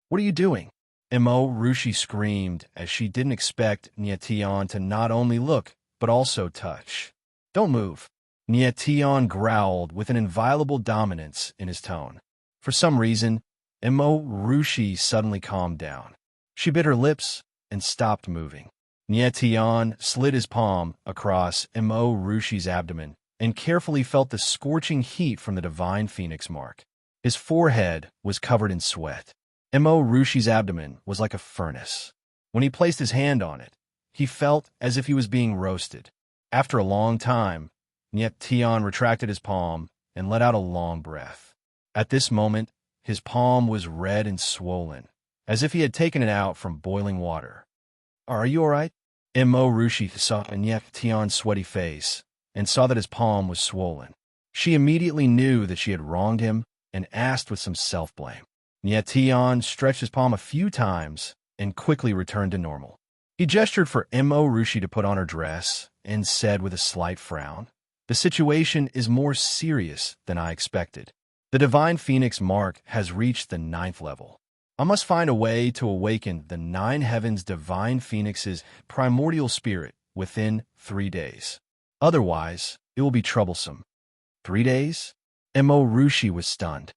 "What are you doing?" Mo Rushi screamed as she didn't expect Nye Tian to not only look, but also touch. "Don't move." Nye Tian growled with an inviolable dominance in his tone. For some reason, Mo Rushi suddenly calmed down. She bit her lips and stopped moving. Nye Tian slid his palm across Mo Rushi's abdomen and carefully felt the scorching heat from the divine phoenix mark. His forehead was covered in sweat. Mo Rushi's abdomen was like a furnace. When he placed his hand on it, he felt as if he was being roasted. After a long time, Nye Tian retracted his palm and let out a long breath. At this moment, his palm was red and swollen, as if he had taken it out from boiling water. "Are you all right?" Mo Rushi saw Nye Tian's sweaty face and saw that his palm was swollen. She immediately knew that she had wronged him and asked with some self-blame. Nye Tian stretched his palm a few times and quickly returned to normal. He gestured for Mo Rushi to put on her dress and said with a slight frown, "The situation is more serious than I expected. The divine phoenix mark has reached the 9th level. I must find a way to awaken the 9 heavens divine phoenix's primordial spirit within 3 days. Otherwise, it will be troublesome." 3 days? Mo Rushi was stunned.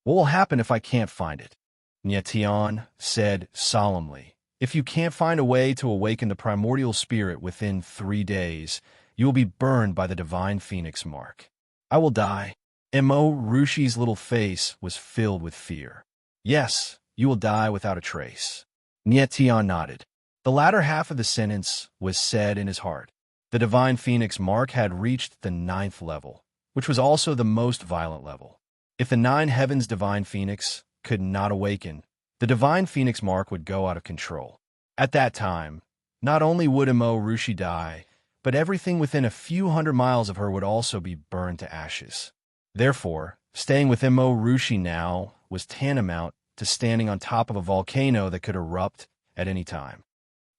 "What will happen if I can't find it?" Nye Tian said solemnly, "If you can't find a way to awaken the primordial spirit within 3 days, you will be burned by the divine phoenix mark." "I will die." Mo Rushi's little face was filled with fear. "Yes, you will die without a trace." Nye Tian nodded. The latter half of the sentence was said in his heart. The divine phoenix mark had reached the 9th level, which was also the most violent level. If the 9 heavens divine phoenix could not awaken, the divine phoenix mark would go out of control. At that time, not only would Mo Rushi die, but everything within a few hundred miles of her would also be burned to ashes. Therefore, staying with Mo Rushi now was tantamount to standing on top of a volcano that could erupt at any time.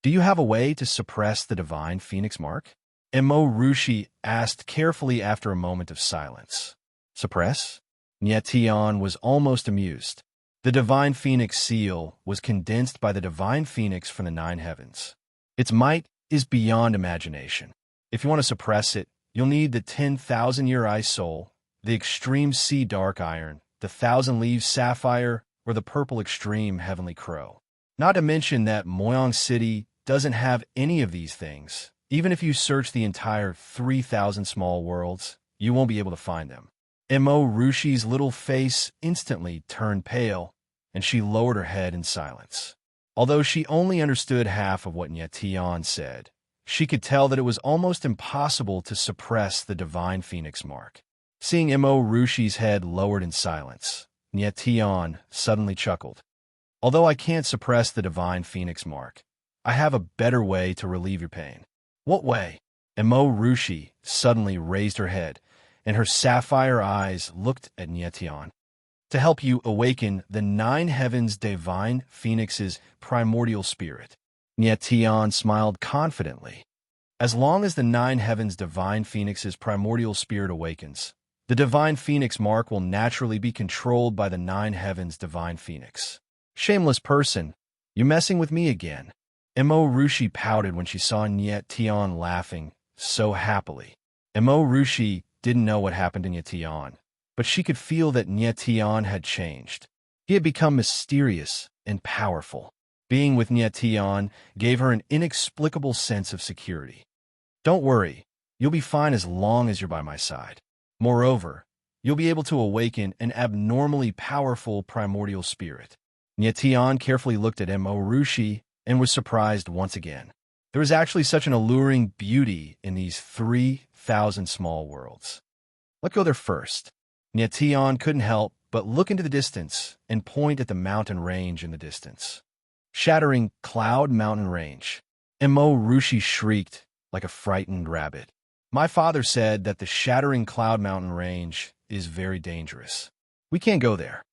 "Do you have a way to suppress the divine phoenix mark?" Mo Rushi asked carefully after a moment of silence. "Suppress?" Nye Tian was almost amused. The divine phoenix seal was condensed by the divine phoenix from the 9 heavens. Its might is beyond imagination. If you want to suppress it, you'll need the 10,000-year ice soul, the extreme sea dark iron, the 1,000-leaf sapphire, or the purple extreme heavenly crow. Not to mention that Moyang City doesn't have any of these things. Even if you search the entire 3,000 small worlds, you won't be able to find them. Mo Rushi's little face instantly turned pale, and she lowered her head in silence. Although she only understood half of what Nye Tian said, she could tell that it was almost impossible to suppress the divine phoenix mark. Seeing Mo Rushi's head lowered in silence, Nye Tian suddenly chuckled. "Although I can't suppress the divine phoenix mark, I have a better way to relieve your pain. What way? Emo Rushi suddenly raised her head, and her sapphire eyes looked at Nietian. To help you awaken the nine heavens' divine phoenix's primordial spirit. Nietian smiled confidently. As long as the nine heavens' divine phoenix's primordial spirit awakens, the divine phoenix mark will naturally be controlled by the nine heavens' divine phoenix. Shameless person, you messing with me again. Emo Rushi pouted when she saw Niet Tian laughing so happily. Emo Rushi didn't know what happened to Niet Tian, but she could feel that Niet Tian had changed. He had become mysterious and powerful. Being with Niet Tian gave her an inexplicable sense of security. Don't worry, you'll be fine as long as you're by my side. Moreover, you'll be able to awaken an abnormally powerful primordial spirit. Niet Tian carefully looked at Emo Rushi and was surprised once again. There was actually such an alluring beauty in these 3,000 small worlds. Let's go there first. Niet Tian couldn't help but look into the distance and point at the mountain range in the distance. Shattering Cloud Mountain Range. Emo Rushi shrieked like a frightened rabbit. My father said that the Shattering Cloud Mountain Range is very dangerous. We can't go there.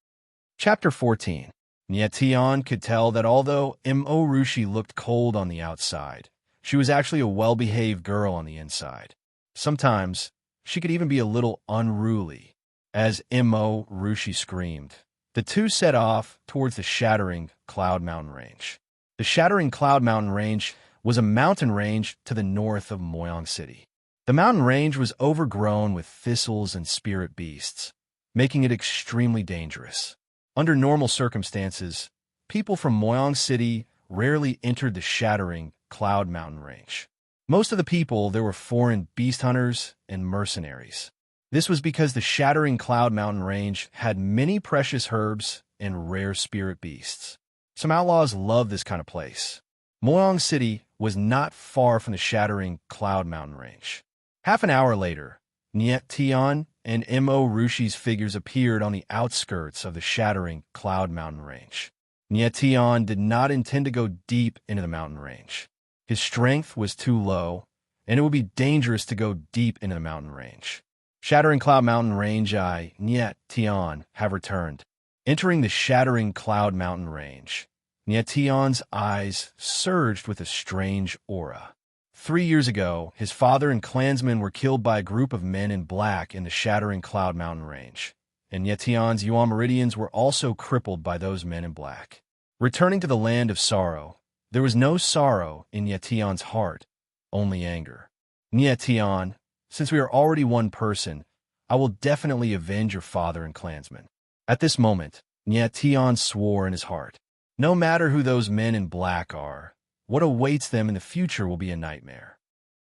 Chapter 14. Niet Tian could tell that although Emo Rushi looked cold on the outside, she was actually a well-behaved girl on the inside. Sometimes, she could even be a little unruly. As Emo Rushi screamed, the two set off towards the Shattering Cloud Mountain Range. The Shattering Cloud Mountain Range was a mountain range to the north of Moyang City. The mountain range was overgrown with thistles and spirit beasts, making it extremely dangerous. Under normal circumstances, people from Moyang City rarely entered the Shattering Cloud Mountain Range. Most of the people there were foreign beast hunters and mercenaries. This was because the Shattering Cloud Mountain Range had many precious herbs and rare spirit beasts. Some outlaws loved this kind of place. Moyang City was not far from the Shattering Cloud Mountain Range. Half an hour later, Niet Tian and Emo Rushi's figures appeared on the outskirts of the Shattering Cloud Mountain Range. Niet Tian did not intend to go deep into the mountain range. His strength was too low, and it would be dangerous to go deep into the mountain range. Shattering Cloud Mountain Range I, Niet Tian, have returned. Entering the Shattering Cloud Mountain Range, Niet Tian's eyes surged with a strange aura. 3 years ago, his father and clansmen were killed by a group of men in black in the Shattering Cloud Mountain Range, and Niet Tian's Yuan Meridians were also crippled by those men in black. Returning to the land of sorrow, there was no sorrow in Niet Tian's heart, only anger. Niet Tian, since we are already one person, I will definitely avenge your father and clansmen. At this moment, Niet Tian swore in his heart. No matter who those men in black are, what awaits them in the future will be a nightmare.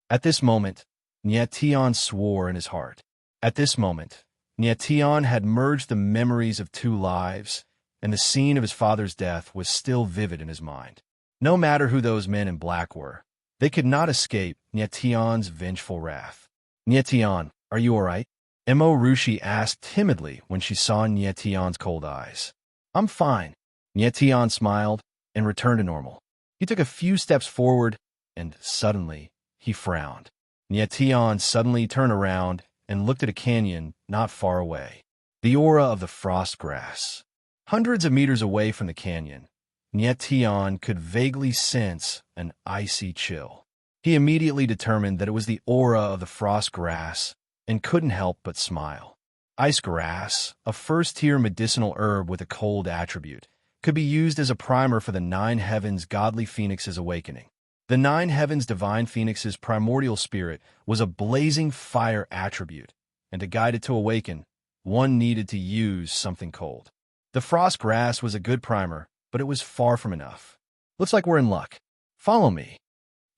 At this moment, Niet Tian swore in his heart. At this moment, Niet Tian had merged the memories of 2 lives, and the scene of his father's death was still vivid in his mind. No matter who those men in black were, they could not escape Niet Tian's vengeful wrath. Niet Tian, are you all right? Emo Rushi asked timidly when she saw Niet Tian's cold eyes. I'm fine. Niet Tian smiled and returned to normal. He took a few steps forward, and suddenly, he frowned. Niet Tian suddenly turned around and looked at a canyon not far away. The aura of the frost grass. Hundreds of meters away from the canyon, Niet Tian could vaguely sense an icy chill. He immediately determined that it was the aura of the frost grass and couldn't help but smile. Ice grass, a first-tier medicinal herb with a cold attribute, could be used as a primer for the 9 heavens' godly phoenix's awakening. The 9 heavens' divine phoenix's primordial spirit was a blazing fire attribute, and to guide it to awaken, one needed to use something cold. The frost grass was a good primer, but it was far from enough. Looks like we're in luck. Follow me.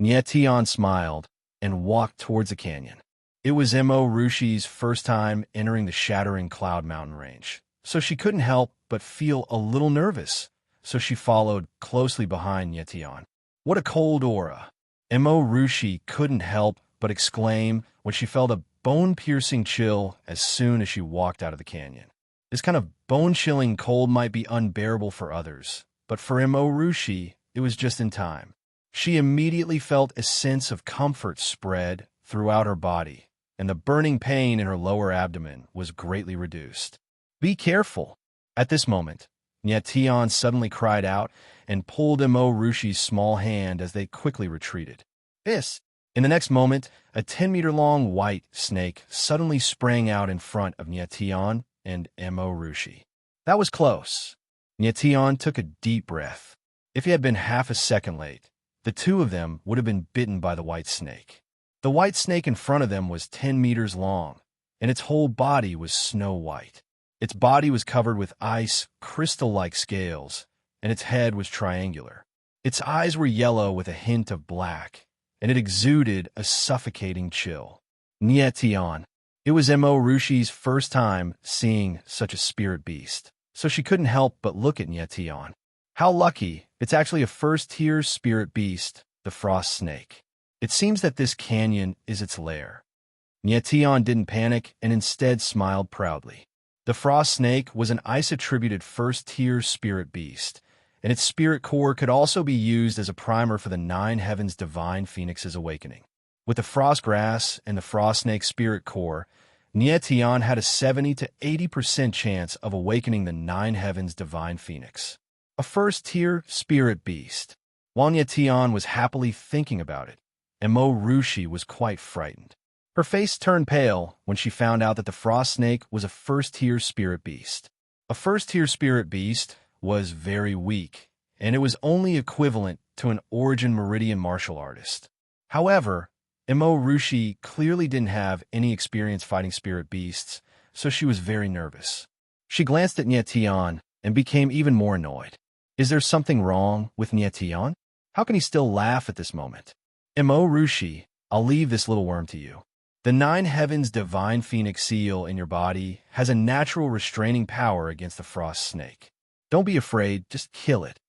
Niet Tian smiled and walked towards the canyon. It was Emo Rushi's first time entering the Shattering Cloud Mountain Range, so she couldn't help but feel a little nervous, so she followed closely behind Niet Tian. What a cold aura! Emo Rushi couldn't help but exclaim when she felt a bone-piercing chill as soon as she walked out of the canyon. This kind of bone-chilling cold might be unbearable for others, but for Emo Rushi, it was just in time. She immediately felt a sense of comfort spread throughout her body, and the burning pain in her lower abdomen was greatly reduced. "Be careful!" At this moment, Nyetian suddenly cried out and pulled Mo Rushi's small hand as they quickly retreated. This! In the next moment, a 10-meter-long white snake suddenly sprang out in front of Nyetian and Mo Rushi. That was close. Nyetian took a deep breath. If he had been half a second late, the two of them would have been bitten by the white snake. The white snake in front of them was 10 meters long, and its whole body was snow white. Its body was covered with ice, crystal-like scales, and its head was triangular. Its eyes were yellow with a hint of black, and it exuded a suffocating chill. Nyetian. It was Mo Rushi's first time seeing such a spirit beast, so she couldn't help but look at Nyetian. How lucky, it's actually a first-tier spirit beast, the frost snake. It seems that this canyon is its lair. Nyetian didn't panic and instead smiled proudly. The frost snake was an ice-attributed first-tier spirit beast, and its spirit core could also be used as a primer for the 9 Heavens Divine Phoenix's awakening. With the frost grass and the frost snake spirit core, Nyetian had a 70 to 80% chance of awakening the 9 Heavens Divine Phoenix. A first-tier spirit beast. While Nyetian was happily thinking about it, Mo Rushi was quite frightened. Her face turned pale when she found out that the frost snake was a first-tier spirit beast. A first-tier spirit beast was very weak, and it was only equivalent to an Origin Meridian martial artist. However, Mo Rushi clearly didn't have any experience fighting spirit beasts, so she was very nervous. She glanced at Nyetian and became even more annoyed. Is there something wrong with Nyetian? How can he still laugh at this moment? Mo Rushi, I'll leave this little worm to you. The 9 Heavens Divine Phoenix seal in your body has a natural restraining power against the frost snake. Don't be afraid, just kill it.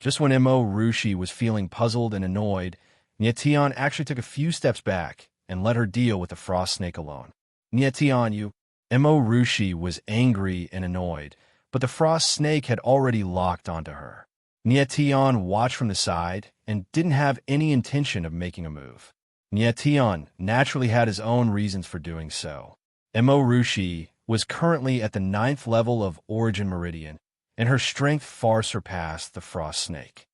Just when Mo Rushi was feeling puzzled and annoyed, Nyetian actually took a few steps back and let her deal with the frost snake alone. Nyetian, you... Mo Rushi was angry and annoyed, but the frost snake had already locked onto her. Nyetian watched from the side and didn't have any intention of making a move. Nyetian naturally had his own reasons for doing so. Mo Rushi was currently at the 9th level of Origin Meridian, and her strength far surpassed the frost snake.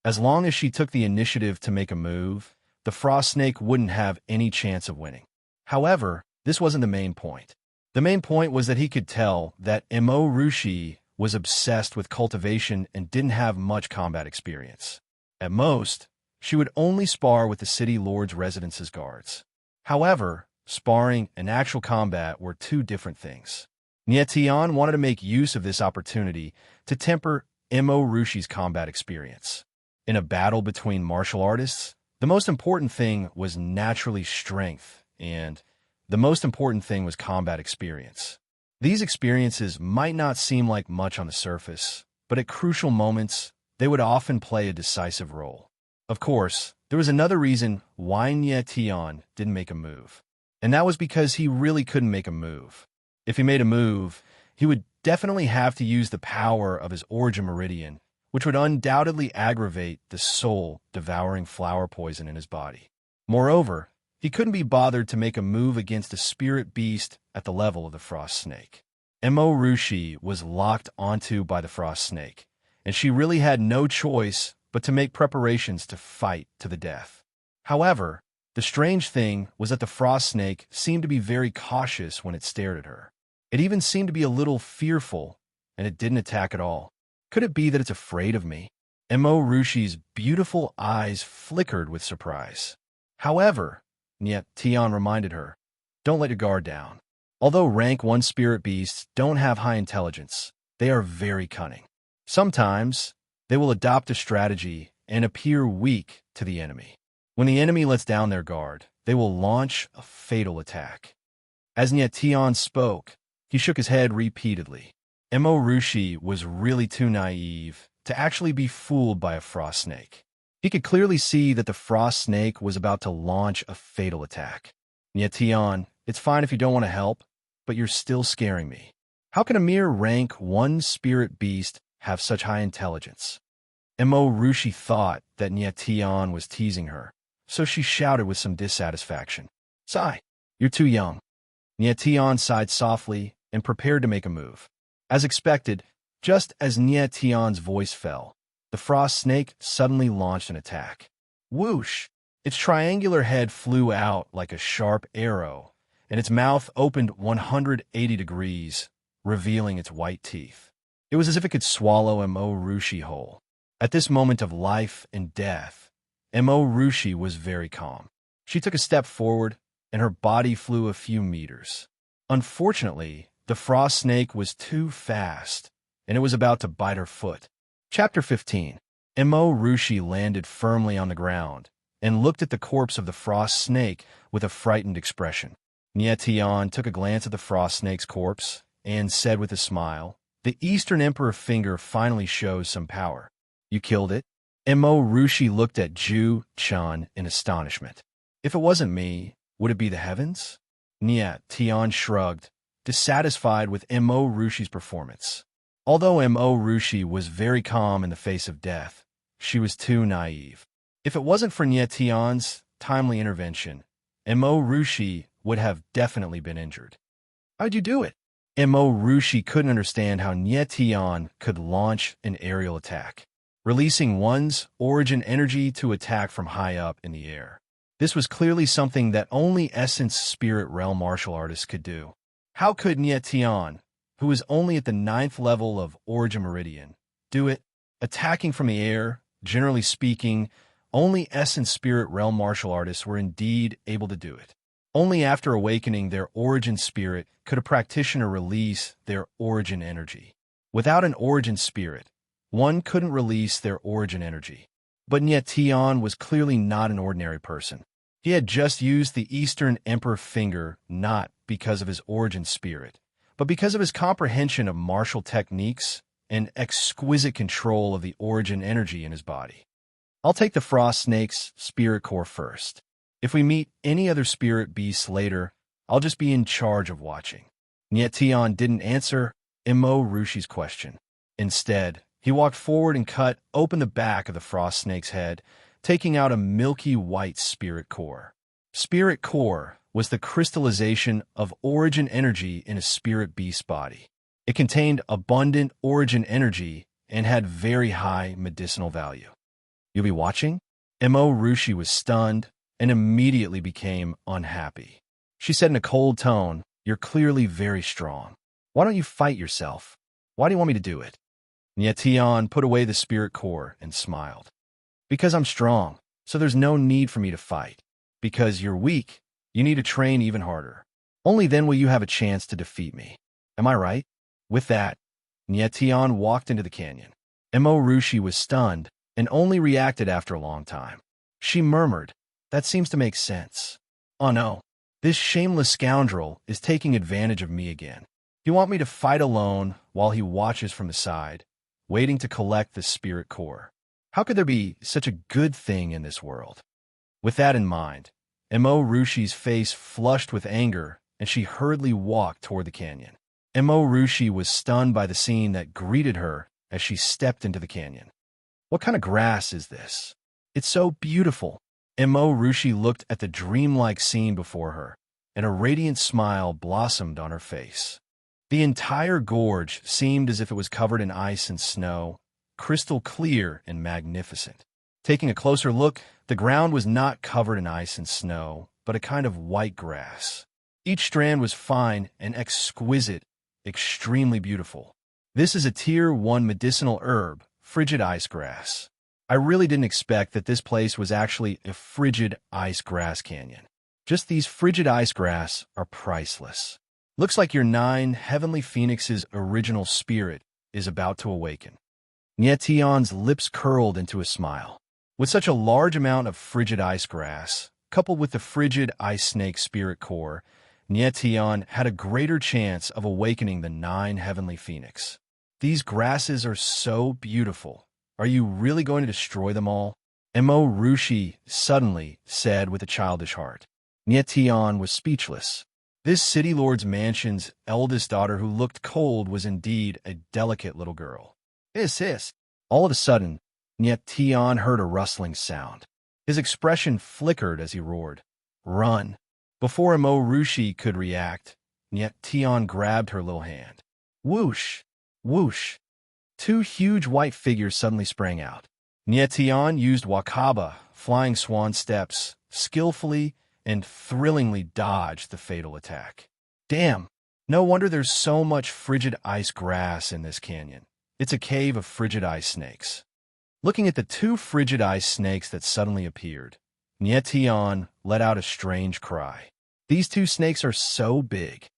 As long as she took the initiative to make a move, the frost snake wouldn't have any chance of winning. However, this wasn't the main point. The main point was that he could tell that Mo Rushi was obsessed with cultivation and didn't have much combat experience. At most, she would only spar with the city lord's residence's guards. However, sparring and actual combat were two different things. Nyetian wanted to make use of this opportunity to temper Mo Rushi's combat experience. In a battle between martial artists, the most important thing was naturally strength, and the most important thing was combat experience. These experiences might not seem like much on the surface, but at crucial moments, they would often play a decisive role. Of course, there was another reason why Nyetian didn't make a move, and that was because he really couldn't make a move. If he made a move, he would definitely have to use the power of his Origin Meridian, which would undoubtedly aggravate the soul-devouring flower poison in his body. Moreover, he couldn't be bothered to make a move against a spirit beast at the level of the frost snake. Mo Rushi was locked onto by the frost snake, and she really had no choice but to make preparations to fight to the death. However, the strange thing was that the frost snake seemed to be very cautious when it stared at her. It even seemed to be a little fearful, and it didn't attack at all. Could it be that it's afraid of me? Mo Rushi's beautiful eyes flickered with surprise. However, Nyetian reminded her, don't let your guard down. Although rank 1 spirit beasts don't have high intelligence, they are very cunning. Sometimes, they will adopt a strategy and appear weak to the enemy. When the enemy lets down their guard, they will launch a fatal attack. As Nyetian spoke, he shook his head repeatedly. Mo Rushi was really too naive to actually be fooled by a frost snake. He could clearly see that the frost snake was about to launch a fatal attack. Nyetian, it's fine if you don't want to help, but you're still scaring me. How can a mere rank 1 spirit beast have such high intelligence? Mo Rushi thought that Nyetian was teasing her, so she shouted with some dissatisfaction. Sigh, you're too young. Nyetian sighed softly and prepared to make a move. As expected, just as Nyetian's voice fell, the frost snake suddenly launched an attack. Whoosh! Its triangular head flew out like a sharp arrow, and its mouth opened 180 degrees, revealing its white teeth. It was as if it could swallow Mo Rushi whole. At this moment of life and death, Mo Rushi was very calm. She took a step forward, and her body flew a few meters. Unfortunately, the frost snake was too fast, and it was about to bite her foot. Chapter 15. Mo Rushi landed firmly on the ground and looked at the corpse of the frost snake with a frightened expression. Nyetian took a glance at the frost snake's corpse and said with a smile, "The Eastern Emperor finger finally shows some power. You killed it?" Mo Rushi looked at Ju Chun in astonishment. "If it wasn't me, would it be the heavens?" Nyetian shrugged, dissatisfied with Mo Rushi's performance. Although Mo Rushi was very calm in the face of death, she was too naive. If it wasn't for Nyetian's timely intervention, Mo Rushi would have definitely been injured. "How'd you do it?" Mo Rushi couldn't understand how Nyetian could launch an aerial attack, releasing one's origin energy to attack from high up in the air. This was clearly something that only Essence Spirit Realm martial artists could do. How could Nyetian, who was only at the 9th level of Origin Meridian, do it? Attacking from the air, generally speaking, only Essence Spirit Realm martial artists were indeed able to do it. Only after awakening their origin spirit could a practitioner release their origin energy. Without an origin spirit, one couldn't release their origin energy. But Nyetian was clearly not an ordinary person. He had just used the Eastern Emperor finger not because of his origin spirit, but because of his comprehension of martial techniques and exquisite control of the origin energy in his body. "I'll take the frost snake's spirit core first. If we meet any other spirit beasts later, I'll just be in charge of watching." Nyetian didn't answer Mo Rushi's question. Instead, he walked forward and cut open the back of the frost snake's head, taking out a milky white spirit core. Spirit core was the crystallization of origin energy in a spirit beast body. It contained abundant origin energy and had very high medicinal value. "You'll be watching?" Mo Rushi was stunned and immediately became unhappy. She said in a cold tone, "You're clearly very strong. Why don't you fight yourself? Why do you want me to do it?" Nyetian put away the spirit core and smiled. "Because I'm strong, so there's no need for me to fight. Because you're weak, you need to train even harder. Only then will you have a chance to defeat me. Am I right?" With that, Nyetian walked into the canyon. Mo Rushi was stunned and only reacted after a long time. She murmured, "That seems to make sense. Oh no, this shameless scoundrel is taking advantage of me again. You want me to fight alone while he watches from the side, waiting to collect the spirit core. How could there be such a good thing in this world?" With that in mind, Mo Rushi's face flushed with anger, and she hurriedly walked toward the canyon. Mo Rushi was stunned by the scene that greeted her as she stepped into the canyon. "What kind of grass is this? It's so beautiful." Mo Rushi looked at the dreamlike scene before her, and a radiant smile blossomed on her face. The entire gorge seemed as if it was covered in ice and snow, crystal clear and magnificent. Taking a closer look, the ground was not covered in ice and snow, but a kind of white grass. Each strand was fine and exquisite, extremely beautiful. "This is a Tier 1 medicinal herb, frigid ice grass. I really didn't expect that this place was actually a frigid ice grass canyon. Just these frigid ice grass are priceless. Looks like your 9 heavenly phoenix's original spirit is about to awaken." Nyetian's lips curled into a smile. With such a large amount of frigid ice grass, coupled with the frigid ice snake spirit core, Nyetian had a greater chance of awakening the 9 heavenly phoenix. "These grasses are so beautiful. Are you really going to destroy them all?" Mo Rushi suddenly said with a childish heart. Nyetian was speechless. This city lord's mansion's eldest daughter who looked cold was indeed a delicate little girl. Sis. All of a sudden, Yet Tian heard a rustling sound. His expression flickered as he roared, "Run!" Before Mo Rushi could react, Nyet Tian grabbed her little hand. Whoosh! Whoosh! Two huge white figures suddenly sprang out. Nyet Tian used Wakaba, flying swan steps, skillfully and thrillingly dodged the fatal attack. Damn! No wonder there's so much frigid ice grass in this canyon. It's a cave of frigid ice snakes. Looking at the two frigid ice snakes that suddenly appeared, Nyetian let out a strange cry. These two snakes are so big.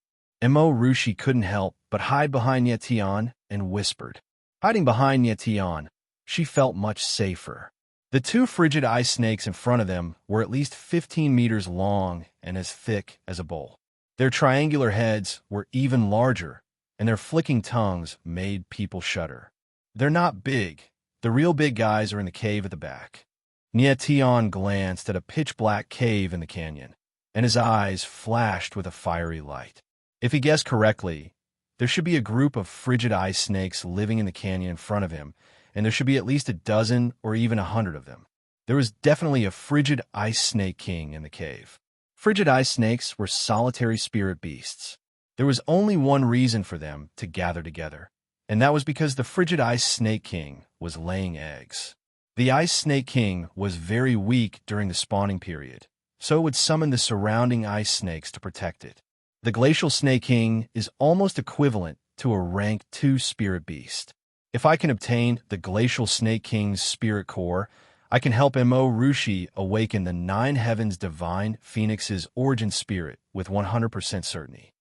Mo Rushi couldn't help but hide behind Nyetian and whispered. Hiding behind Nyetian, she felt much safer. The two frigid ice snakes in front of them were at least 15 meters long and as thick as a bowl. Their triangular heads were even larger, and their flicking tongues made people shudder. They're not big. The real big guys are in the cave at the back. Nyetian glanced at a pitch-black cave in the canyon, and his eyes flashed with a fiery light. If he guessed correctly, there should be a group of frigid ice snakes living in the canyon in front of him, and there should be at least a dozen or even 100 of them. There was definitely a frigid ice snake king in the cave. Frigid ice snakes were solitary spirit beasts. There was only one reason for them to gather together, and that was because the frigid ice snake king was laying eggs. The ice snake king was very weak during the spawning period, so it would summon the surrounding ice snakes to protect it. The glacial snake king is almost equivalent to a rank 2 spirit beast. If I can obtain the glacial snake king's spirit core, I can help Mo Rushi awaken the 9 heavens divine phoenix's origin spirit with 100% certainty.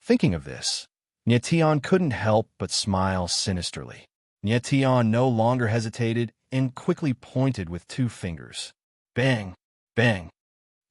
Thinking of this, Nyetian couldn't help but smile sinisterly. Nyetian no longer hesitated and quickly pointed with 2 fingers. Bang! Bang!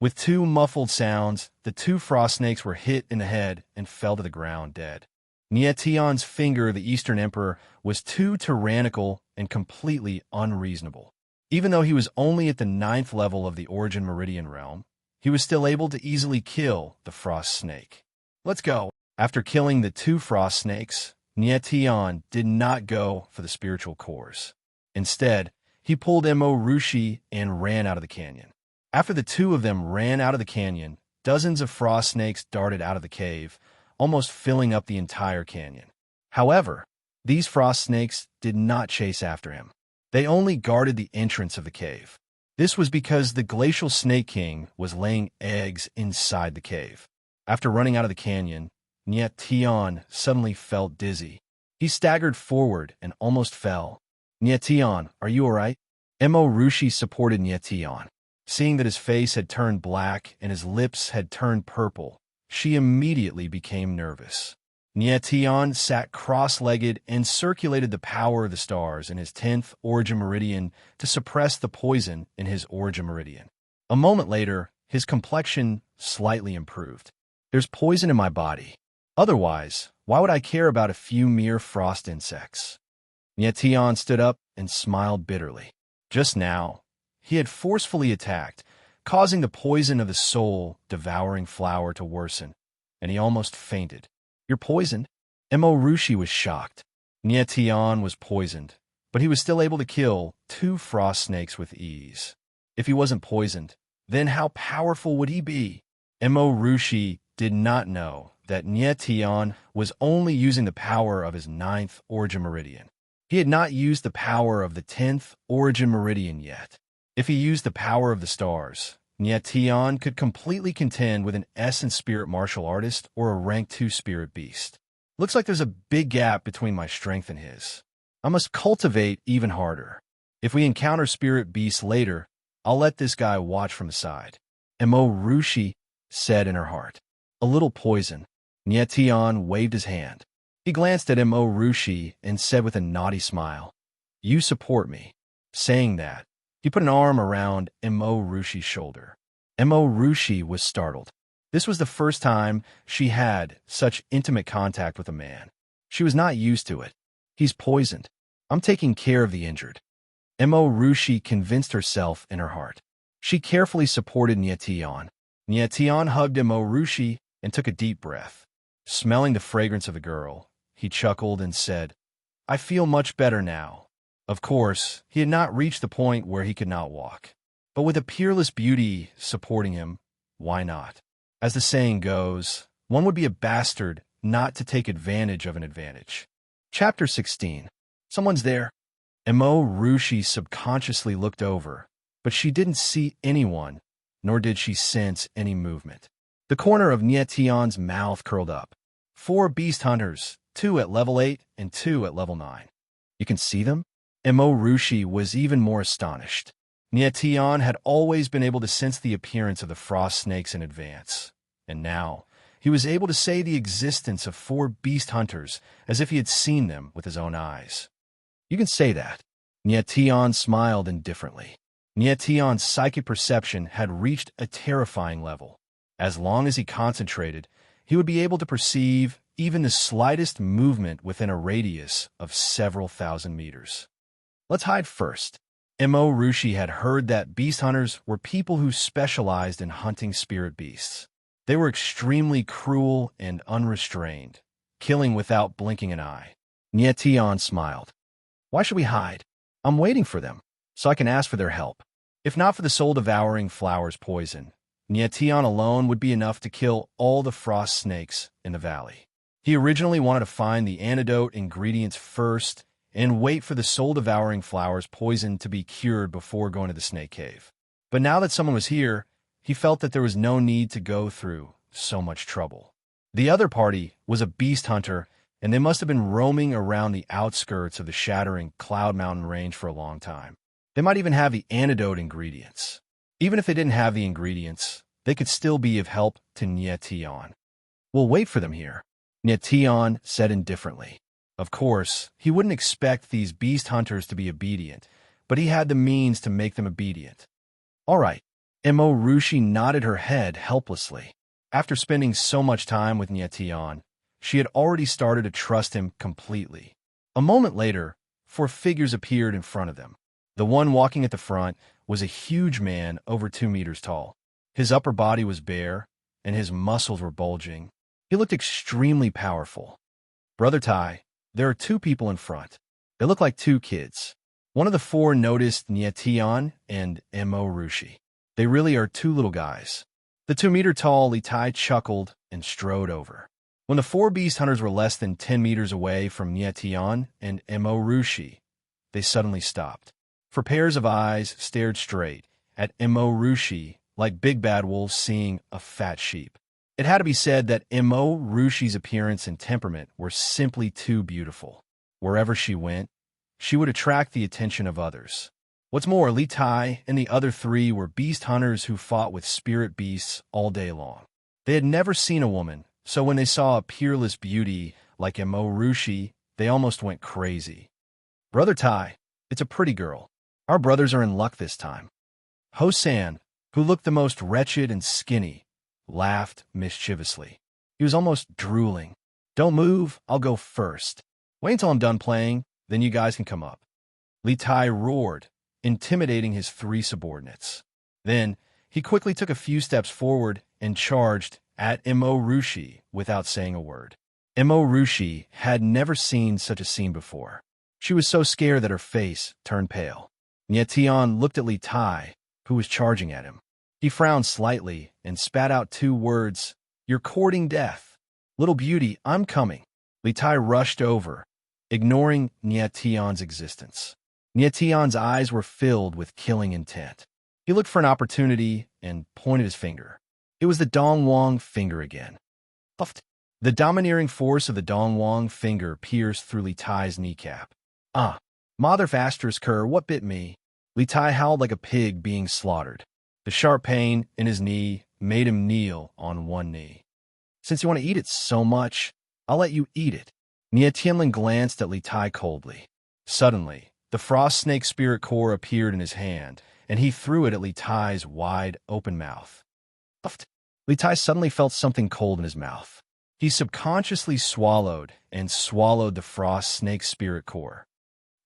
With 2 muffled sounds, the 2 frost snakes were hit in the head and fell to the ground dead. Nyetian's finger, the Eastern Emperor, was too tyrannical and completely unreasonable. Even though he was only at the 9th level of the Origin Meridian realm, he was still able to easily kill the frost snake. Let's go! After killing the 2 frost snakes, Nyetian did not go for the spiritual cores. Instead, he pulled Mo Rushi and ran out of the canyon. After the 2 of them ran out of the canyon, dozens of frost snakes darted out of the cave, almost filling up the entire canyon. However, these frost snakes did not chase after him. They only guarded the entrance of the cave. This was because the glacial snake king was laying eggs inside the cave. After running out of the canyon, Nyetian suddenly felt dizzy. He staggered forward and almost fell. Nyetian, are you all right? Mo Rushi supported Nyetian. Seeing that his face had turned black and his lips had turned purple, she immediately became nervous. Nyetian sat cross-legged and circulated the power of the stars in his 10th origin meridian to suppress the poison in his origin meridian. A moment later, his complexion slightly improved. There's poison in my body. Otherwise, why would I care about a few mere frost insects? Nyetian stood up and smiled bitterly. Just now, he had forcefully attacked, causing the poison of the soul-devouring flower to worsen, and he almost fainted. You're poisoned? Mo Rushi was shocked. Nyetian was poisoned, but he was still able to kill 2 frost snakes with ease. If he wasn't poisoned, then how powerful would he be? Mo Rushi did not know that Nyetian was only using the power of his 9th origin meridian. He had not used the power of the 10th origin meridian yet. If he used the power of the stars, Nyetian could completely contend with an essence spirit martial artist or a rank 2 spirit beast. Looks like there's a big gap between my strength and his. I must cultivate even harder. If we encounter spirit beasts later, I'll let this guy watch from the side. Mo Rushi said in her heart. A little poison. Nyetian waved his hand. He glanced at Mo Rushi and said with a naughty smile, You support me. Saying that, he put an arm around Mo Rushi's shoulder. Mo Rushi was startled. This was the first time she had such intimate contact with a man. She was not used to it. He's poisoned. I'm taking care of the injured. Mo Rushi convinced herself in her heart. She carefully supported Nyetian. Nyetian hugged Mo Rushi and took a deep breath. Smelling the fragrance of the girl, he chuckled and said, I feel much better now. Of course, he had not reached the point where he could not walk. But with a peerless beauty supporting him, why not? As the saying goes, one would be a bastard not to take advantage of an advantage. Chapter 16. Someone's there. Emo Rushi subconsciously looked over, but she didn't see anyone, nor did she sense any movement. The corner of Nietion's mouth curled up. 4 beast hunters, 2 at level 8 and 2 at level 9. You can see them? Emo Rushi was even more astonished. Nietion had always been able to sense the appearance of the frost snakes in advance, and now he was able to say the existence of 4 beast hunters as if he had seen them with his own eyes. You can say that. Nietion smiled indifferently. Nietion's psychic perception had reached a terrifying level. As long as he concentrated, he would be able to perceive even the slightest movement within a radius of several thousand meters. Let's hide first. Emo Rushi had heard that beast hunters were people who specialized in hunting spirit beasts. They were extremely cruel and unrestrained, killing without blinking an eye. Nietion smiled. Why should we hide? I'm waiting for them, so I can ask for their help. If not for the soul-devouring flower's poison, Nietion alone would be enough to kill all the frost snakes in the valley. He originally wanted to find the antidote ingredients first and wait for the soul-devouring flower's poison to be cured before going to the snake cave. But now that someone was here, he felt that there was no need to go through so much trouble. The other party was a beast hunter, and they must have been roaming around the outskirts of the shattering Cloud Mountain range for a long time. They might even have the antidote ingredients. Even if they didn't have the ingredients, they could still be of help to Nietion. We'll wait for them here, Nietion said indifferently. Of course, he wouldn't expect these beast hunters to be obedient, but he had the means to make them obedient. All right. Emo Rushi nodded her head helplessly. After spending so much time with Nietion, she had already started to trust him completely. A moment later, 4 figures appeared in front of them. The one walking at the front was a huge man over 2 meters tall. His upper body was bare, and his muscles were bulging. He looked extremely powerful. Brother Tai, there are 2 people in front. They look like 2 kids. One of the 4 noticed Nietion and Emo Rushi. They really are 2 little guys. The 2-meter-tall Li Tai chuckled and strode over. When the 4 beast hunters were less than 10 meters away from Nietion and Emo Rushi, they suddenly stopped. 4 pairs of eyes stared straight at Emo Rushi like big bad wolves seeing a fat sheep. It had to be said that Emo Rushi's appearance and temperament were simply too beautiful. Wherever she went, she would attract the attention of others. What's more, Li Tai and the other 3 were beast hunters who fought with spirit beasts all day long. They had never seen a woman, so when they saw a peerless beauty like Emo Rushi, they almost went crazy. Brother Tai, it's a pretty girl. Our brothers are in luck this time. Ho-san, who looked the most wretched and skinny, laughed mischievously. He was almost drooling. Don't move, I'll go first. Wait until I'm done playing, then you guys can come up. Li Tai roared, intimidating his 3 subordinates. Then, he quickly took a few steps forward and charged at Emo Rushi without saying a word. Emo Rushi had never seen such a scene before. She was so scared that her face turned pale. Nietion looked at Li Tai, who was charging at him. He frowned slightly and spat out 2 words, "You're courting death. Little beauty, I'm coming." Li Tai rushed over, ignoring Nietion's existence. Nietion's eyes were filled with killing intent. He looked for an opportunity and pointed his finger. It was the Dongwang finger again. Puffed. The domineering force of the Dongwang finger pierced through Li Tai's kneecap. Ah, mother of asterisk cur, what bit me? Li Tai howled like a pig being slaughtered. The sharp pain in his knee made him kneel on one knee. Since you want to eat it so much, I'll let you eat it. Nietion glanced at Li Tai coldly. Suddenly, the frost snake spirit core appeared in his hand, and he threw it at Li Tai's wide, open mouth. Puffed. Li Tai suddenly felt something cold in his mouth. He subconsciously swallowed and swallowed the frost snake spirit core.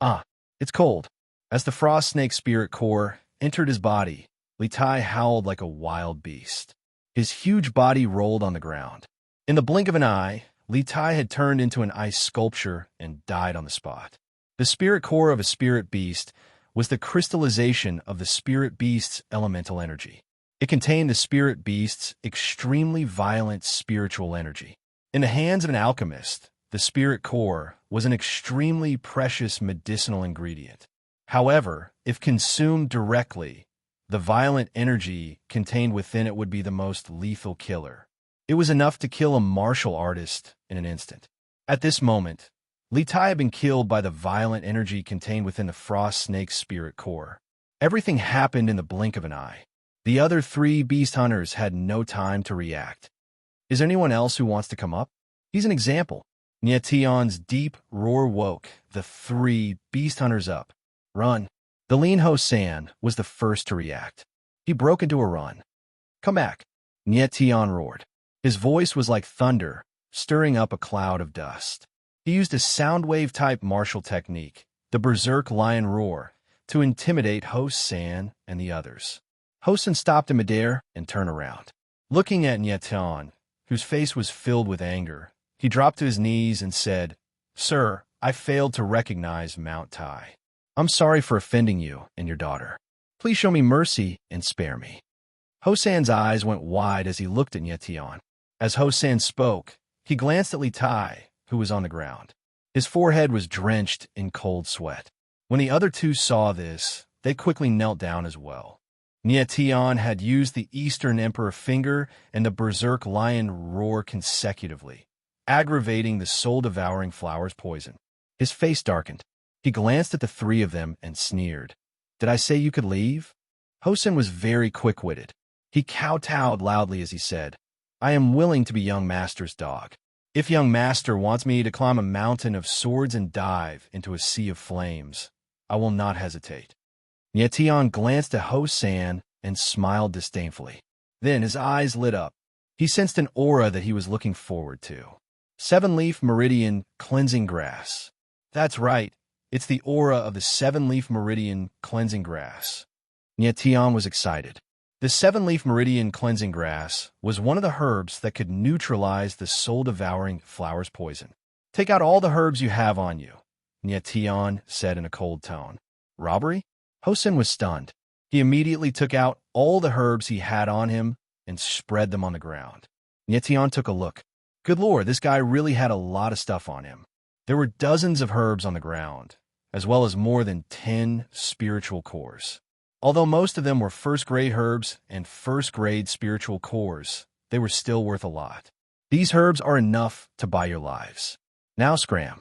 Ah, it's cold. As the frost snake spirit core entered his body, Li Tai howled like a wild beast. His huge body rolled on the ground. In the blink of an eye, Li Tai had turned into an ice sculpture and died on the spot. The The spirit core of a spirit beast was the crystallization of the spirit beast's elemental energy. It contained the spirit beast's extremely violent spiritual energy. In the hands of an alchemist, the spirit core was an extremely precious medicinal ingredient. However, if consumed directly, the violent energy contained within it would be the most lethal killer. It was enough to kill a martial artist in an instant. At this moment, Li Tai had been killed by the violent energy contained within the frost snake's spirit core. Everything happened in the blink of an eye. The other 3 beast hunters had no time to react. Is there anyone else who wants to come up? He's an example. Nietion's deep roar woke the 3 beast hunters up. Run. The lean Hosan was the first to react. He broke into a run. Come back. Nietion roared. His voice was like thunder, stirring up a cloud of dust. He used a soundwave-type martial technique, the berserk lion roar, to intimidate Hosan and the others. Hosan stopped in midair and turned around. Looking at Nietion, whose face was filled with anger, he dropped to his knees and said, "Sir, I failed to recognize Mount Tai. I'm sorry for offending you and your daughter. Please show me mercy and spare me." Hosan's eyes went wide as he looked at Nietion. As Hosan spoke, he glanced at Li Tai, who was on the ground. His forehead was drenched in cold sweat. When the other 2 saw this, they quickly knelt down as well. Nietion had used the Eastern Emperor finger and the berserk lion roar consecutively, aggravating the soul-devouring flower's poison. His face darkened. He glanced at the 3 of them and sneered. "Did I say you could leave?" Hosan was very quick-witted. He kowtowed loudly as he said, "I am willing to be young master's dog. If young master wants me to climb a mountain of swords and dive into a sea of flames, I will not hesitate." Nietion glanced at Hosan and smiled disdainfully. Then his eyes lit up. He sensed an aura that he was looking forward to. 7-leaf meridian cleansing grass. That's right. It's the aura of the 7-leaf meridian cleansing grass. Nietion was excited. The 7-leaf meridian cleansing grass was one of the herbs that could neutralize the soul-devouring flower's poison. "Take out all the herbs you have on you," Nietion said in a cold tone. "Robbery?" Hosan was stunned. He immediately took out all the herbs he had on him and spread them on the ground. Nietion took a look. Good lord, this guy really had a lot of stuff on him. There were dozens of herbs on the ground, as well as more than 10 spiritual cores. Although most of them were first-grade herbs and first-grade spiritual cores, they were still worth a lot. These herbs are enough to buy your lives. Now scram.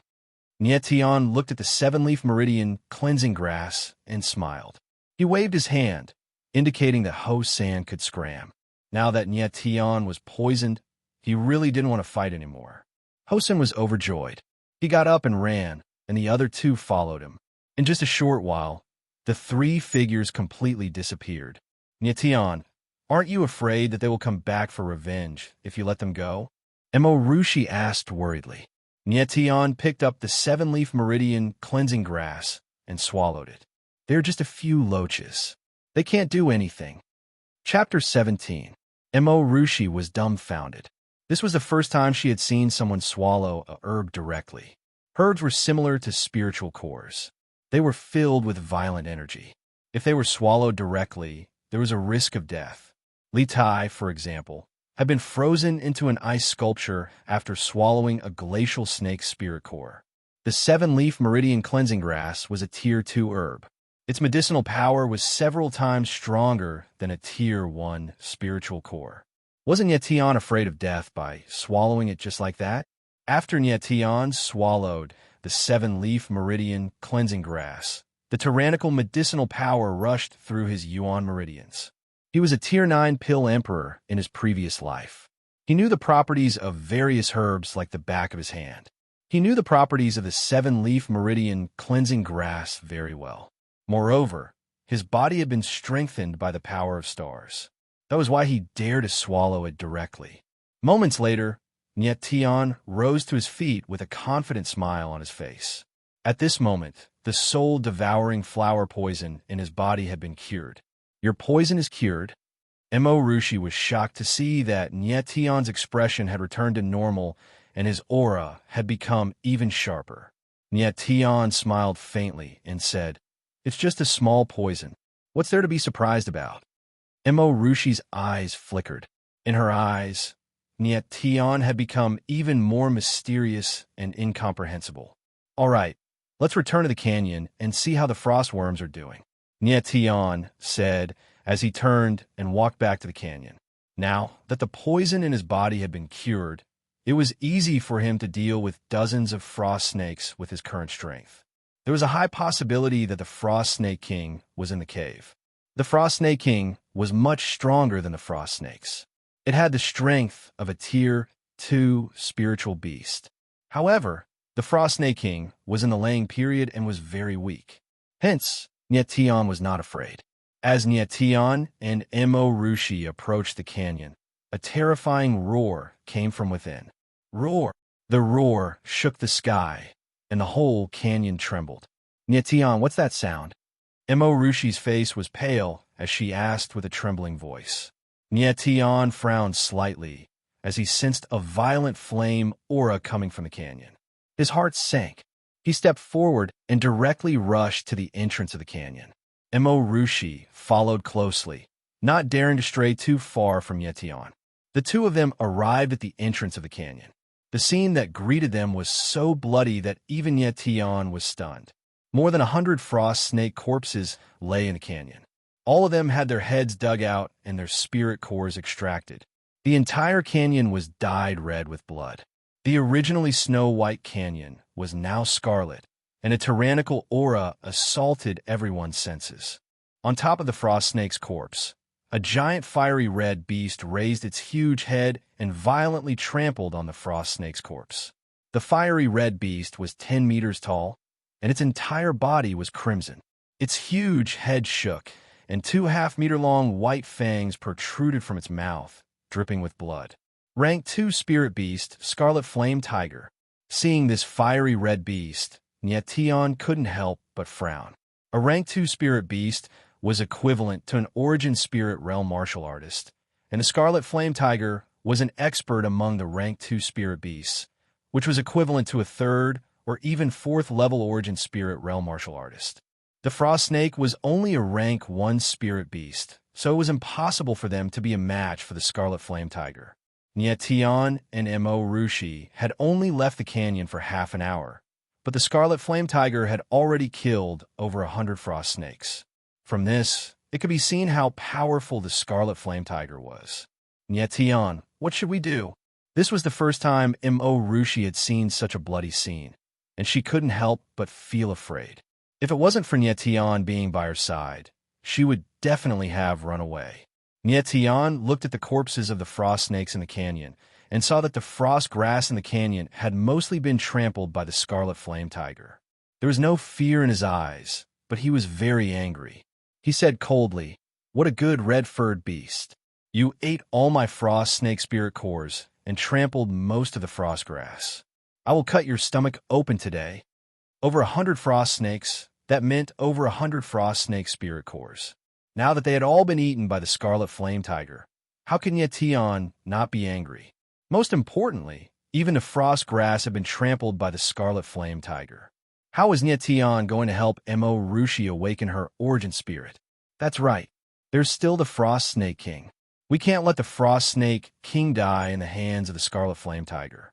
Nietion looked at the 7-leaf meridian cleansing grass and smiled. He waved his hand, indicating that Hosan could scram. Now that Nietion was poisoned, he really didn't want to fight anymore. Hosan was overjoyed. He got up and ran, and the other 2 followed him. In just a short while, the 3 figures completely disappeared. Nietion, aren't you afraid that they will come back for revenge if you let them go? Emorushi asked worriedly. Nietion picked up the 7-leaf meridian cleansing grass and swallowed it. They're just a few loaches. They can't do anything. Chapter 17. Emorushi was dumbfounded. This was the first time she had seen someone swallow a herb directly. Herbs were similar to spiritual cores. They were filled with violent energy. If they were swallowed directly, there was a risk of death. Li Tai, for example, had been frozen into an ice sculpture after swallowing a glacial snake spirit core. The 7-leaf meridian cleansing grass was a Tier 2 herb. Its medicinal power was several times stronger than a Tier 1 spiritual core. Wasn't Nietion afraid of death by swallowing it just like that? After Nietion swallowed the 7-leaf meridian cleansing grass, the tyrannical medicinal power rushed through his yuan meridians. He was a Tier 9 pill emperor in his previous life. He knew the properties of various herbs like the back of his hand. He knew the properties of the 7-leaf meridian cleansing grass very well. Moreover, his body had been strengthened by the power of stars. That was why he dared to swallow it directly. Moments later, Nietion rose to his feet with a confident smile on his face. At this moment, the soul-devouring flower poison in his body had been cured. Your poison is cured. Emorushi was shocked to see that Nietion's expression had returned to normal and his aura had become even sharper. Tion smiled faintly and said, "It's just a small poison. What's there to be surprised about?" Rushi's eyes flickered. In her eyes, Tion had become even more mysterious and incomprehensible. "All right, let's return to the canyon and see how the frostworms are doing," Tion said as he turned and walked back to the canyon. Now that the poison in his body had been cured, it was easy for him to deal with dozens of frost snakes with his current strength. There was a high possibility that the Frost Snake King was in the cave. The Frost Snake King was much stronger than the frost snakes. It had the strength of a Tier 2 spiritual beast. However, the Frost Snake King was in the laying period and was very weak. Hence, Tion was not afraid. As Tion and Rushi approached the canyon, a terrifying roar came from within. Roar! The roar shook the sky, and the whole canyon trembled. "Tion, what's that sound?" Rushi's face was pale as she asked with a trembling voice. Tion frowned slightly as he sensed a violent flame aura coming from the canyon. His heart sank. He stepped forward and directly rushed to the entrance of the canyon. Rushi followed closely, not daring to stray too far from Tion. The two of them arrived at the entrance of the canyon. The scene that greeted them was so bloody that even Tion was stunned. More than 100 frost snake corpses lay in the canyon. All of them had their heads dug out and their spirit cores extracted. The entire canyon was dyed red with blood. The originally snow-white canyon was now scarlet, and a tyrannical aura assaulted everyone's senses. On top of the frost snake's corpse, a giant fiery red beast raised its huge head and violently trampled on the frost snake's corpse. The fiery red beast was 10 meters tall, and its entire body was crimson. Its huge head shook, and 2 half-meter-long white fangs protruded from its mouth, dripping with blood. Rank 2 spirit beast, Scarlet Flame Tiger. Seeing this fiery red beast, Tion couldn't help but frown. A rank 2 spirit beast was equivalent to an origin spirit realm martial artist, and the Scarlet Flame Tiger was an expert among the rank 2 spirit beasts, which was equivalent to a 3rd or even 4th level origin spirit realm martial artist. The Frost Snake was only a rank 1 spirit beast, so it was impossible for them to be a match for the Scarlet Flame Tiger. Tion and Rushi had only left the canyon for half an hour, but the Scarlet Flame Tiger had already killed over 100 frost snakes. From this, it could be seen how powerful the Scarlet Flame Tiger was. "Tion, what should we do?" This was the first time Rushi had seen such a bloody scene, and she couldn't help but feel afraid. If it wasn't for Tion being by her side, she would definitely have run away. Tion looked at the corpses of the frost snakes in the canyon and saw that the frost grass in the canyon had mostly been trampled by the Scarlet Flame Tiger. There was no fear in his eyes, but he was very angry. He said coldly, "What a good red-furred beast. You ate all my frost snake spirit cores and trampled most of the frost grass. I will cut your stomach open today." Over 100 frost snakes, that meant over 100 frost snake spirit cores. Now that they had all been eaten by the Scarlet Flame Tiger, how can Tion not be angry? Most importantly, even the frost grass had been trampled by the Scarlet Flame Tiger. How was Tion going to help Rushi awaken her origin spirit? That's right, there's still the Frost Snake King. We can't let the Frost Snake King die in the hands of the Scarlet Flame Tiger.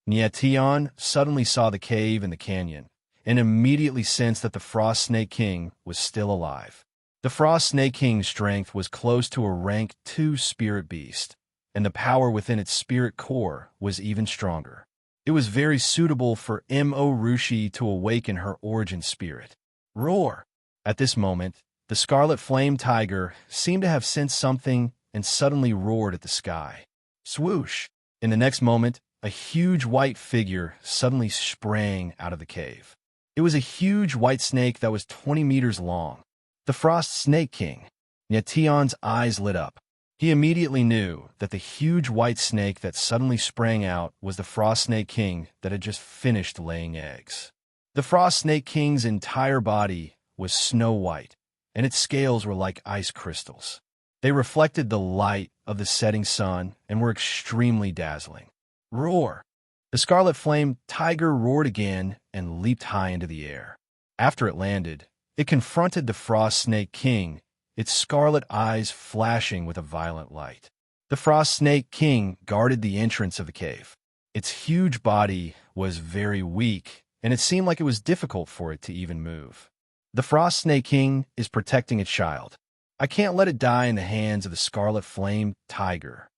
Tion suddenly saw the cave in the canyon and immediately sensed that the Frost Snake King was still alive. The Frost Snake King's strength was close to a rank 2 spirit beast, and the power within its spirit core was even stronger. It was very suitable for Rushi to awaken her origin spirit. Roar! At this moment, the Scarlet Flame Tiger seemed to have sensed something and suddenly roared at the sky. Swoosh! In the next moment, a huge white figure suddenly sprang out of the cave. It was a huge white snake that was 20 meters long. The Frost Snake King. Tion's eyes lit up. He immediately knew that the huge white snake that suddenly sprang out was the Frost Snake King that had just finished laying eggs. The Frost Snake King's entire body was snow white, and its scales were like ice crystals. They reflected the light of the setting sun and were extremely dazzling. Roar! The scarlet flame tiger roared again and leaped high into the air. After it landed, it confronted the Frost Snake King, its scarlet eyes flashing with a violent light. The Frost Snake King guarded the entrance of the cave. Its huge body was very weak, and it seemed like it was difficult for it to even move. The Frost Snake King is protecting its child. I can't let it die in the hands of the Scarlet Flame Tiger.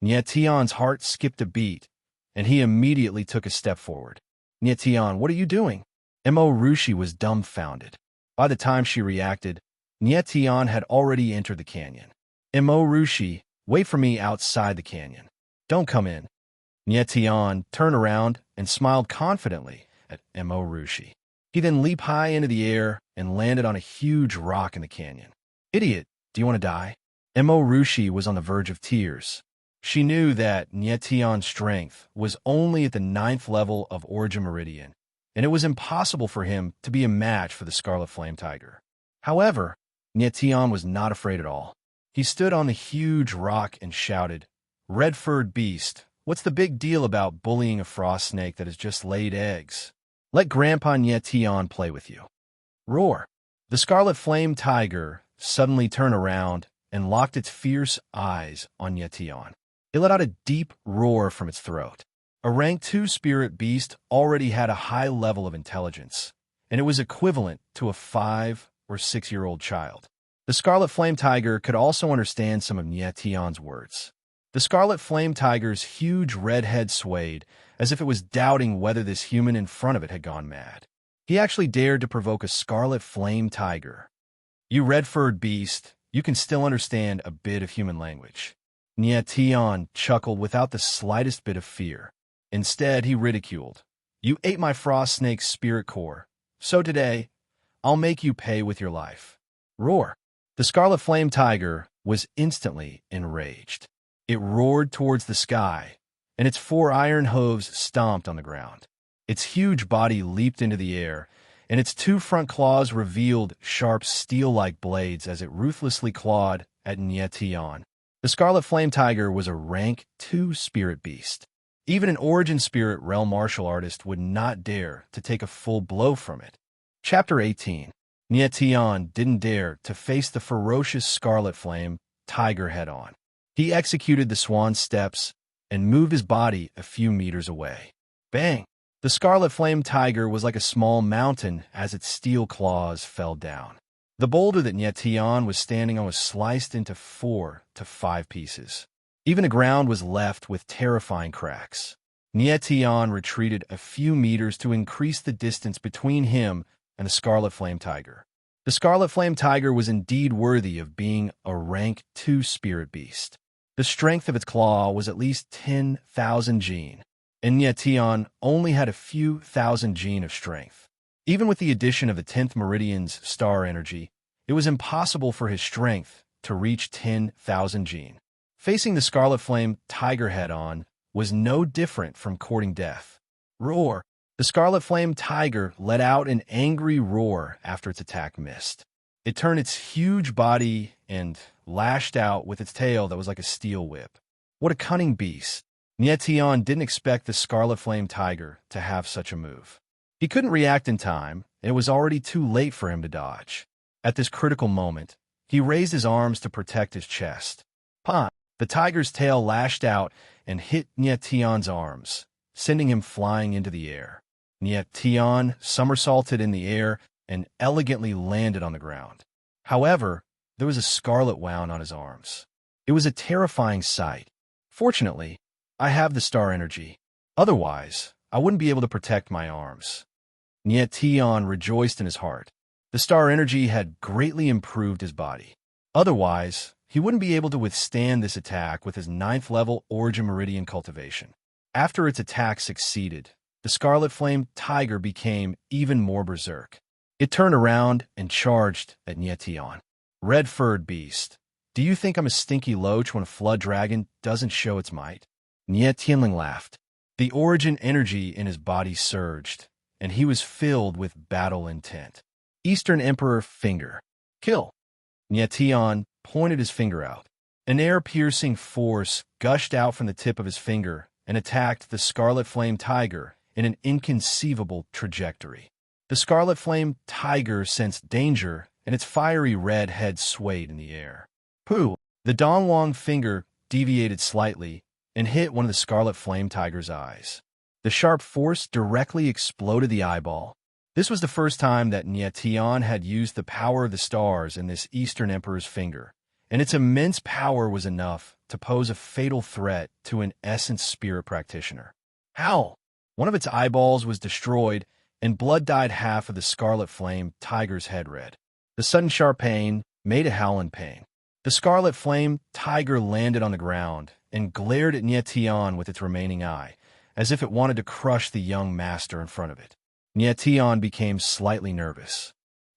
Nietion's heart skipped a beat, and he immediately took a step forward. Nietion, what are you doing? Mo Rushi was dumbfounded. By the time she reacted, Nietion had already entered the canyon. Mo Rushi, wait for me outside the canyon. Don't come in. Nietion turned around and smiled confidently at Mo Rushi. He then leaped high into the air and landed on a huge rock in the canyon. Idiot, do you want to die? Mo Rushi was on the verge of tears. She knew that Nietion's strength was only at the 9th level of Origin Meridian, and it was impossible for him to be a match for the Scarlet Flame Tiger. However, Nietion was not afraid at all. He stood on the huge rock and shouted, "Red-furred beast, what's the big deal about bullying a frost snake that has just laid eggs? Let Grandpa Nietion play with you." Roar. The Scarlet Flame Tiger suddenly turned around and locked its fierce eyes on Nietion. It let out a deep roar from its throat. A rank 2 spirit beast already had a high level of intelligence, and it was equivalent to a 5 or 6-year-old child. The Scarlet Flame Tiger could also understand some of Nietion's words. The Scarlet Flame Tiger's huge red head swayed, as if it was doubting whether this human in front of it had gone mad. He actually dared to provoke a Scarlet Flame Tiger. You red-furred beast, you can still understand a bit of human language. Nietion chuckled without the slightest bit of fear. Instead, he ridiculed. You ate my frost snake's spirit core, so today, I'll make you pay with your life. Roar. The Scarlet Flame Tiger was instantly enraged. It roared towards the sky, and its 4 iron hooves stomped on the ground. Its huge body leaped into the air, and its 2 front claws revealed sharp steel-like blades as it ruthlessly clawed at Nietion. The Scarlet Flame Tiger was a rank 2 spirit beast. Even an Origin Spirit Realm martial artist would not dare to take a full blow from it. Chapter 18. Nietion didn't dare to face the ferocious Scarlet Flame Tiger head-on. He executed the swan steps and moved his body a few meters away. Bang! The Scarlet Flame Tiger was like a small mountain as its steel claws fell down. The boulder that Nietion was standing on was sliced into 4 to 5 pieces. Even the ground was left with terrifying cracks. Nietion retreated a few meters to increase the distance between him and the Scarlet Flame Tiger. The Scarlet Flame Tiger was indeed worthy of being a rank 2 spirit beast. The strength of its claw was at least 10,000 gene, and Nietion only had a few thousand gene of strength. Even with the addition of the 10th Meridian's star energy, it was impossible for his strength to reach 10,000 gene. Facing the Scarlet Flame Tiger head-on was no different from courting death. Roar! The Scarlet Flame Tiger let out an angry roar after its attack missed. It turned its huge body and lashed out with its tail that was like a steel whip. What a cunning beast! Nietion didn't expect the Scarlet Flame Tiger to have such a move. He couldn't react in time, and it was already too late for him to dodge. At this critical moment, he raised his arms to protect his chest. Pah! The tiger's tail lashed out and hit Nietion's arms, sending him flying into the air. Nietion somersaulted in the air and elegantly landed on the ground. However, there was a scarlet wound on his arms. It was a terrifying sight. Fortunately, I have the star energy. Otherwise, I wouldn't be able to protect my arms. Nietion rejoiced in his heart. The star energy had greatly improved his body. Otherwise, he wouldn't be able to withstand this attack with his 9th level Origin Meridian cultivation. After its attack succeeded, the Scarlet Flame Tiger became even more berserk. It turned around and charged at Nietion. Red-furred beast, do you think I'm a stinky loach when a flood dragon doesn't show its might? Nietion laughed. The Origin energy in his body surged, and he was filled with battle intent. Eastern Emperor Finger. Kill. Nietion pointed his finger out. An air-piercing force gushed out from the tip of his finger and attacked the Scarlet Flame Tiger in an inconceivable trajectory. The Scarlet Flame Tiger sensed danger, and its fiery red head swayed in the air. Pooh! The Donglong finger deviated slightly and hit one of the Scarlet Flame Tiger's eyes. The sharp force directly exploded the eyeball. This was the first time that Nietian had used the power of the stars in this Eastern Emperor's finger, and its immense power was enough to pose a fatal threat to an Essence Spirit practitioner. Howl! One of its eyeballs was destroyed, and blood dyed half of the Scarlet Flame Tiger's head red. The sudden sharp pain made a howl in pain. The Scarlet Flame Tiger landed on the ground and glared at Nietian with its remaining eye, as if it wanted to crush the young master in front of it. Nietian became slightly nervous.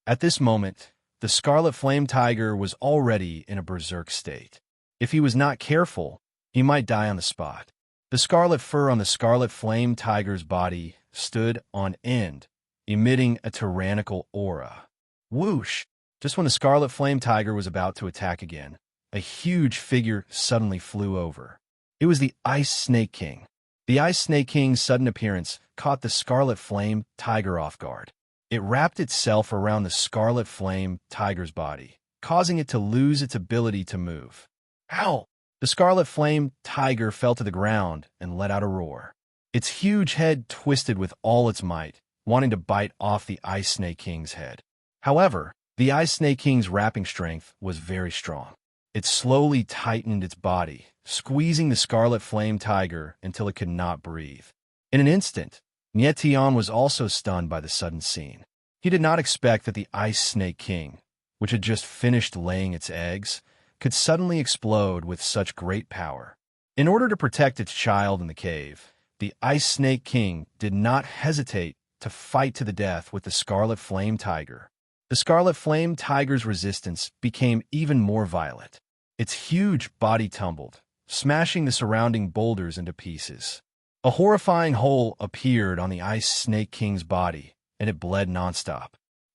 At this moment, the Scarlet Flame Tiger was already in a berserk state. If he was not careful, he might die on the spot. The scarlet fur on the Scarlet Flame Tiger's body stood on end, emitting a tyrannical aura. Whoosh! Just when the Scarlet Flame Tiger was about to attack again, a huge figure suddenly flew over. It was the Ice Snake King. The Ice Snake King's sudden appearance caught the Scarlet Flame Tiger off guard. It wrapped itself around the Scarlet Flame Tiger's body, causing it to lose its ability to move. Howl! The Scarlet Flame Tiger fell to the ground and let out a roar. Its huge head twisted with all its might, wanting to bite off the Ice Snake King's head. However, the Ice Snake King's wrapping strength was very strong. It slowly tightened its body, squeezing the Scarlet Flame Tiger until it could not breathe. In an instant, Nietian was also stunned by the sudden scene. He did not expect that the Ice Snake King, which had just finished laying its eggs, could suddenly explode with such great power. In order to protect its child in the cave, the Ice Snake King did not hesitate to fight to the death with the Scarlet Flame Tiger. The Scarlet Flame Tiger's resistance became even more violent. Its huge body tumbled, smashing the surrounding boulders into pieces. A horrifying hole appeared on the Ice Snake King's body, and it bled nonstop.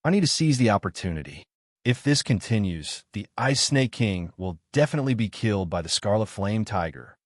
I need to seize the opportunity. If this continues, the Ice Snake King will definitely be killed by the Scarlet Flame Tiger.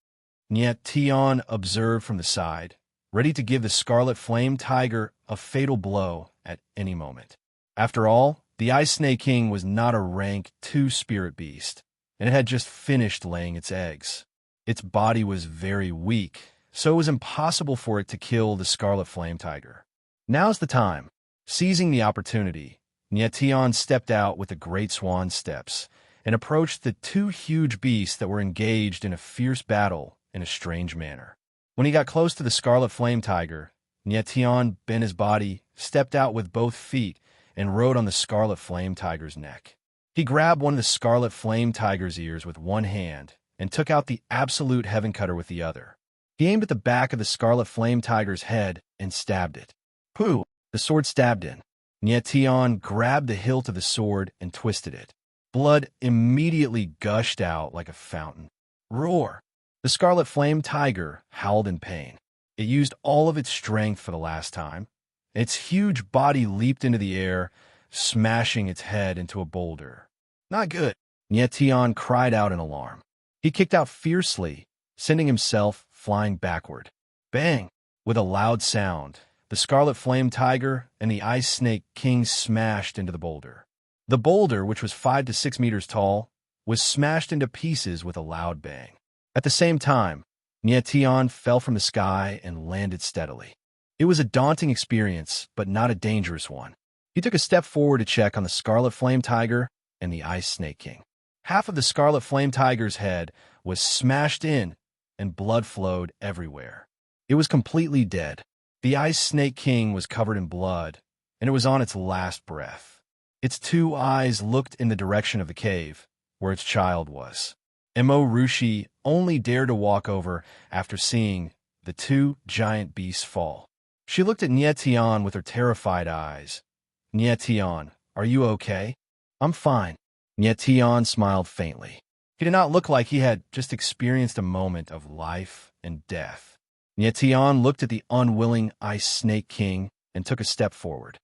Nietian observed from the side, ready to give the Scarlet Flame Tiger a fatal blow at any moment. After all, the Ice Snake King was not a rank 2 spirit beast, and it had just finished laying its eggs. Its body was very weak, so it was impossible for it to kill the Scarlet Flame Tiger. Now's the time. Seizing the opportunity, Nietian stepped out with the great swan steps and approached the 2 huge beasts that were engaged in a fierce battle in a strange manner. When he got close to the Scarlet Flame Tiger, Nietian bent his body, stepped out with both feet, and rode on the Scarlet Flame Tiger's neck. He grabbed one of the Scarlet Flame Tiger's ears with one hand and took out the absolute heaven cutter with the other. He aimed at the back of the Scarlet Flame Tiger's head and stabbed it. Pooh! The sword stabbed in. Nietian grabbed the hilt of the sword and twisted it. Blood immediately gushed out like a fountain. Roar! The Scarlet Flame Tiger howled in pain. It used all of its strength for the last time. Its huge body leaped into the air, smashing its head into a boulder. Not good. Nietian cried out in alarm. He kicked out fiercely, sending himself flying backward. Bang! With a loud sound, the Scarlet Flame Tiger and the Ice Snake King smashed into the boulder. The boulder, which was 5 to 6 meters tall, was smashed into pieces with a loud bang. At the same time, Nietian fell from the sky and landed steadily. It was a daunting experience, but not a dangerous one. He took a step forward to check on the Scarlet Flame Tiger and the Ice Snake King. Half of the Scarlet Flame Tiger's head was smashed in, and blood flowed everywhere. It was completely dead. The Ice Snake King was covered in blood, and it was on its last breath. Its 2 eyes looked in the direction of the cave, where its child was. Mo Rushi only dared to walk over after seeing the 2 giant beasts fall. She looked at Nietian with her terrified eyes. Nietian, are you okay? I'm fine. Nietian smiled faintly. He did not look like he had just experienced a moment of life and death. Nietian looked at the unwilling Ice Snake King and took a step forward.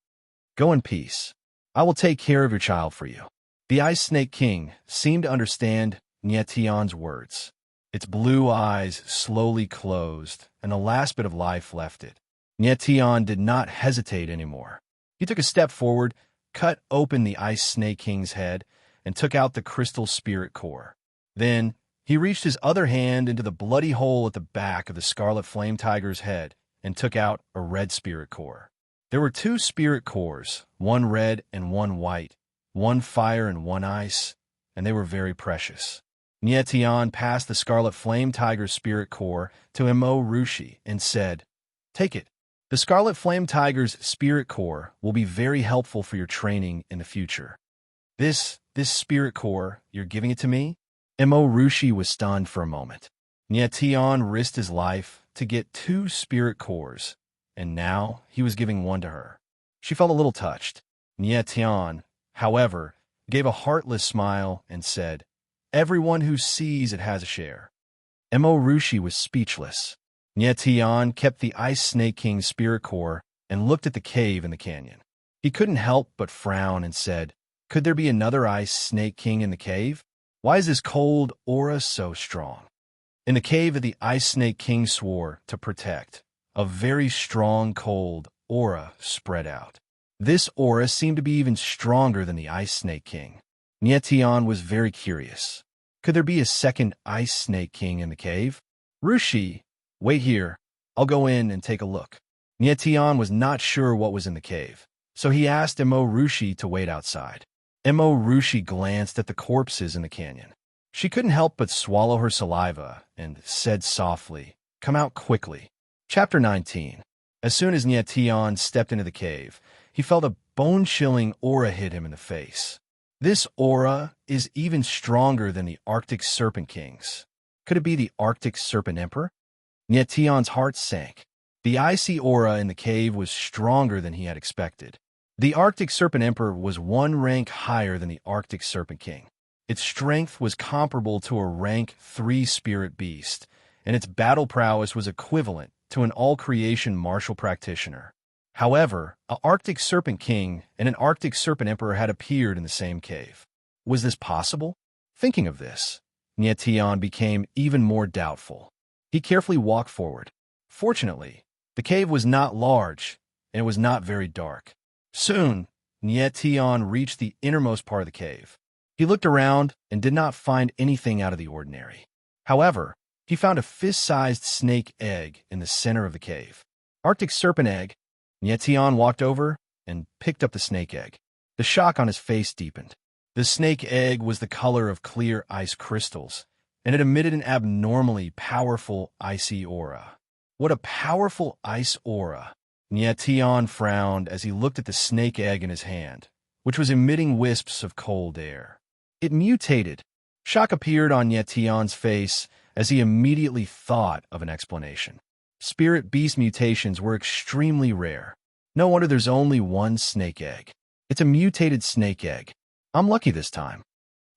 Go in peace. I will take care of your child for you. The Ice Snake King seemed to understand Nietian's words. Its blue eyes slowly closed, and the last bit of life left it. Nietion did not hesitate anymore. He took a step forward, cut open the Ice Snake King's head, and took out the crystal spirit core. Then, he reached his other hand into the bloody hole at the back of the Scarlet Flame Tiger's head and took out a red spirit core. There were 2 spirit cores, one red and one white, one fire and one ice, and they were very precious. Nietion passed the Scarlet Flame Tiger's spirit core to Emo Rushi and said, "Take it. The Scarlet Flame Tiger's spirit core will be very helpful for your training in the future." This spirit core, you're giving it to me?" Emo Rushi was stunned for a moment. Nietion risked his life to get 2 spirit cores, and now he was giving one to her. She felt a little touched. Nietion, however, gave a heartless smile and said, "Everyone who sees it has a share." Emo Rushi was speechless. Nietion kept the Ice Snake King's spirit core and looked at the cave in the canyon. He couldn't help but frown and said, "Could there be another Ice Snake King in the cave? Why is this cold aura so strong?" In the cave that the Ice Snake King swore to protect, a very strong cold aura spread out. This aura seemed to be even stronger than the Ice Snake King. Nietion was very curious. Could there be a second Ice Snake King in the cave? "Rushi, wait here. I'll go in and take a look." Nietion was not sure what was in the cave, so he asked Emo Rushi to wait outside. Emo Rushi glanced at the corpses in the canyon. She couldn't help but swallow her saliva and said softly, "Come out quickly." Chapter 19. As soon as Nietion stepped into the cave, he felt a bone-chilling aura hit him in the face. This aura is even stronger than the Arctic Serpent King's. Could it be the Arctic Serpent Emperor? Nietion's heart sank. The icy aura in the cave was stronger than he had expected. The Arctic Serpent Emperor was 1 rank higher than the Arctic Serpent King. Its strength was comparable to a rank 3 spirit beast, and its battle prowess was equivalent to an all-creation martial practitioner. However, an Arctic Serpent King and an Arctic Serpent Emperor had appeared in the same cave. Was this possible? Thinking of this, Nietion became even more doubtful. He carefully walked forward. Fortunately, the cave was not large, and it was not very dark. Soon, Nietion reached the innermost part of the cave. He looked around and did not find anything out of the ordinary. However, he found a fist-sized snake egg in the center of the cave. Arctic Serpent Egg. Nietion walked over and picked up the snake egg. The shock on his face deepened. The snake egg was the color of clear ice crystals, and it emitted an abnormally powerful icy aura. What a powerful ice aura! Nietion frowned as he looked at the snake egg in his hand, which was emitting wisps of cold air. It mutated. Shock appeared on Nietion's face as he immediately thought of an explanation. Spirit beast mutations were extremely rare. No wonder there's only 1 snake egg. It's a mutated snake egg. I'm lucky this time.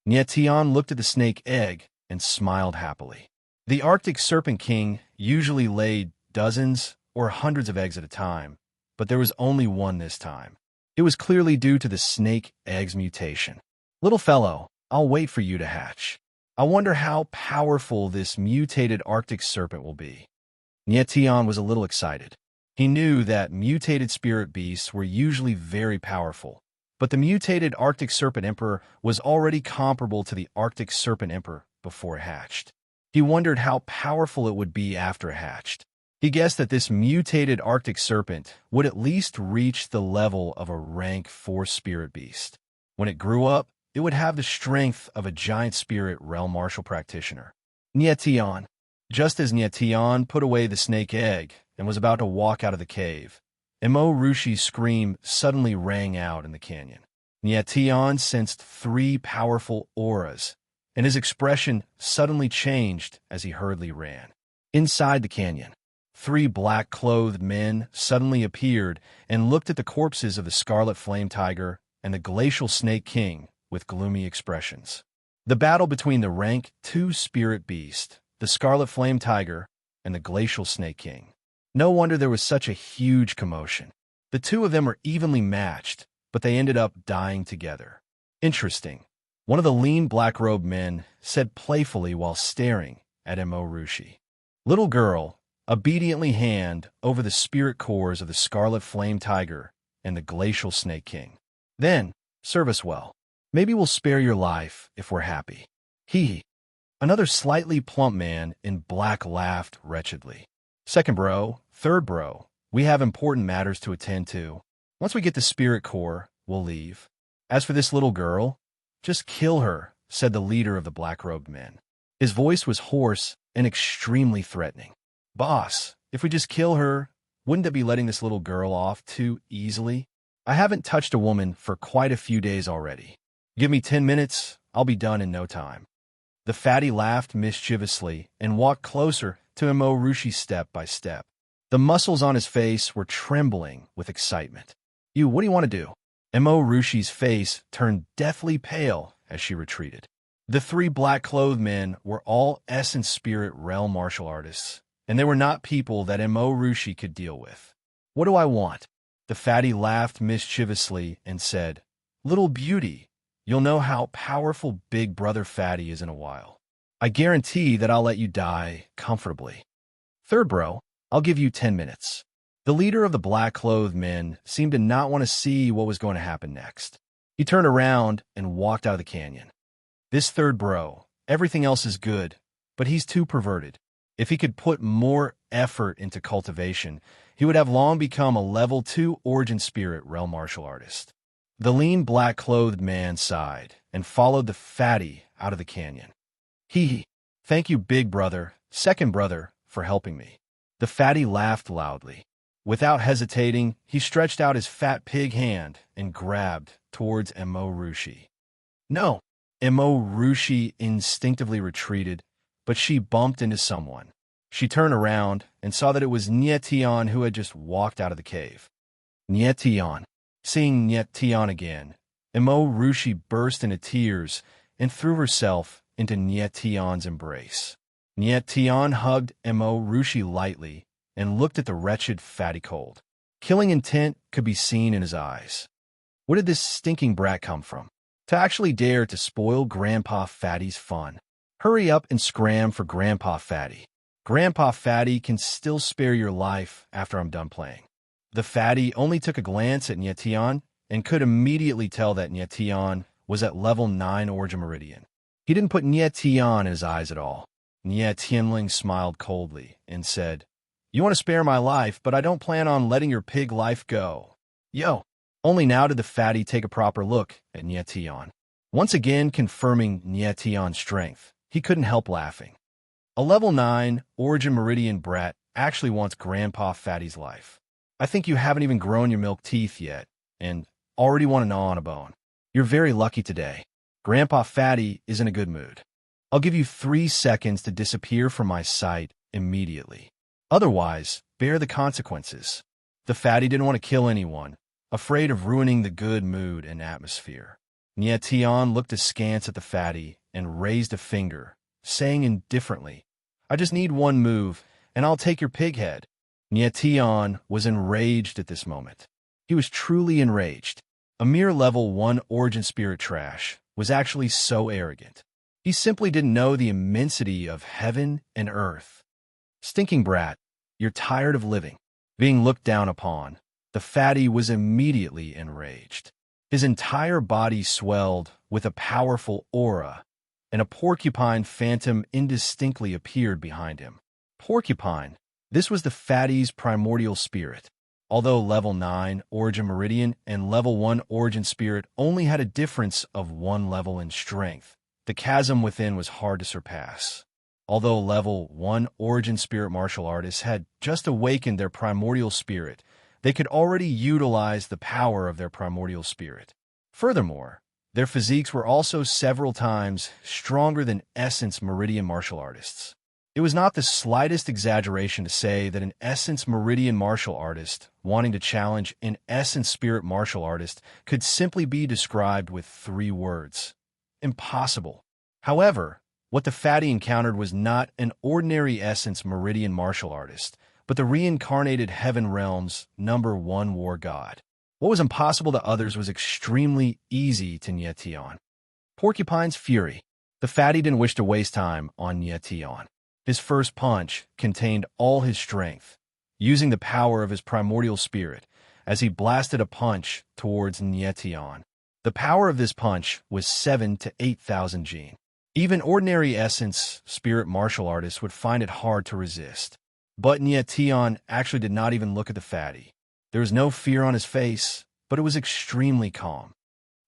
Nietion looked at the snake egg and smiled happily. The Arctic Serpent King usually laid dozens or hundreds of eggs at a time, but there was only 1 this time. It was clearly due to the snake egg's mutation. "Little fellow, I'll wait for you to hatch. I wonder how powerful this mutated Arctic serpent will be." Nietion was a little excited. He knew that mutated spirit beasts were usually very powerful, but the mutated Arctic Serpent Emperor was already comparable to the Arctic Serpent Emperor before it hatched. He wondered how powerful it would be after it hatched. He guessed that this mutated Arctic Serpent would at least reach the level of a rank 4 spirit beast. When it grew up, it would have the strength of a giant spirit realm martial practitioner. Nietion. Just as Nietion put away the snake egg and was about to walk out of the cave, Emo Rushi's scream suddenly rang out in the canyon. Nietion sensed 3 powerful auras, and his expression suddenly changed as he hurriedly ran. Inside the canyon, 3 black-clothed men suddenly appeared and looked at the corpses of the Scarlet Flame Tiger and the Glacial Snake King with gloomy expressions. The battle between the rank 2 spirit beast, the Scarlet Flame Tiger, and the Glacial Snake King. No wonder there was such a huge commotion. The 2 of them were evenly matched, but they ended up dying together. Interesting. One of the lean black-robed men said playfully while staring at Emorushi. Little girl, obediently hand over the spirit cores of the Scarlet Flame Tiger and the Glacial Snake King. Then, serve us well. Maybe we'll spare your life if we're happy. Hee. Another slightly plump man in black laughed wretchedly. Second bro, third bro, we have important matters to attend to. Once we get the spirit core, we'll leave. As for this little girl, just kill her, said the leader of the black-robed men. His voice was hoarse and extremely threatening. Boss, if we just kill her, wouldn't that be letting this little girl off too easily? I haven't touched a woman for quite a few days already. Give me 10 minutes, I'll be done in no time. The fatty laughed mischievously and walked closer to Emorushi step by step. The muscles on his face were trembling with excitement. What do you want to do? Emorushi's face turned deathly pale as she retreated. The three black-clothed men were all Essence Spirit Realm martial artists, and they were not people that Emorushi could deal with. What do I want? The fatty laughed mischievously and said, Little beauty, you'll know how powerful Big Brother Fatty is in a while. I guarantee that I'll let you die comfortably. Third bro, I'll give you 10 minutes. The leader of the black-clothed men seemed to not want to see what was going to happen next. He turned around and walked out of the canyon. This third bro, everything else is good, but he's too perverted. If he could put more effort into cultivation, he would have long become a level 2 Origin Spirit Realm martial artist. The lean black-clothed man sighed and followed the fatty out of the canyon. Hee. Thank you, big brother, second brother, for helping me. The fatty laughed loudly. Without hesitating, he stretched out his fat pig hand and grabbed towards Emorushi. No! Emorushi instinctively retreated, but she bumped into someone. She turned around and saw that it was Nietion who had just walked out of the cave. Nietion. Seeing Nietion again, Emorushi burst into tears and threw herself into Nietion's embrace. Nietion hugged Emorushi lightly and looked at the wretched fatty cold. Killing intent could be seen in his eyes. Where did this stinking brat come from? To actually dare to spoil Grandpa Fatty's fun. Hurry up and scram for Grandpa Fatty. Grandpa Fatty can still spare your life after I'm done playing. The fatty only took a glance at Nietion and could immediately tell that Nietion was at level 9 Origin Meridian. He didn't put Nietion in his eyes at all. Nietionling smiled coldly and said, You want to spare my life, but I don't plan on letting your pig life go. Yo! Only now did the fatty take a proper look at Nietion. Once again confirming Nietion's strength, he couldn't help laughing. A level 9 Origin Meridian brat actually wants Grandpa Fatty's life. I think you haven't even grown your milk teeth yet, and already want to gnaw on a bone. You're very lucky today. Grandpa Fatty is in a good mood. I'll give you 3 seconds to disappear from my sight immediately. Otherwise, bear the consequences. The fatty didn't want to kill anyone, afraid of ruining the good mood and atmosphere. Nietion looked askance at the fatty and raised a finger, saying indifferently, I just need one move, and I'll take your pig head. Nietion was enraged at this moment. He was truly enraged. A mere level 1 Origin Spirit trash was actually so arrogant. He simply didn't know the immensity of heaven and earth. Stinking brat, you're tired of living. Being looked down upon, the fatty was immediately enraged. His entire body swelled with a powerful aura, and a porcupine phantom indistinctly appeared behind him. Porcupine. This was the fatty's primordial spirit. Although level 9 Origin Meridian and level 1 Origin Spirit only had a difference of 1 level in strength, the chasm within was hard to surpass. Although level 1 Origin Spirit martial artists had just awakened their primordial spirit, they could already utilize the power of their primordial spirit. Furthermore, their physiques were also several times stronger than Essence Meridian martial artists. It was not the slightest exaggeration to say that an Essence Meridian martial artist wanting to challenge an Essence Spirit martial artist could simply be described with 3 words. Impossible. However, what the fatty encountered was not an ordinary Essence Meridian martial artist, but the reincarnated Heaven Realm's #1 war god. What was impossible to others was extremely easy to Nietion. Porcupine's fury. The fatty didn't wish to waste time on Nietion. His first punch contained all his strength, using the power of his primordial spirit as he blasted a punch towards Nietion. The power of this punch was 7 to 8,000 Jin. Even ordinary essence spirit martial artists would find it hard to resist. But Nietion actually did not even look at the fatty. There was no fear on his face, but it was extremely calm.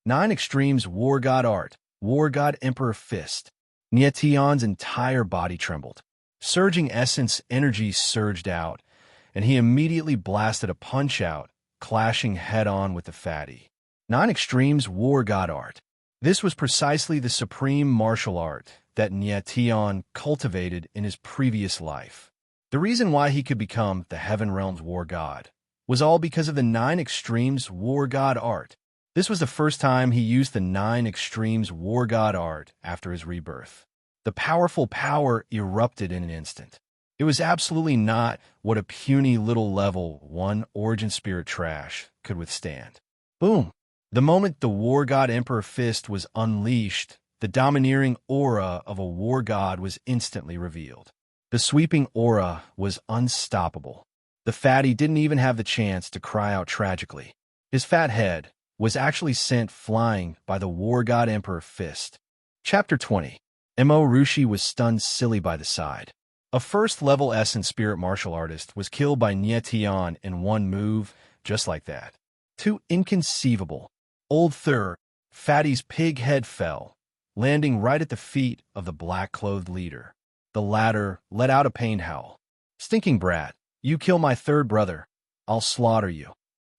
9 Extremes War God Art, War God Emperor Fist. Nietion's entire body trembled. Surging essence energy surged out, and he immediately blasted a punch out, clashing head-on with the fatty. 9 Extremes War God Art. This was precisely the supreme martial art that Nietion cultivated in his previous life. The reason why he could become the Heaven Realm's war god was all because of the 9 Extremes War God Art. This was the first time he used the 9 Extremes War God Art after his rebirth. The powerful power erupted in an instant. It was absolutely not what a puny little level 1 origin spirit trash could withstand. Boom! The moment the War God Emperor Fist was unleashed, the domineering aura of a war god was instantly revealed. The sweeping aura was unstoppable. The fatty didn't even have the chance to cry out tragically. His fat head was actually sent flying by the War God Emperor Fist. Chapter 20. Mo Rushi was stunned silly by the side. A first-level essence spirit martial artist was killed by Nietion in one move, just like that. Too inconceivable. Old Thur, Fatty's pig head fell, landing right at the feet of the black-clothed leader. The latter let out a pained howl. "Stinking brat, you kill my third brother, I'll slaughter you."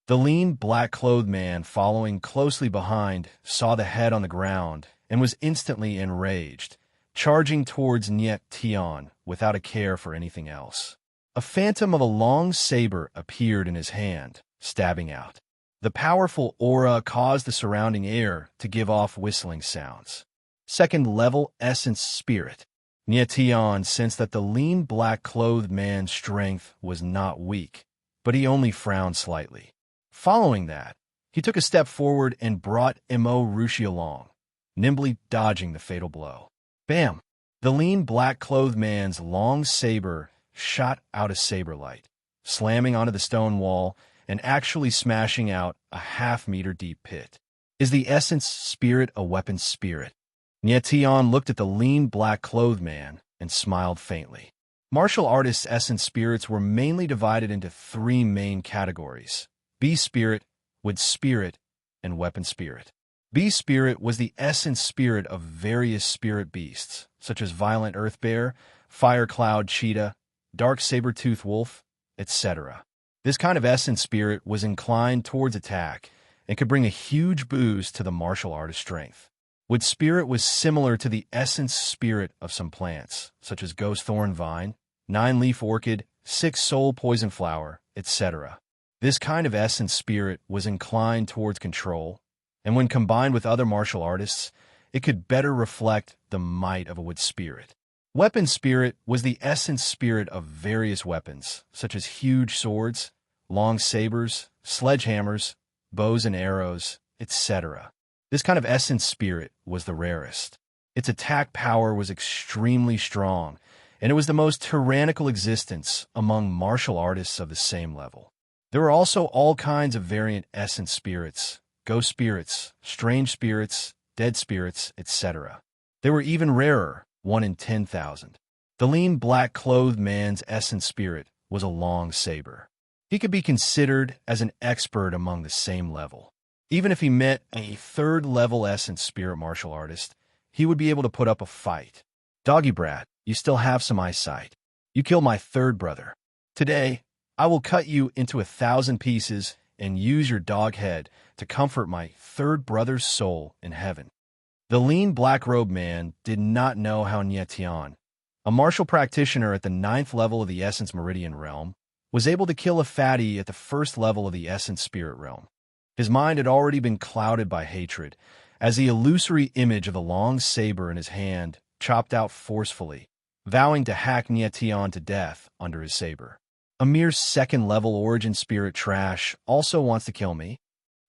The lean, black-clothed man following closely behind saw the head on the ground and was instantly enraged, charging towards Nietion without a care for anything else. A phantom of a long saber appeared in his hand, stabbing out. The powerful aura caused the surrounding air to give off whistling sounds. Second-level essence spirit. Nietion sensed that the lean, black-clothed man's strength was not weak, but he only frowned slightly. Following that, he took a step forward and brought Mo Rushi along, nimbly dodging the fatal blow. Bam! The lean, black-clothed man's long saber shot out a saber light, slamming onto the stone wall and actually smashing out a half-meter-deep pit. Is the essence spirit a weapon spirit? Nietion looked at the lean, black-clothed man and smiled faintly. Martial artists' essence spirits were mainly divided into 3 main categories: beast spirit, wood spirit, and weapon spirit. Beast spirit was the essence spirit of various spirit beasts, such as violent earth bear, fire cloud cheetah, dark saber-toothed wolf, etc. This kind of essence spirit was inclined towards attack and could bring a huge boost to the martial artist's strength. Wood spirit was similar to the essence spirit of some plants, such as ghost thorn vine, 9-leaf orchid, 6-soul poison flower, etc. This kind of essence spirit was inclined towards control, and when combined with other martial artists, it could better reflect the might of a wood spirit. Weapon spirit was the essence spirit of various weapons, such as huge swords, long sabers, sledgehammers, bows and arrows, etc. This kind of essence spirit was the rarest. Its attack power was extremely strong, and it was the most tyrannical existence among martial artists of the same level. There were also all kinds of variant essence spirits, ghost spirits, strange spirits, dead spirits, etc. They were even rarer, 1 in 10,000. The lean, black-clothed man's essence spirit was a long saber. He could be considered as an expert among the same level. Even if he met a third-level essence spirit martial artist, he would be able to put up a fight. "Doggy brat, you still have some eyesight. You killed my third brother. Today, I will cut you into 1,000 pieces and use your dog head to comfort my third brother's soul in heaven." The lean, black-robed man did not know how Nietion, a martial practitioner at the 9th level of the Essence Meridian realm, was able to kill a fatty at the 1st level of the Essence Spirit realm. His mind had already been clouded by hatred, as the illusory image of the long saber in his hand chopped out forcefully, vowing to hack Nietion to death under his saber. A mere 2nd-level origin spirit trash also wants to kill me?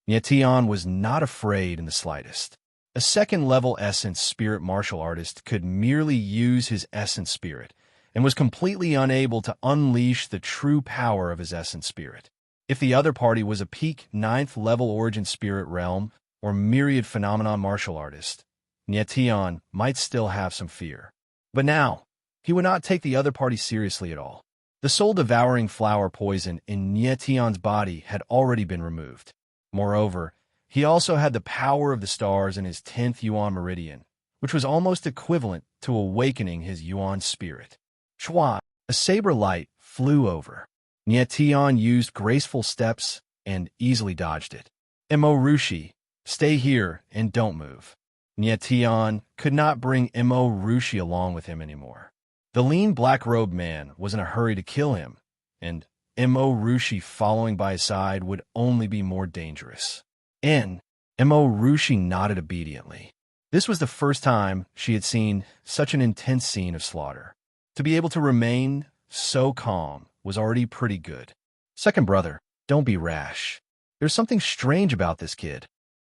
Nietion was not afraid in the slightest. A 2nd-level essence spirit martial artist could merely use his essence spirit and was completely unable to unleash the true power of his essence spirit. If the other party was a peak 9th level origin spirit realm or myriad phenomenon martial artist, Nietion might still have some fear. But now, he would not take the other party seriously at all. The soul-devouring flower poison in Nietion's body had already been removed. Moreover, he also had the power of the stars in his 10th Yuan meridian, which was almost equivalent to awakening his Yuan spirit. Chua, a saber light, flew over. Nietion used graceful steps and easily dodged it. Mo Rushi, stay here and don't move. Nietion could not bring Mo Rushi along with him anymore. The lean black-robed man was in a hurry to kill him, and Mo Rushi following by his side would only be more dangerous. Mo Rushi nodded obediently. This was the first time she had seen such an intense scene of slaughter. To be able to remain so calm was already pretty good. Second brother, don't be rash. There's something strange about this kid.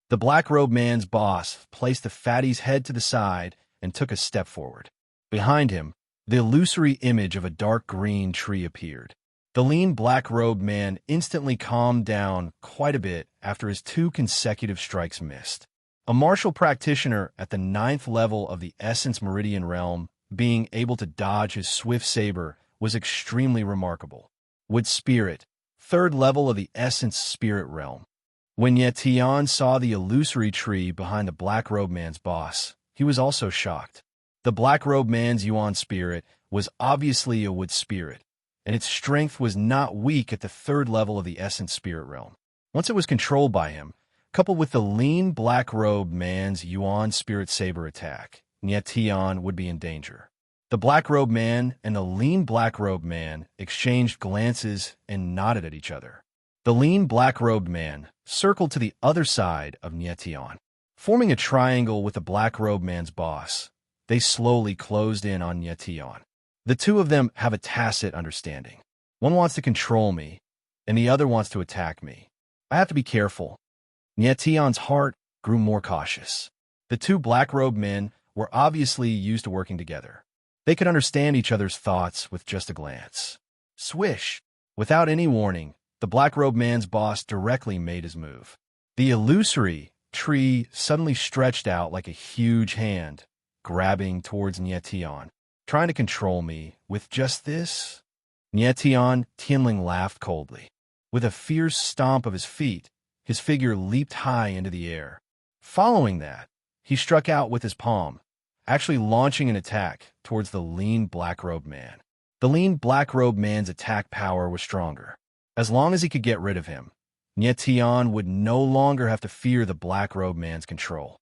The black-robed man's boss placed the fatty's head to the side and took a step forward. Behind him, the illusory image of a dark green tree appeared. The lean black-robed man instantly calmed down quite a bit after his 2 consecutive strikes missed. A martial practitioner at the 9th level of the Essence Meridian realm being able to dodge his swift saber was extremely remarkable. Wood Spirit, 3rd level of the Essence Spirit realm. When Nietion saw the illusory tree behind the black-robed man's boss, he was also shocked. The black-robed man's Yuan spirit was obviously a wood spirit, and its strength was not weak at the 3rd level of the Essence Spirit realm. Once it was controlled by him, coupled with the lean black-robed man's Yuan spirit saber attack, Nietion would be in danger. The black-robed man and the lean black-robed man exchanged glances and nodded at each other. The lean black-robed man circled to the other side of Nietion. Forming a triangle with the black-robed man's boss, they slowly closed in on Nietion. The two of them have a tacit understanding. One wants to control me, and the other wants to attack me. I have to be careful. Nietion's heart grew more cautious. The 2 black-robed men were obviously used to working together. They could understand each other's thoughts with just a glance. Swish! Without any warning, the black-robed man's boss directly made his move. The illusory tree suddenly stretched out like a huge hand, grabbing towards Nietion. Trying to control me with just this? Nietion Tianling laughed coldly. With a fierce stomp of his feet, his figure leaped high into the air. Following that, he struck out with his palm, actually launching an attack towards the lean black-robed man. The lean black-robed man's attack power was stronger. As long as he could get rid of him, Nietion would no longer have to fear the black-robed man's control.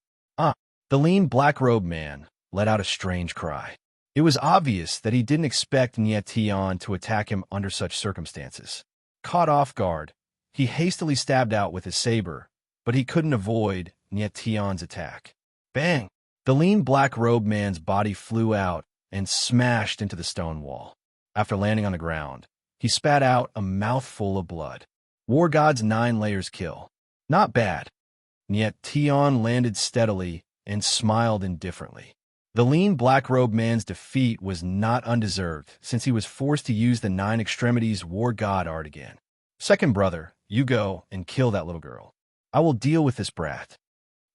The lean black-robed man let out a strange cry. It was obvious that he didn't expect Nietion to attack him under such circumstances. Caught off guard, he hastily stabbed out with his saber, but he couldn't avoid Nietion's attack. Bang! The lean black-robed man's body flew out and smashed into the stone wall. After landing on the ground, he spat out a mouthful of blood. War God's 9 layers kill. Not bad. Nietion landed steadily and smiled indifferently. The lean black-robed man's defeat was not undeserved, since he was forced to use the 9 extremities War God art again. Second brother, you go and kill that little girl. I will deal with this brat.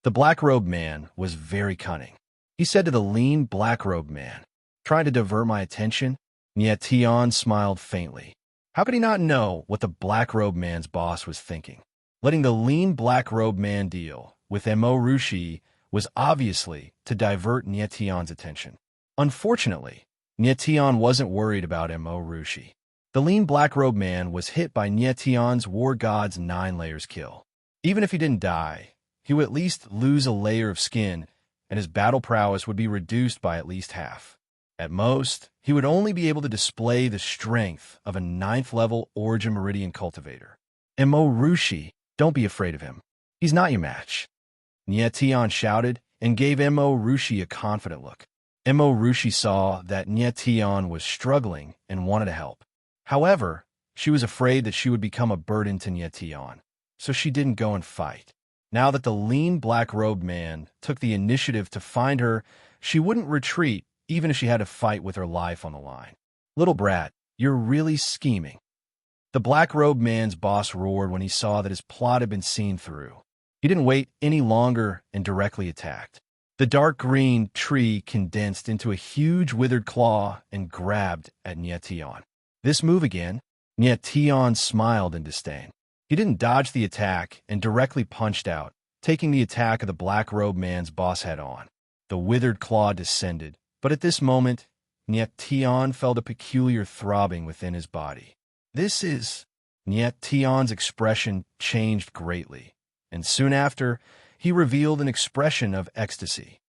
The black-robed man was very cunning. He said to the lean black-robed man, trying to divert my attention. Nietion smiled faintly. How could he not know what the black-robed man's boss was thinking? Letting the lean black-robed man deal with Mo Rushi was obviously to divert Nietion's attention. Unfortunately, Nietion wasn't worried about Mo Rushi. The lean black-robed man was hit by Nietion's War God's 9 layers kill. Even if he didn't die, he would at least lose a layer of skin, and his battle prowess would be reduced by at least half. At most, he would only be able to display the strength of a 9th level Origin Meridian cultivator. Mo Rushi, don't be afraid of him. He's not your match. Nietion shouted and gave Mo Rushi a confident look. Mo Rushi saw that Nietion was struggling and wanted to help. However, she was afraid that she would become a burden to Nietion, so she didn't go and fight. Now that the lean black-robed man took the initiative to find her, she wouldn't retreat even if she had to fight with her life on the line. Little brat, you're really scheming. The black-robed man's boss roared when he saw that his plot had been seen through. He didn't wait any longer and directly attacked. The dark green tree condensed into a huge withered claw and grabbed at Nietion. This move again, Nietion smiled in disdain. He didn't dodge the attack and directly punched out, taking the attack of the black-robed man's boss head on. The withered claw descended, but at this moment, Nietion felt a peculiar throbbing within his body. Nietion's expression changed greatly, and soon after, he revealed an expression of ecstasy.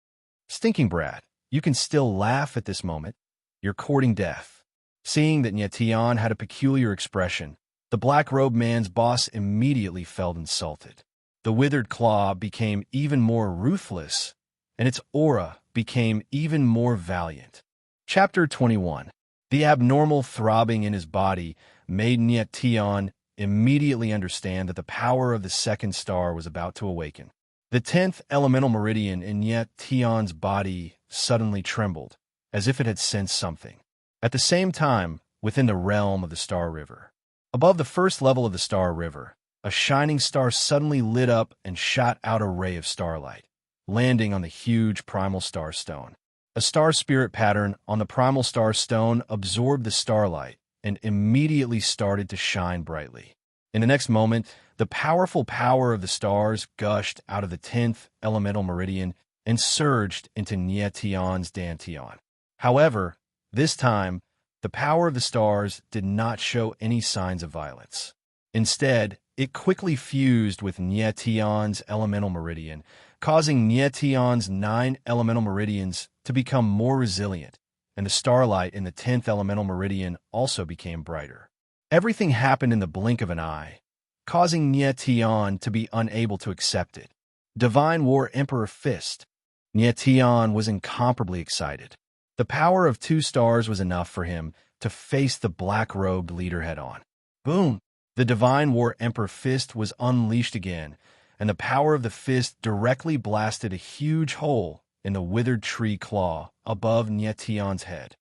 Stinking brat, you can still laugh at this moment. You're courting death. Seeing that Nietion had a peculiar expression, the black-robed man's boss immediately felt insulted. The withered claw became even more ruthless, and its aura became even more valiant. Chapter 21. The abnormal throbbing in his body made Nietion immediately understand that the power of the second star was about to awaken. The 10th elemental meridian in Nietion's body suddenly trembled, as if it had sensed something. At the same time, within the realm of the Star River, above the first level of the Star River, a shining star suddenly lit up and shot out a ray of starlight, landing on the huge primal star stone. A star spirit pattern on the primal star stone absorbed the starlight and immediately started to shine brightly. In the next moment, the powerful power of the stars gushed out of the 10th elemental meridian and surged into Nietion's dantian. However, this time, the power of the stars did not show any signs of violence. Instead, it quickly fused with Nietion's elemental meridian, causing Nietion's 9 elemental meridians to become more resilient, and the starlight in the 10th elemental meridian also became brighter. Everything happened in the blink of an eye, causing Nietion to be unable to accept it. Divine War Emperor Fist. Nietion was incomparably excited. The power of 2 stars was enough for him to face the black-robed leader head-on. Boom! The Divine War Emperor Fist was unleashed again, and the power of the fist directly blasted a huge hole in the withered tree claw above Nietion's head.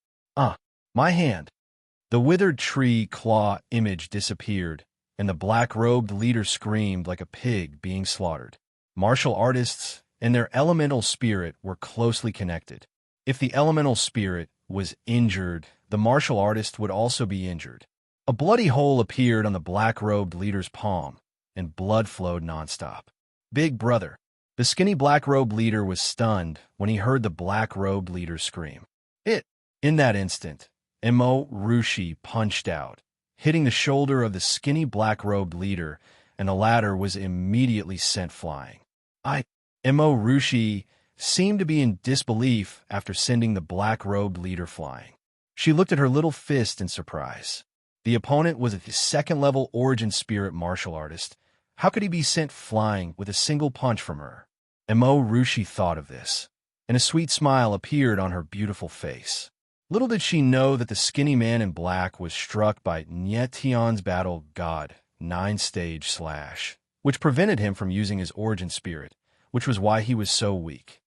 My hand! The withered tree claw image disappeared, and the black-robed leader screamed like a pig being slaughtered. Martial artists and their elemental spirit were closely connected. If the elemental spirit was injured, the martial artist would also be injured. A bloody hole appeared on the black-robed leader's palm, and blood flowed nonstop. Big brother. The skinny black-robed leader was stunned when he heard the black-robed leader scream. In that instant, Emo Rushi punched out, hitting the shoulder of the skinny black-robed leader, and the latter was immediately sent flying. Emo Rushi seemed to be in disbelief after sending the black-robed leader flying. She looked at her little fist in surprise. The opponent was a second-level origin spirit martial artist. How could he be sent flying with a single punch from her? Emo Rushi thought of this, and a sweet smile appeared on her beautiful face. Little did she know that the skinny man in black was struck by Nietion's battle god 9-stage slash, which prevented him from using his origin spirit, which was why he was so weak.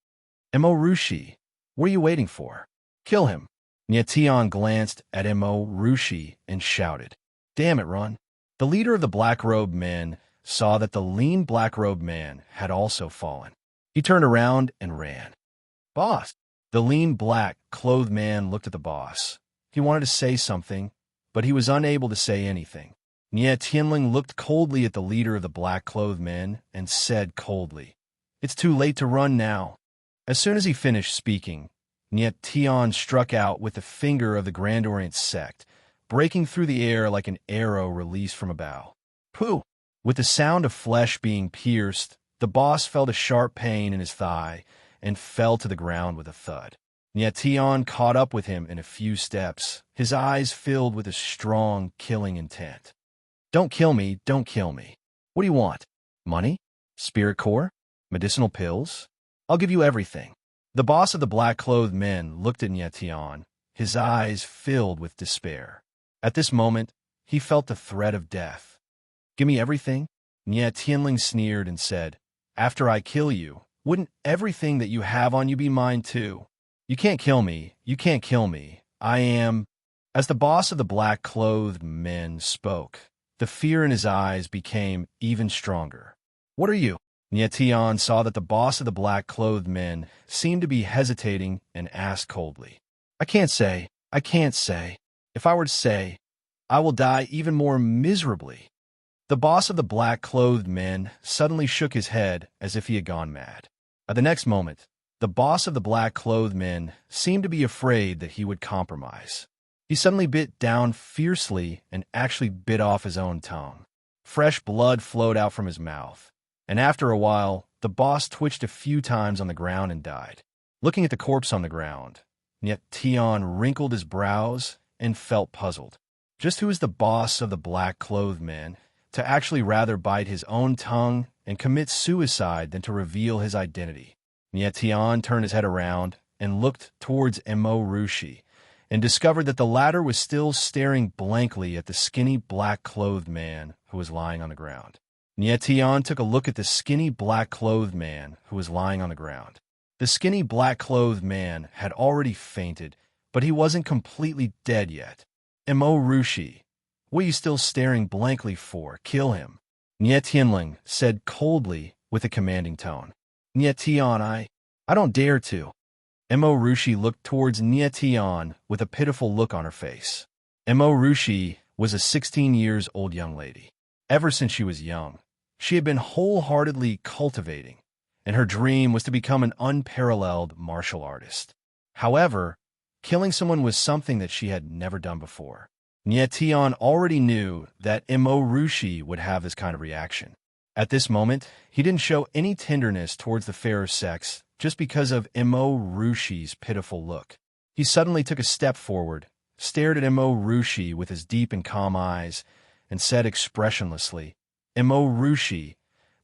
Emo Rushi, what are you waiting for? Kill him. Nietion glanced at Emo Rushi and shouted, "Damn it, run." The leader of the black-robed men saw that the lean black-robed man had also fallen. He turned around and ran. Boss! The lean black-clothed man looked at the boss. He wanted to say something, but he was unable to say anything. Nietion looked coldly at the leader of the black-clothed men and said coldly, "It's too late to run now." As soon as he finished speaking, Nietion struck out with the finger of the Grand Orient sect, breaking through the air like an arrow released from a bow. Pooh! With the sound of flesh being pierced, the boss felt a sharp pain in his thigh and fell to the ground with a thud. Nietion caught up with him in a few steps, his eyes filled with a strong, killing intent. "Don't kill me, don't kill me. What do you want? Money? Spirit core? Medicinal pills? I'll give you everything." The boss of the black-clothed men looked at Nietion, his eyes filled with despair. At this moment, he felt the threat of death. "Give me everything?" Nietion sneered and said, "After I kill you, wouldn't everything that you have on you be mine too? You can't kill me, you can't kill me. I am..." As the boss of the black-clothed men spoke, the fear in his eyes became even stronger. "What are you?" Nietian saw that the boss of the black-clothed men seemed to be hesitating and asked coldly. "I can't say. I can't say. If I were to say, I will die even more miserably." The boss of the black-clothed men suddenly shook his head as if he had gone mad. At the next moment, the boss of the black-clothed men seemed to be afraid that he would compromise. He suddenly bit down fiercely and actually bit off his own tongue. Fresh blood flowed out from his mouth, and after a while, the boss twitched a few times on the ground and died. Looking at the corpse on the ground, Nietian wrinkled his brows and felt puzzled. Just who is the boss of the black-clothed men to actually rather bite his own tongue and commit suicide than to reveal his identity? Nietian turned his head around and looked towards Rushi, and discovered that the latter was still staring blankly at the skinny black-clothed man who was lying on the ground. Nietian took a look at the skinny black-clothed man who was lying on the ground. The skinny black-clothed man had already fainted, but he wasn't completely dead yet. Rushi, what are you still staring blankly for? Kill him." Nietianling said coldly with a commanding tone. "Nietian, I don't dare to." Rushi looked towards Nietian with a pitiful look on her face. Rushi was a 16-year-old young lady. Ever since she was young, she had been wholeheartedly cultivating, and her dream was to become an unparalleled martial artist. However, killing someone was something that she had never done before. Nietian already knew that Rushi would have this kind of reaction. At this moment, he didn't show any tenderness towards the fairer sex just because of Rushi's pitiful look. He suddenly took a step forward, stared at Rushi with his deep and calm eyes, and said expressionlessly, "Rushi,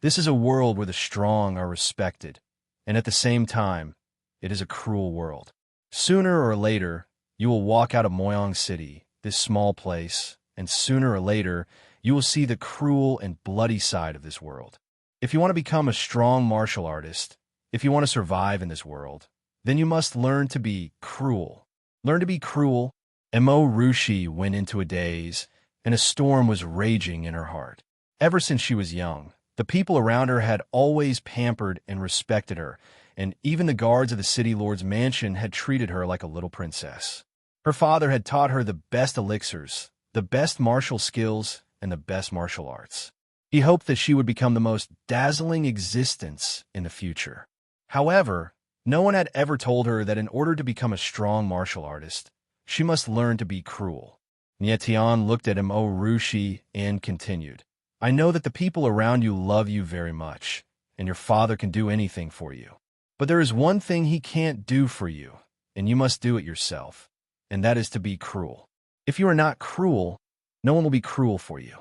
this is a world where the strong are respected, and at the same time, it is a cruel world. Sooner or later, you will walk out of Moyang City, this small place, and sooner or later, you will see the cruel and bloody side of this world. If you want to become a strong martial artist, if you want to survive in this world, then you must learn to be cruel. Learn to be cruel." Rushi went into a daze, and a storm was raging in her heart. Ever since she was young, the people around her had always pampered and respected her, and even the guards of the city lord's mansion had treated her like a little princess. Her father had taught her the best elixirs, the best martial skills, and the best martial arts. He hoped that she would become the most dazzling existence in the future. However, no one had ever told her that in order to become a strong martial artist, she must learn to be cruel. Nietian looked at Rushi and continued, "I know that the people around you love you very much, and your father can do anything for you. But there is one thing he can't do for you, and you must do it yourself, and that is to be cruel. If you are not cruel, no one will be cruel for you."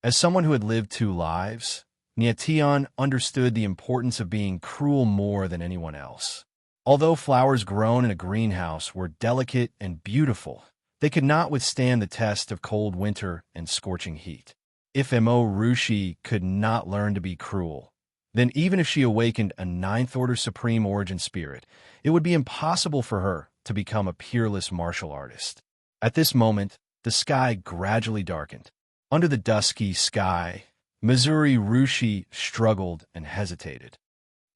As someone who had lived 2 lives, Nietian understood the importance of being cruel more than anyone else. Although flowers grown in a greenhouse were delicate and beautiful, they could not withstand the test of cold winter and scorching heat. If Rushi could not learn to be cruel, then even if she awakened a 9th-order supreme origin spirit, it would be impossible for her to become a peerless martial artist. At this moment, the sky gradually darkened. Under the dusky sky, Rushi struggled and hesitated.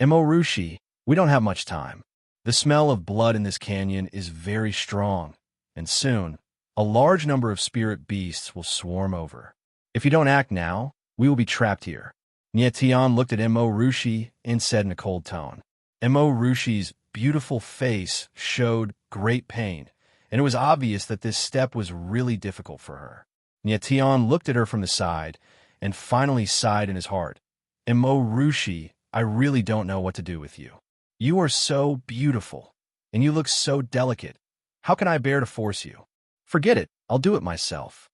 "Rushi, we don't have much time. The smell of blood in this canyon is very strong, and soon, a large number of spirit beasts will swarm over. If you don't act now, we will be trapped here." Nietian looked at Rushi and said in a cold tone. Rushi's beautiful face showed great pain, and it was obvious that this step was really difficult for her. Nietian looked at her from the side and finally sighed in his heart. "Rushi, I really don't know what to do with you. You are so beautiful, and you look so delicate. How can I bear to force you? Forget it, I'll do it myself."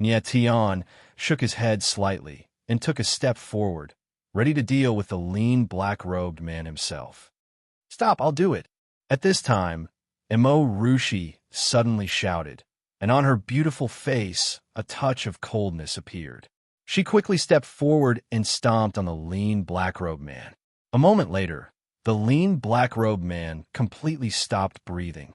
Nietian shook his head slightly and took a step forward, ready to deal with the lean black-robed man himself. "Stop, I'll do it." At this time, Rushi suddenly shouted, and on her beautiful face a touch of coldness appeared. She quickly stepped forward and stomped on the lean black-robed man. A moment later, the lean black-robed man completely stopped breathing.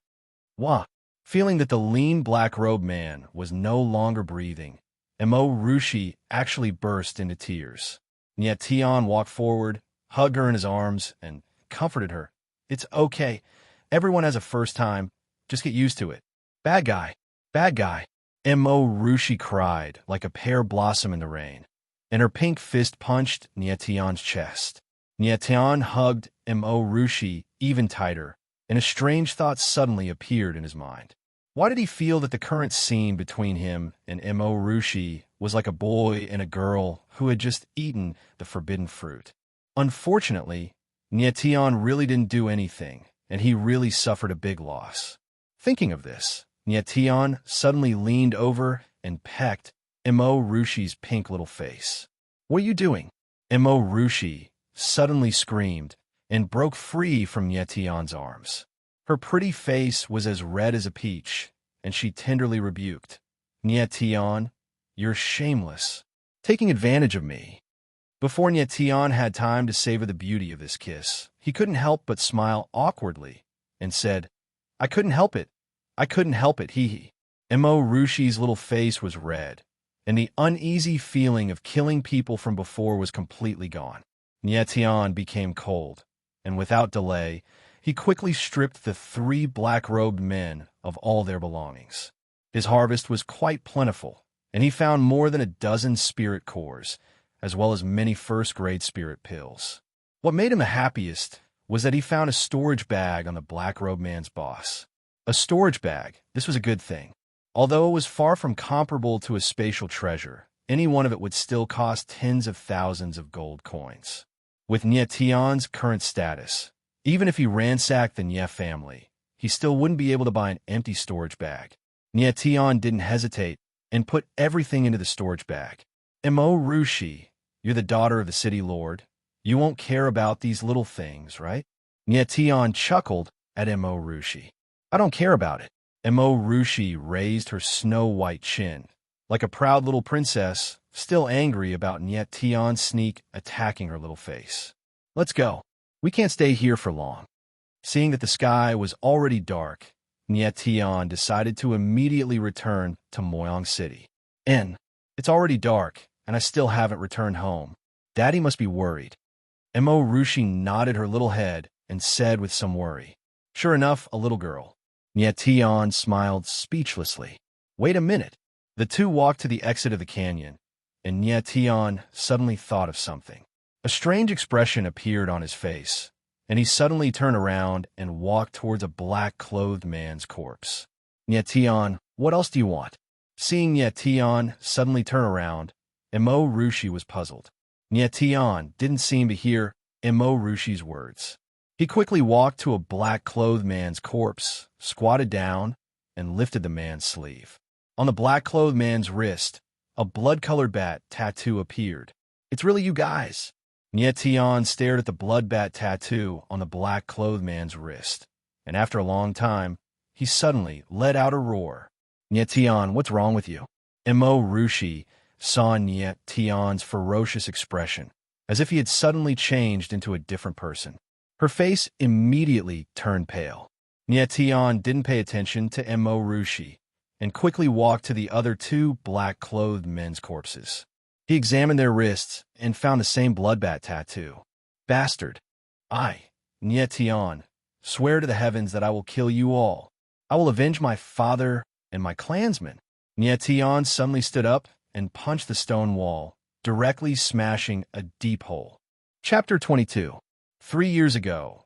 "Wah!" Feeling that the lean black-robed man was no longer breathing, Mo Rushi actually burst into tears. Yet Tian walked forward, hugged her in his arms, and comforted her. "It's okay. Everyone has a first time. Just get used to it." "Bad guy. Bad guy." Mo Rushi cried like a pear blossom in the rain, and her pink fist punched Tian's chest. Tian hugged Mo Rushi even tighter, and a strange thought suddenly appeared in his mind. Why did he feel that the current scene between him and Mo Rushi was like a boy and a girl who had just eaten the forbidden fruit? Unfortunately, Tian really didn't do anything, and he really suffered a big loss. Thinking of this, Tian suddenly leaned over and pecked Mo Rushi's pink little face. "What are you doing?" Mo Rushi suddenly screamed and broke free from Tian's arms. Her pretty face was as red as a peach, and she tenderly rebuked, "Tian, you're shameless, taking advantage of me." Before Tian had time to savor the beauty of this kiss, he couldn't help but smile awkwardly and said, "I couldn't help it. I couldn't help it, hee." Mo Rushi's little face was red, and the uneasy feeling of killing people from before was completely gone. Tian became cold, and without delay, he quickly stripped the 3 black-robed men of all their belongings. His harvest was quite plentiful, and he found more than a dozen spirit cores, as well as many first-grade spirit pills. What made him the happiest was that he found a storage bag on the black-robed man's boss. A storage bag, this was a good thing. Although it was far from comparable to a spatial treasure, any one of it would still cost tens of thousands of gold coins. With Tian's current status, even if he ransacked the Nie family, he still wouldn't be able to buy an empty storage bag. Tian didn't hesitate and put everything into the storage bag. "Mo Rushi, you're the daughter of the city lord. You won't care about these little things, right?" Tian chuckled at Mo Rushi. "I don't care about it." Mo Rushi raised her snow-white chin, like a proud little princess, still angry about Tian's sneak attacking her little face. "Let's go. We can't stay here for long." Seeing that the sky was already dark, Tian decided to immediately return to Moyang City. It's already dark, and I still haven't returned home. Daddy must be worried." Mo Rushi nodded her little head and said with some worry, "Sure enough, a little girl." Tian smiled speechlessly. "Wait a minute." The two walked to the exit of the canyon, and Tian suddenly thought of something. A strange expression appeared on his face, and he suddenly turned around and walked towards a black-clothed man's corpse. "Tian, what else do you want?" Seeing Tian suddenly turn around, Mo Rushi was puzzled. Tian didn't seem to hear Mo Rushi's words. He quickly walked to a black-clothed man's corpse, squatted down, and lifted the man's sleeve. On the black-clothed man's wrist, a blood-colored bat tattoo appeared. "It's really you guys." Tian stared at the blood bat tattoo on the black-clothed man's wrist, and after a long time, he suddenly let out a roar. "Tian, what's wrong with you?" Mo Rushi saw Tian's ferocious expression, as if he had suddenly changed into a different person. Her face immediately turned pale. Tian didn't pay attention to Mo Rushi and quickly walked to the other 2 black-clothed men's corpses. He examined their wrists and found the same bloodbat tattoo. "Bastard! Tian, swear to the heavens that I will kill you all. I will avenge my father and my clansmen." Tian suddenly stood up and punched the stone wall, directly smashing a deep hole. Chapter 22. 3 years ago,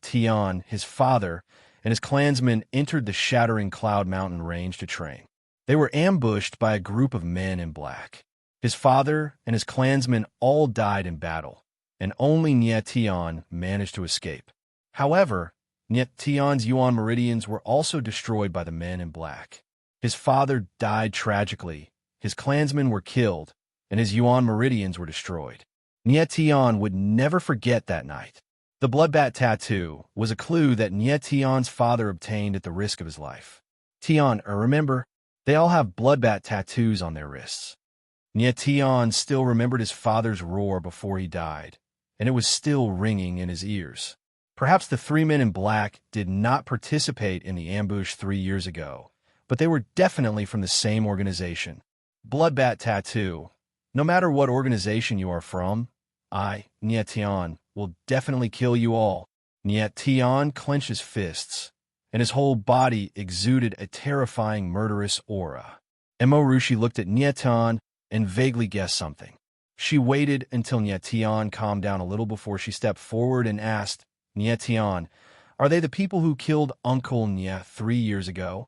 Tian, his father, and his clansmen entered the shattering Cloud Mountain range to train. They were ambushed by a group of men in black. His father and his clansmen all died in battle, and only Tian managed to escape. However, Tian's Yuan meridians were also destroyed by the men in black. His father died tragically, his clansmen were killed, and his Yuan meridians were destroyed. Tian would never forget that night. The bloodbat tattoo was a clue that Tian's father obtained at the risk of his life. "Tian, remember, they all have bloodbat tattoos on their wrists." Tian still remembered his father's roar before he died, and it was still ringing in his ears. Perhaps the three men in black did not participate in the ambush 3 years ago, but they were definitely from the same organization. Bloodbat Tattoo. No matter what organization you are from, I, Niet Tian, will definitely kill you all. Niet Tian clenched his fists, and his whole body exuded a terrifying murderous aura. Emorushi looked at Niet Tian and vaguely guessed something. She waited until Niet Tian calmed down a little before she stepped forward and asked, Niet Tian, are they the people who killed Uncle Nye 3 years ago?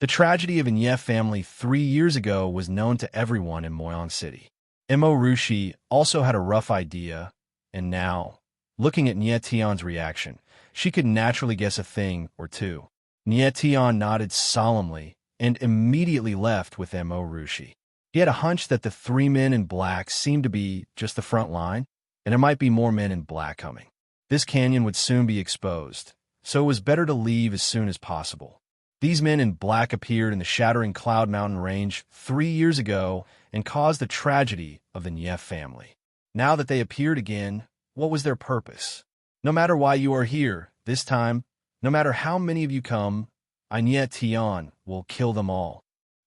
The tragedy of the Nye family 3 years ago was known to everyone in Moyon City. Emorushi also had a rough idea, and now, looking at Niet Tian's reaction, she could naturally guess a thing or two. Niet Tian nodded solemnly and immediately left with Emorushi. He had a hunch that the three men in black seemed to be just the front line, and there might be more men in black coming. This canyon would soon be exposed, so it was better to leave as soon as possible. These men in black appeared in the shattering Cloud Mountain range 3 years ago and caused the tragedy of the Nye family. Now that they appeared again, what was their purpose? No matter why you are here, this time, no matter how many of you come, I Niet Tian will kill them all.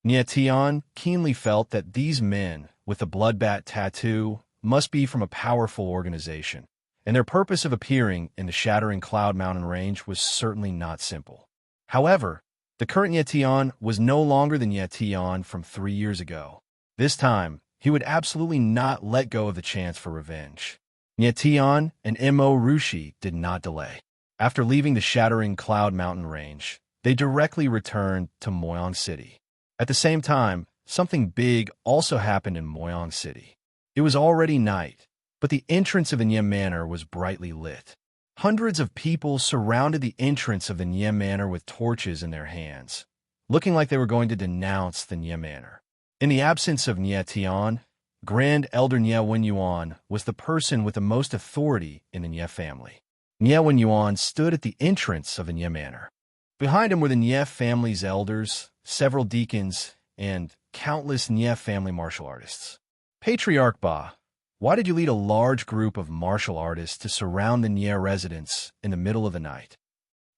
Niet Tian keenly felt that these men with the bloodbat tattoo must be from a powerful organization, and their purpose of appearing in the shattering Cloud Mountain range was certainly not simple. However, the current Niet Tian was no longer the Niet Tian from 3 years ago. This time, he would absolutely not let go of the chance for revenge. Niet Tian and Emorushi did not delay. After leaving the shattering Cloud Mountain range, they directly returned to Moyon City. At the same time, something big also happened in Moyon City. It was already night, but the entrance of the Nye Manor was brightly lit. Hundreds of people surrounded the entrance of the Nye Manor with torches in their hands, looking like they were going to denounce the Nye Manor. In the absence of Niet Tian, Grand Elder Nye Wenyuan was the person with the most authority in the Nye family. Nye Wenyuan stood at the entrance of the Nye Manor. Behind him were the Nye family's elders, several deacons, and countless Nye family martial artists. Patriarch Ba, why did you lead a large group of martial artists to surround the Nye residence in the middle of the night?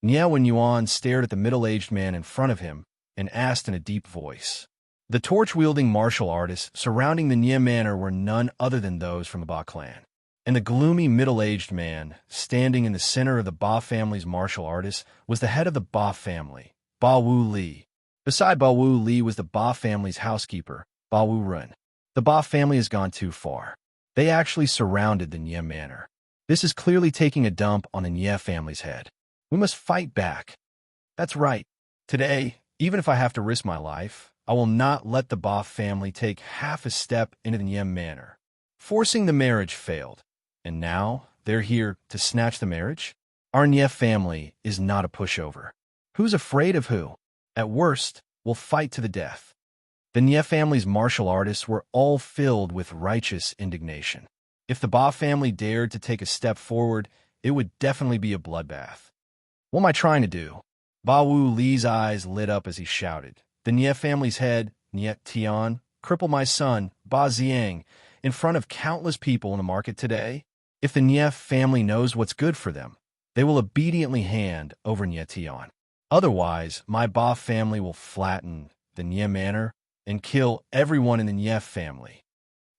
Nye Wenyuan stared at the middle-aged man in front of him and asked in a deep voice. The torch-wielding martial artists surrounding the Nye Manor were none other than those from the Ba clan. And the gloomy middle-aged man, standing in the center of the Ba family's martial artists, was the head of the Ba family, Ba Wu Li. Beside Ba Wu Li was the Ba family's housekeeper, Ba Wu Run. The Ba family has gone too far. They actually surrounded the Nye Manor. This is clearly taking a dump on the Nye family's head. We must fight back. That's right. Today, even if I have to risk my life, I will not let the Ba family take half a step into the Nye Manor. Forcing the marriage failed, and now they're here to snatch the marriage? Our Nye family is not a pushover. Who's afraid of who? At worst, we'll fight to the death. The Nye family's martial artists were all filled with righteous indignation. If the Ba family dared to take a step forward, it would definitely be a bloodbath. What am I trying to do? Ba Wu Li's eyes lit up as he shouted. The Nye family's head, Niet Tian, cripple my son, Ba Ziang, in front of countless people in the market today? If the Nye family knows what's good for them, they will obediently hand over Niet Tian. Otherwise, my Ba family will flatten the Nye Manor and kill everyone in the Nye family.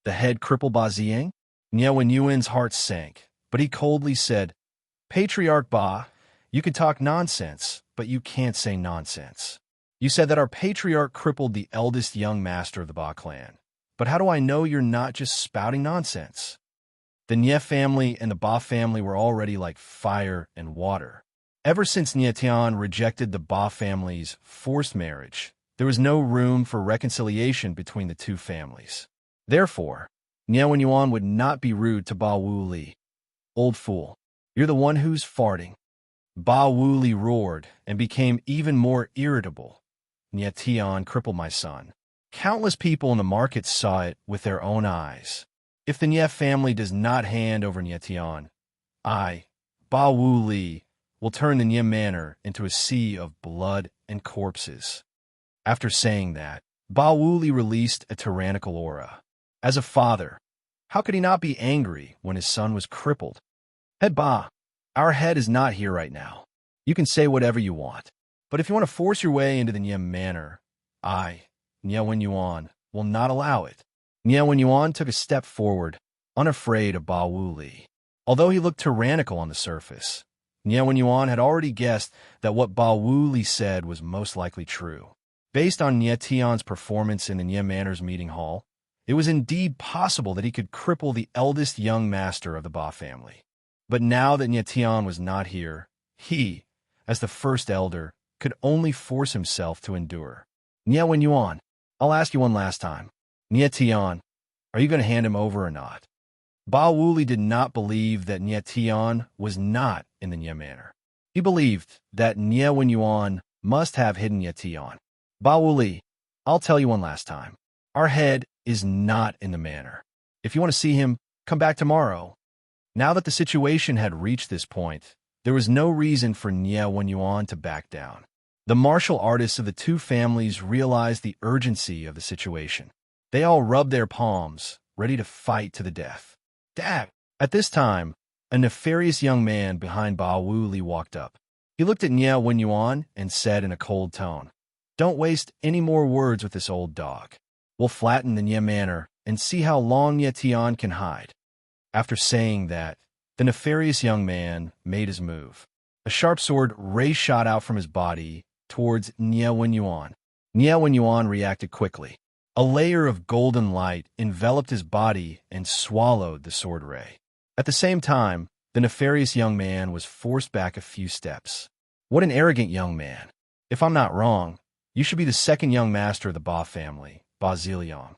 The head cripple Ba Ziang? Nye Wenyuan's heart sank, but he coldly said, Patriarch Ba, you can talk nonsense, but you can't say nonsense. You said that our patriarch crippled the eldest young master of the Ba clan. But how do I know you're not just spouting nonsense? The Nye family and the Ba family were already like fire and water. Ever since Niet Tian rejected the Ba family's forced marriage, there was no room for reconciliation between the two families. Therefore, Nye Wenyuan would not be rude to Ba Wu Li. Old fool, you're the one who's farting. Ba Wu Li roared and became even more irritable. Niet Tian crippled my son. Countless people in the market saw it with their own eyes. If the Nye family does not hand over Niet Tian, I, Ba Wu Li, will turn the Nye Manor into a sea of blood and corpses. After saying that, Ba Wu Li released a tyrannical aura. As a father, how could he not be angry when his son was crippled? Head Ba, Our head is not here right now. You can say whatever you want. But if you want to force your way into the Nye Manor, I, Nye Wenyuan, will not allow it. Nye Wenyuan took a step forward, unafraid of Ba Wuli. Although he looked tyrannical on the surface, Nye Wenyuan had already guessed that what Ba Wuli said was most likely true. Based on Nye Tian's performance in the Nye Manor's meeting hall, it was indeed possible that he could cripple the eldest young master of the Ba family. But now that Nye Tian was not here, he, as the first elder, could only force himself to endure. Nye Wenyuan, I'll ask you one last time. Nye Tian, are you going to hand him over or not? Ba Wuli did not believe that Nye Tian was not in the Nye Manor. He believed that Nye Wenyuan must have hidden Nye Tian. Ba Wuli, I'll tell you one last time. Our head is not in the manor. If you want to see him, come back tomorrow. Now that the situation had reached this point, there was no reason for Nye Wenyuan to back down. The martial artists of the two families realized the urgency of the situation. They all rubbed their palms, ready to fight to the death. Dad! At this time, a nefarious young man behind Ba Wuli walked up. He looked at Nye Wenyuan and said in a cold tone, "Don't waste any more words with this old dog. We'll flatten the Nye Manor and see how long Nye Tian can hide." After saying that, the nefarious young man made his move. A sharp sword ray shot out from his body towards Nye Wenyuan. Nye Wenyuan reacted quickly. A layer of golden light enveloped his body and swallowed the sword ray. At the same time, the nefarious young man was forced back a few steps. What an arrogant young man. If I'm not wrong, you should be the second young master of the Ba family, Ba Ziliang.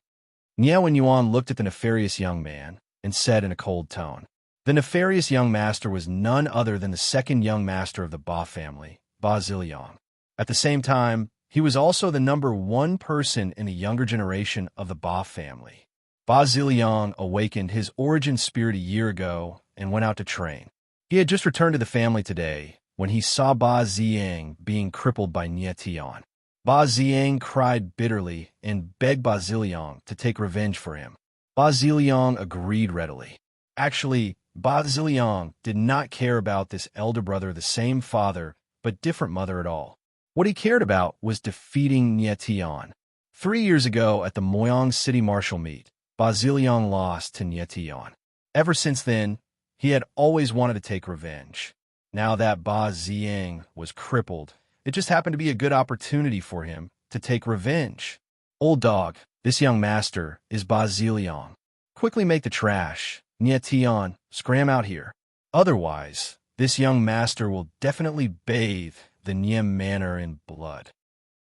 Nye Wenyuan looked at the nefarious young man and said in a cold tone. The nefarious young master was none other than the second young master of the Ba family, Ba Ziliang. At the same time, he was also the number one person in the younger generation of the Ba family. Ba Ziliang awakened his origin spirit a year ago and went out to train. He had just returned to the family today when he saw Ba Ziyang being crippled by Nye Tian. Ba Ziyang cried bitterly and begged Ba Ziliang to take revenge for him. Ba Ziliang agreed readily. Actually, Ba Ziliang did not care about this elder brother of the same father but different mother at all. What he cared about was defeating Nye Tian. 3 years ago at the Moyang City Martial Meet, Ba Ziliang lost to Nye Tian. Ever since then, he had always wanted to take revenge. Now that Ba Ziyang was crippled, it just happened to be a good opportunity for him to take revenge. Old dog, this young master is Ba Ziliang. Quickly make the trash. Nye Tian, scram out here. Otherwise, this young master will definitely bathe the Nye Manor in blood.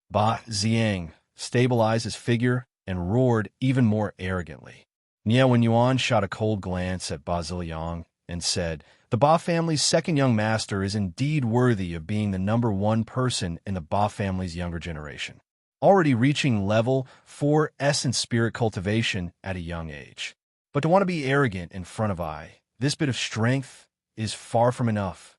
Ba Ziyang stabilized his figure and roared even more arrogantly. Nye Wenyuan shot a cold glance at Ba Ziliang and said, "The Ba family's second young master is indeed worthy of being the number one person in the Ba family's younger generation, already reaching level 4 essence spirit cultivation at a young age. But to want to be arrogant in front of this bit of strength is far from enough."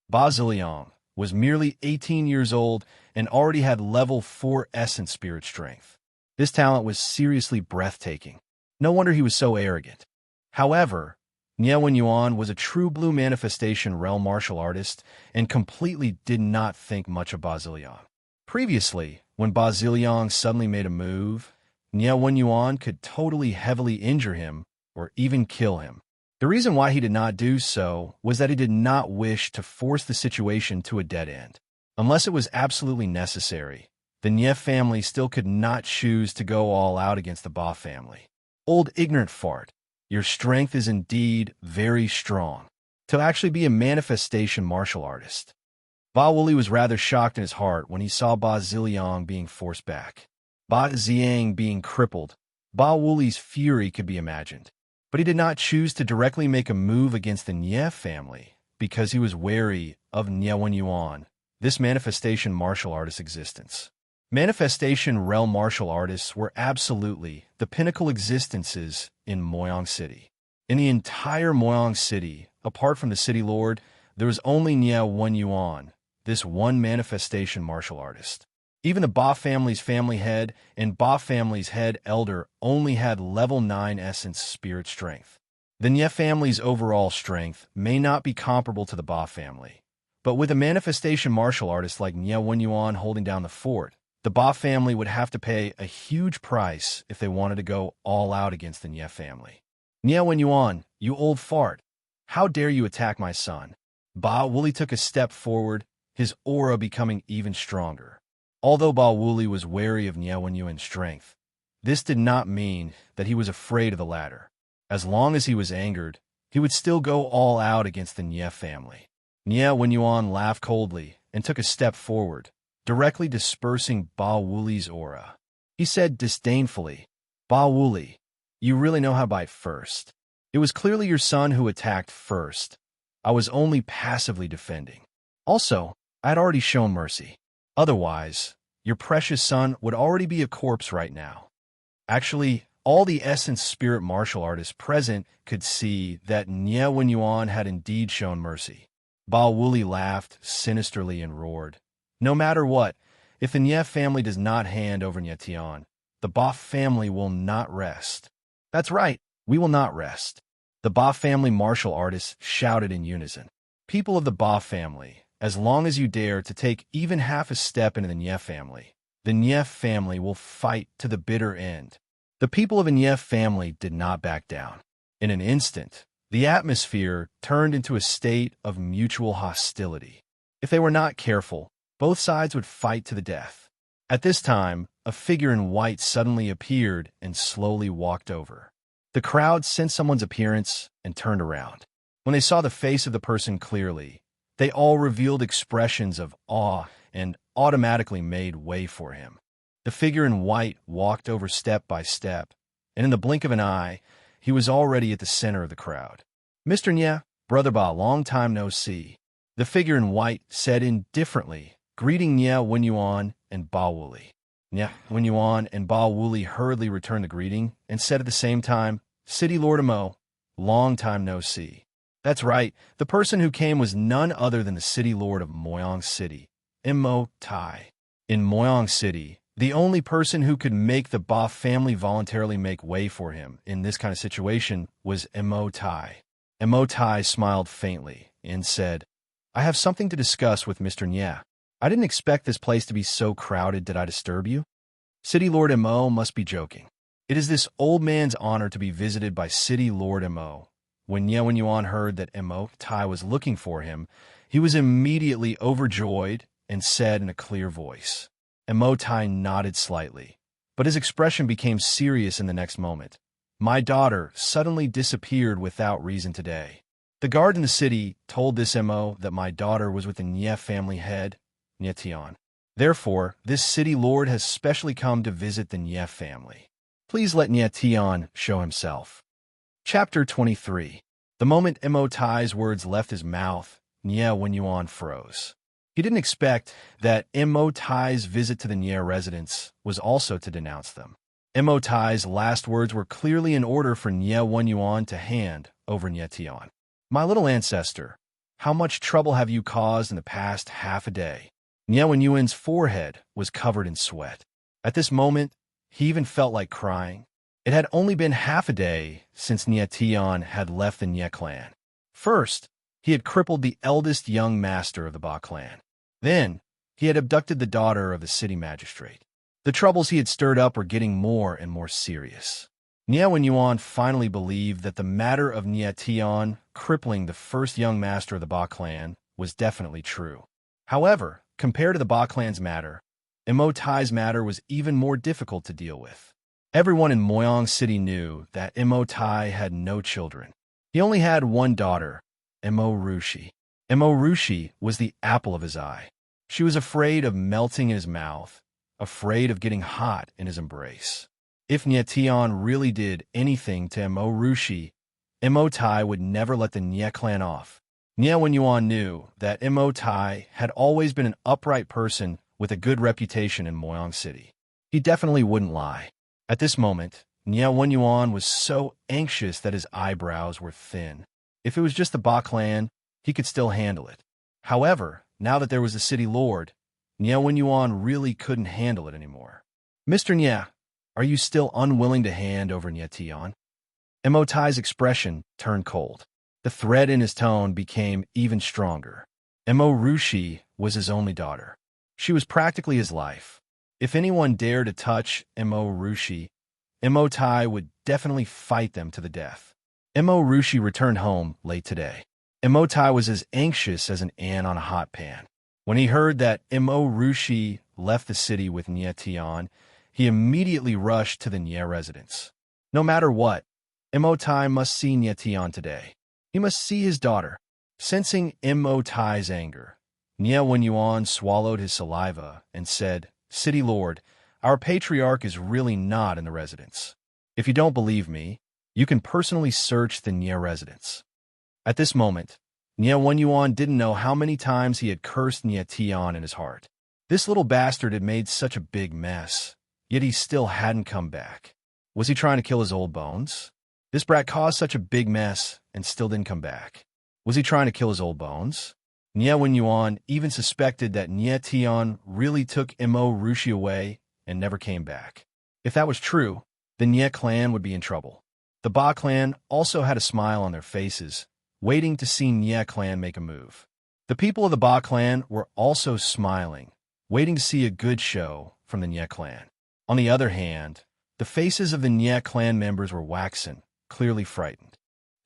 Ba Ziliang was merely 18 years old and already had level 4 essence spirit strength. This talent was seriously breathtaking. No wonder he was so arrogant. However, Nye Wenyuan was a true blue manifestation realm martial artist and completely did not think much of Ba Ziliang. Previously, when Ba Ziliang suddenly made a move, Nye Wenyuan could totally heavily injure him or even kill him. The reason why he did not do so was that he did not wish to force the situation to a dead end. Unless it was absolutely necessary, the Nye family still could not choose to go all out against the Ba family. Old ignorant fart, your strength is indeed very strong. To actually be a manifestation martial artist. Ba Wuli was rather shocked in his heart when he saw Ba Ziliang being forced back. Ba Ziyang being crippled, Ba Wuli's fury could be imagined. But he did not choose to directly make a move against the Nye family because he was wary of Nye Wenyuan, this manifestation martial artist's existence. Manifestation realm martial artists were absolutely the pinnacle existences in Moyang City. In the entire Moyang City, apart from the city lord, there was only Nye Wenyuan, this one manifestation martial artist. Even the Ba family's family head and Ba family's head elder only had level 9 essence spirit strength. The Nye family's overall strength may not be comparable to the Ba family, but with a manifestation martial artist like Nye Wenyuan holding down the fort, the Ba family would have to pay a huge price if they wanted to go all out against the Nye family. Nye Wenyuan, you old fart! How dare you attack my son? Ba Wooly took a step forward, his aura becoming even stronger. Although Ba Wooly was wary of Nye Wenyuan's strength, this did not mean that he was afraid of the latter. As long as he was angered, he would still go all out against the Nye family. Nye Wenyuan laughed coldly and took a step forward, directly dispersing Ba Wooly's aura. He said disdainfully, "Ba Wooly, you really know how to bite first. It was clearly your son who attacked first. I was only passively defending. Also, I had already shown mercy. Otherwise, your precious son would already be a corpse right now." Actually, all the Essence Spirit martial artists present could see that Nye Wenyuan had indeed shown mercy. Ba Wooly laughed sinisterly and roared, "No matter what, if the Nye family does not hand over Nye Tian, the Ba family will not rest." "That's right, we will not rest." The Ba family martial artists shouted in unison. "People of the Ba family, as long as you dare to take even half a step into the Nye family, the Nye family will fight to the bitter end." The people of the Nye family did not back down. In an instant, the atmosphere turned into a state of mutual hostility. If they were not careful, both sides would fight to the death. At this time, a figure in white suddenly appeared and slowly walked over. The crowd sensed someone's appearance and turned around. When they saw the face of the person clearly, they all revealed expressions of awe and automatically made way for him. The figure in white walked over step by step, and in the blink of an eye, he was already at the center of the crowd. "Mr. Nye, Brother Ba, long time no see," the figure in white said indifferently, greeting Nye Wenyuan and Ba Wooly. Nye Wenyuan and Ba Wooly hurriedly returned the greeting and said at the same time, "City Lord Mo, long time no see." That's right, the person who came was none other than the City Lord of Moyang City, Mo Tai. In Moyang City, the only person who could make the Ba family voluntarily make way for him in this kind of situation was Mo Tai. Mo Tai smiled faintly and said, "I have something to discuss with Mr. Nye. I didn't expect this place to be so crowded. Did I disturb you?" City Lord Mo must be joking. It is this old man's honor to be visited by City Lord Mo. When Nye Wenyuan heard that Mo Tai was looking for him, he was immediately overjoyed and said in a clear voice. Mo Tai nodded slightly, but his expression became serious in the next moment. "My daughter suddenly disappeared without reason today. The guard in the city told this Mo that my daughter was with the Nye family head, Nye Tian. Therefore, this city lord has specially come to visit the Nye family. Please let Nye Tian show himself." Chapter 23. The moment Mo Tai's words left his mouth, Nye Wenyuan froze. He didn't expect that Mo Tai's visit to the Nye residence was also to denounce them. Mo Tai's last words were clearly in order for Nye Wenyuan to hand over Nye Tian. "My little ancestor, how much trouble have you caused in the past half a day?" Nye Wenyuan's forehead was covered in sweat. At this moment, he even felt like crying. It had only been half a day since Nye Tian had left the Nye clan. First, he had crippled the eldest young master of the Ba clan. Then, he had abducted the daughter of the city magistrate. The troubles he had stirred up were getting more and more serious. Nye Wenyuan finally believed that the matter of Nye Tian crippling the first young master of the Ba clan was definitely true. However, compared to the Ba clan's matter, Mo Tai's matter was even more difficult to deal with. Everyone in Moyang City knew that Mo Tai had no children. He only had one daughter, Mo Rushi. Mo Rushi was the apple of his eye. She was afraid of melting in his mouth, afraid of getting hot in his embrace. If Nye Tian really did anything to Mo Rushi, Mo Tai would never let the Nye clan off. Nye Wenyuan knew that Mo Tai had always been an upright person with a good reputation in Moyang City. He definitely wouldn't lie. At this moment, Nye Wenyuan was so anxious that his eyebrows were thin. If it was just the Ba clan, he could still handle it. However, now that there was a city lord, Nye Wenyuan really couldn't handle it anymore. "Mr. Nye, are you still unwilling to hand over Nye Tian?" Tai's expression turned cold. The threat in his tone became even stronger. Rushi was his only daughter. She was practically his life. If anyone dared to touch Rushi, Tai would definitely fight them to the death. Rushi returned home late today. Tai was as anxious as an ant on a hot pan. When he heard that Rushi left the city with Tian, he immediately rushed to the Nie residence. No matter what, Tai must see Tian today. He must see his daughter. Sensing Tai's anger, Yuan swallowed his saliva and said, "City Lord, our patriarch is really not in the residence. If you don't believe me, you can personally search the Nie residence." At this moment, Yuan didn't know how many times he had cursed Tian in his heart. This little bastard had made such a big mess, yet he still hadn't come back. Was he trying to kill his old bones? This brat caused such a big mess and still didn't come back. Was he trying to kill his old bones? Yuan even suspected that Tian really took Rushi away and never came back. If that was true, the Nie clan would be in trouble. The Ba clan also had a smile on their faces, waiting to see Nie clan make a move. The people of the Ba clan were also smiling, waiting to see a good show from the Nie clan. On the other hand, the faces of the Nie clan members were waxen, clearly frightened.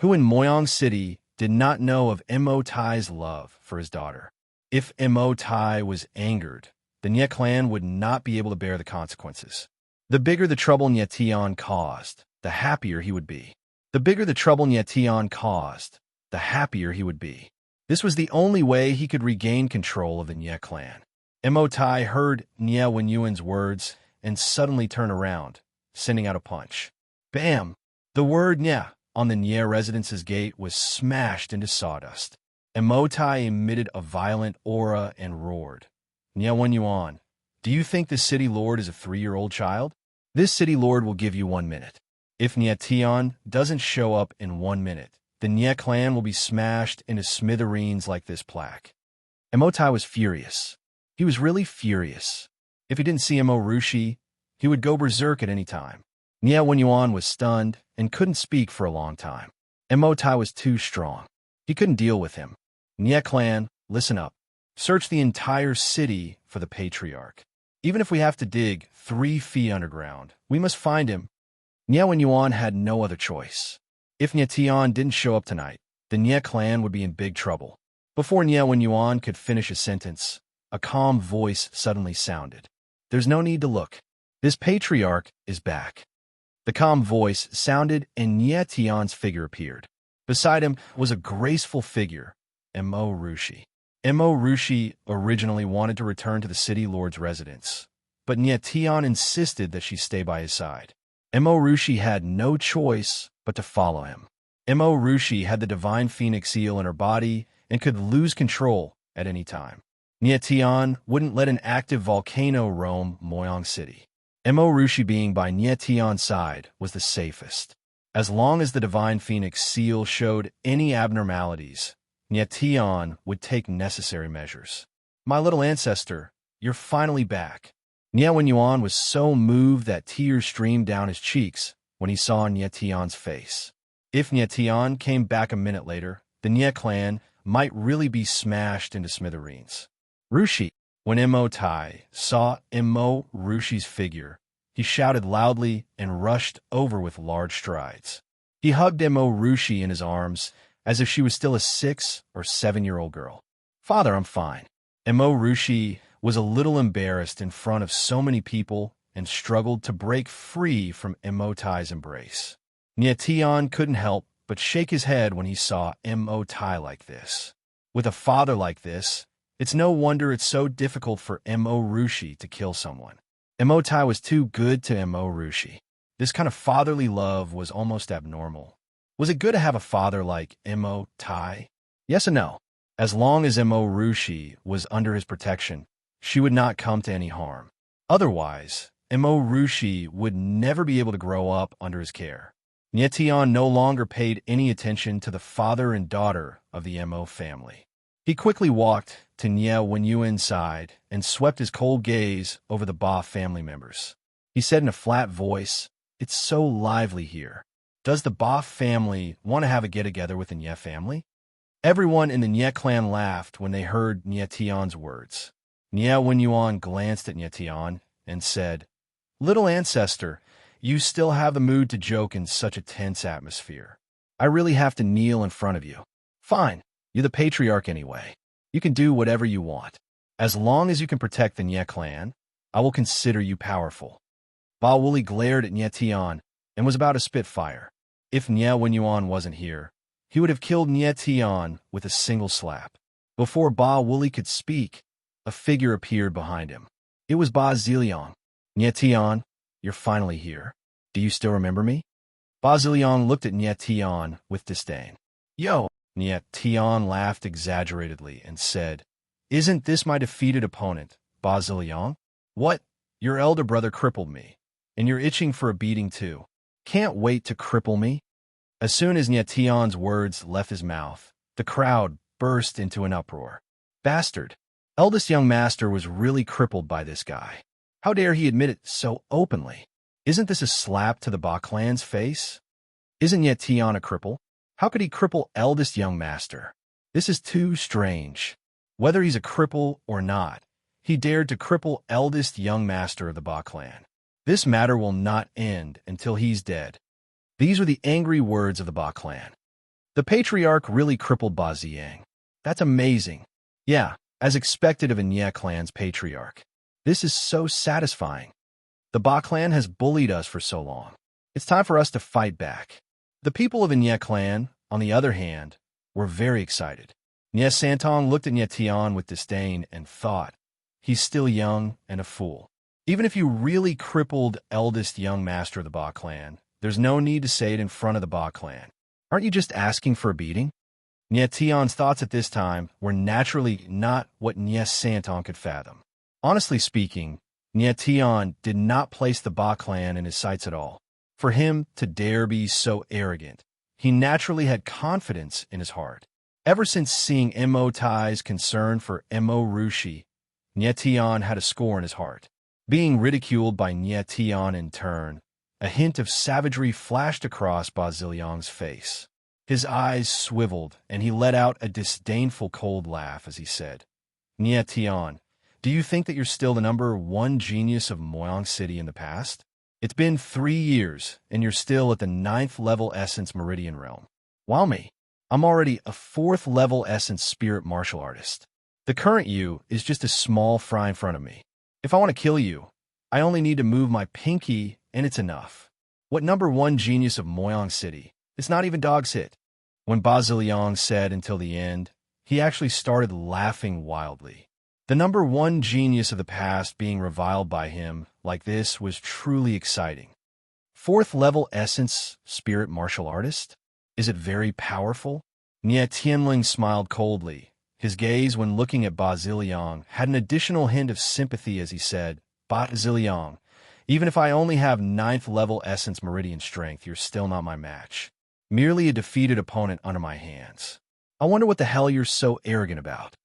Who in Moyang City did not know of Tai's love for his daughter? If Tai was angered, the Nie clan would not be able to bear the consequences. The bigger the trouble Tian caused, the happier he would be. The bigger the trouble Tian caused, the happier he would be. This was the only way he could regain control of the Nie clan. Tai heard Nie Wenyuan's words and suddenly turned around, sending out a punch. Bam! The word Nie on the Nie residence's gate was smashed into sawdust. Tai emitted a violent aura and roared. Nie Wenyuan, do you think this city lord is a 3-year-old child? This city lord will give you 1 minute. If Tian doesn't show up in 1 minute, the Nie clan will be smashed into smithereens like this plaque. Tai was furious. He was really furious. If he didn't see Rushi, he would go berserk at any time. Nie Wenyuan was stunned and couldn't speak for a long time. Tai was too strong. He couldn't deal with him. Nie clan, listen up. Search the entire city for the patriarch. Even if we have to dig 3 feet underground, we must find him. Nie Wenyuan had no other choice. If Tian didn't show up tonight, the Nie clan would be in big trouble. Before Nie Wenyuan could finish his sentence, a calm voice suddenly sounded. There's no need to look. This patriarch is back. The calm voice sounded and Nie Tian's figure appeared. Beside him was a graceful figure, Rushi. Rushi originally wanted to return to the city lord's residence, but Nie Tian insisted that she stay by his side. Rushi had no choice but to follow him. Rushi had the divine phoenix seal in her body and could lose control at any time. Nie Tian wouldn't let an active volcano roam Moyang City. Rushi being by Nie Tian's side was the safest. As long as the divine phoenix seal showed any abnormalities, Nie Tian would take necessary measures. My little ancestor, you're finally back. Nie Wenyuan was so moved that tears streamed down his cheeks when he saw Nie Tian's face. If Nie Tian came back a minute later, the Nie clan might really be smashed into smithereens. Rushi. When Tai saw Rushi's figure, he shouted loudly and rushed over with large strides. He hugged Rushi in his arms as if she was still a 6 or 7-year-old girl. Father, I'm fine. Rushi was a little embarrassed in front of so many people and struggled to break free from Tai's embrace. Nie Tian couldn't help but shake his head when he saw Tai like this. With a father like this, it's no wonder it's so difficult for Rushi to kill someone. Tai was too good to Rushi. This kind of fatherly love was almost abnormal. Was it good to have a father like Tai? Yes and no. As long as Rushi was under his protection, she would not come to any harm. Otherwise, Rushi would never be able to grow up under his care. Nie Tian no longer paid any attention to the father and daughter of the family. He quickly walked to Nie Wenyuan's side and swept his cold gaze over the Ba family members. He said in a flat voice, "It's so lively here. Does the Ba family want to have a get-together with the Nye family? Everyone in the Nye clan laughed when they heard Nye Tian's words. Nye Wenyuan glanced at Nye Tian and said, "Little ancestor, you still have the mood to joke in such a tense atmosphere. I really have to kneel in front of you. Fine, you're the patriarch anyway. You can do whatever you want. As long as you can protect the Nye clan, I will consider you powerful." Ba Wooly glared at Nye Tian and was about to spit fire. If Nye Wenyuan wasn't here, he would have killed Nye Tian with a single slap. Before Ba Wooly could speak, a figure appeared behind him. It was Ba Ziliang. "Nye Tian, you're finally here. Do you still remember me?" Ba Ziliang looked at Nye Tian with disdain. "Yo!" Nye Tian laughed exaggeratedly and said, "Isn't this my defeated opponent, Ba Ziliang? What? Your elder brother crippled me, and you're itching for a beating too. Can't wait to cripple me?" As soon as Nye Tian's words left his mouth, the crowd burst into an uproar. Bastard! Eldest young master was really crippled by this guy. How dare he admit it so openly? Isn't this a slap to the Ba clan's face? Isn't Nye Tian a cripple? How could he cripple eldest young master? This is too strange. Whether he's a cripple or not, he dared to cripple eldest young master of the Ba clan. This matter will not end until he's dead. These were the angry words of the Ba clan. The patriarch really crippled Ba Ziyang. That's amazing. Yeah, as expected of a Nye clan's patriarch. This is so satisfying. The Ba clan has bullied us for so long. It's time for us to fight back. The people of the Nye clan, on the other hand, were very excited. Nye Santong looked at Nye Tian with disdain and thought, he's still young and a fool. Even if you really crippled eldest young master of the Ba clan, there's no need to say it in front of the Ba clan. Aren't you just asking for a beating? Nye Tian's thoughts at this time were naturally not what Nye Santong could fathom. Honestly speaking, Nye Tian did not place the Ba clan in his sights at all. For him to dare be so arrogant, he naturally had confidence in his heart. Ever since seeing Mo Tai's concern for Mo Rushi, Nye Tian had a score in his heart. Being ridiculed by Nye Tian in turn, a hint of savagery flashed across Ba Ziliang's face. His eyes swiveled, and he let out a disdainful cold laugh as he said, "Nye Tian, do you think that you're still the #1 genius of Moyang City in the past? It's been 3 years, and you're still at the 9th level Essence Meridian Realm. While me, I'm already a 4th level Essence Spirit Martial Artist. The current you is just a small fry in front of me. If I want to kill you, I only need to move my pinky, and it's enough. What #1 genius of Moyang City? It's not even dog's hit." When Ba Ziliang said until the end, he actually started laughing wildly. The #1 genius of the past being reviled by him like this was truly exciting. 4th level Essence Spirit Martial Artist? Is it very powerful? Nye Tianling smiled coldly. His gaze when looking at Ba Ziliang had an additional hint of sympathy as he said, "Ba Ziliang, even if I only have 9th level Essence Meridian Strength, you're still not my match. Merely a defeated opponent under my hands. I wonder what the hell you're so arrogant about."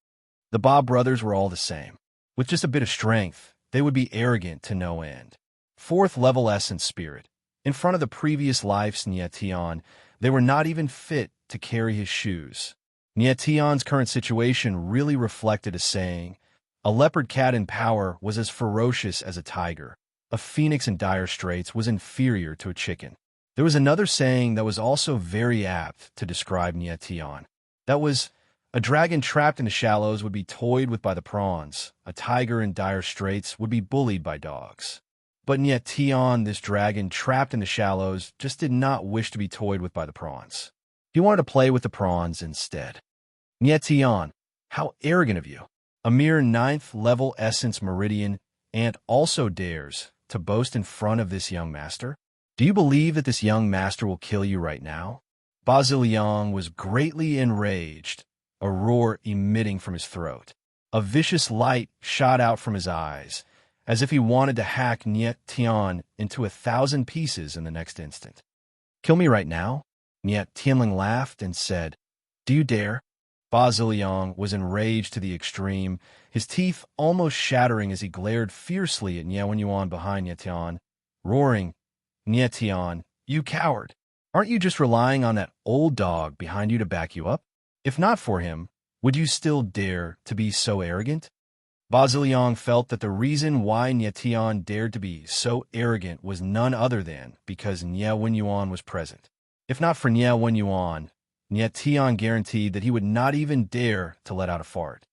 The Ba brothers were all the same. With just a bit of strength, they would be arrogant to no end. 4th level Essence Spirit. In front of the previous life's Nye Tian, they were not even fit to carry his shoes. Nye Tian's current situation really reflected a saying, a leopard cat in power was as ferocious as a tiger. A phoenix in dire straits was inferior to a chicken. There was another saying that was also very apt to describe Nye Tian. That was, a dragon trapped in the shallows would be toyed with by the prawns. A tiger in dire straits would be bullied by dogs. But Nye Tian, this dragon trapped in the shallows, just did not wish to be toyed with by the prawns. He wanted to play with the prawns instead. Nye Tian, how arrogant of you. A mere 9th level Essence Meridian and also dares to boast in front of this young master? Do you believe that this young master will kill you right now? Ba Ziliang was greatly enraged, a roar emitting from his throat. A vicious light shot out from his eyes, as if he wanted to hack Nye Tian into 1,000 pieces in the next instant. "Kill me right now?" Nye Tianling laughed and said, "Do you dare?" Ba Ziliang was enraged to the extreme, his teeth almost shattering as he glared fiercely at Nye Wenyuan behind Nye Tian, roaring, "Nye Tian, you coward! Aren't you just relying on that old dog behind you to back you up? If not for him, would you still dare to be so arrogant? Baziliang felt that the reason why Nye Tian dared to be so arrogant was none other than because Nye Wenyuan was present. If not for Nye Wenyuan, Nye Tian guaranteed that he would not even dare to let out a fart.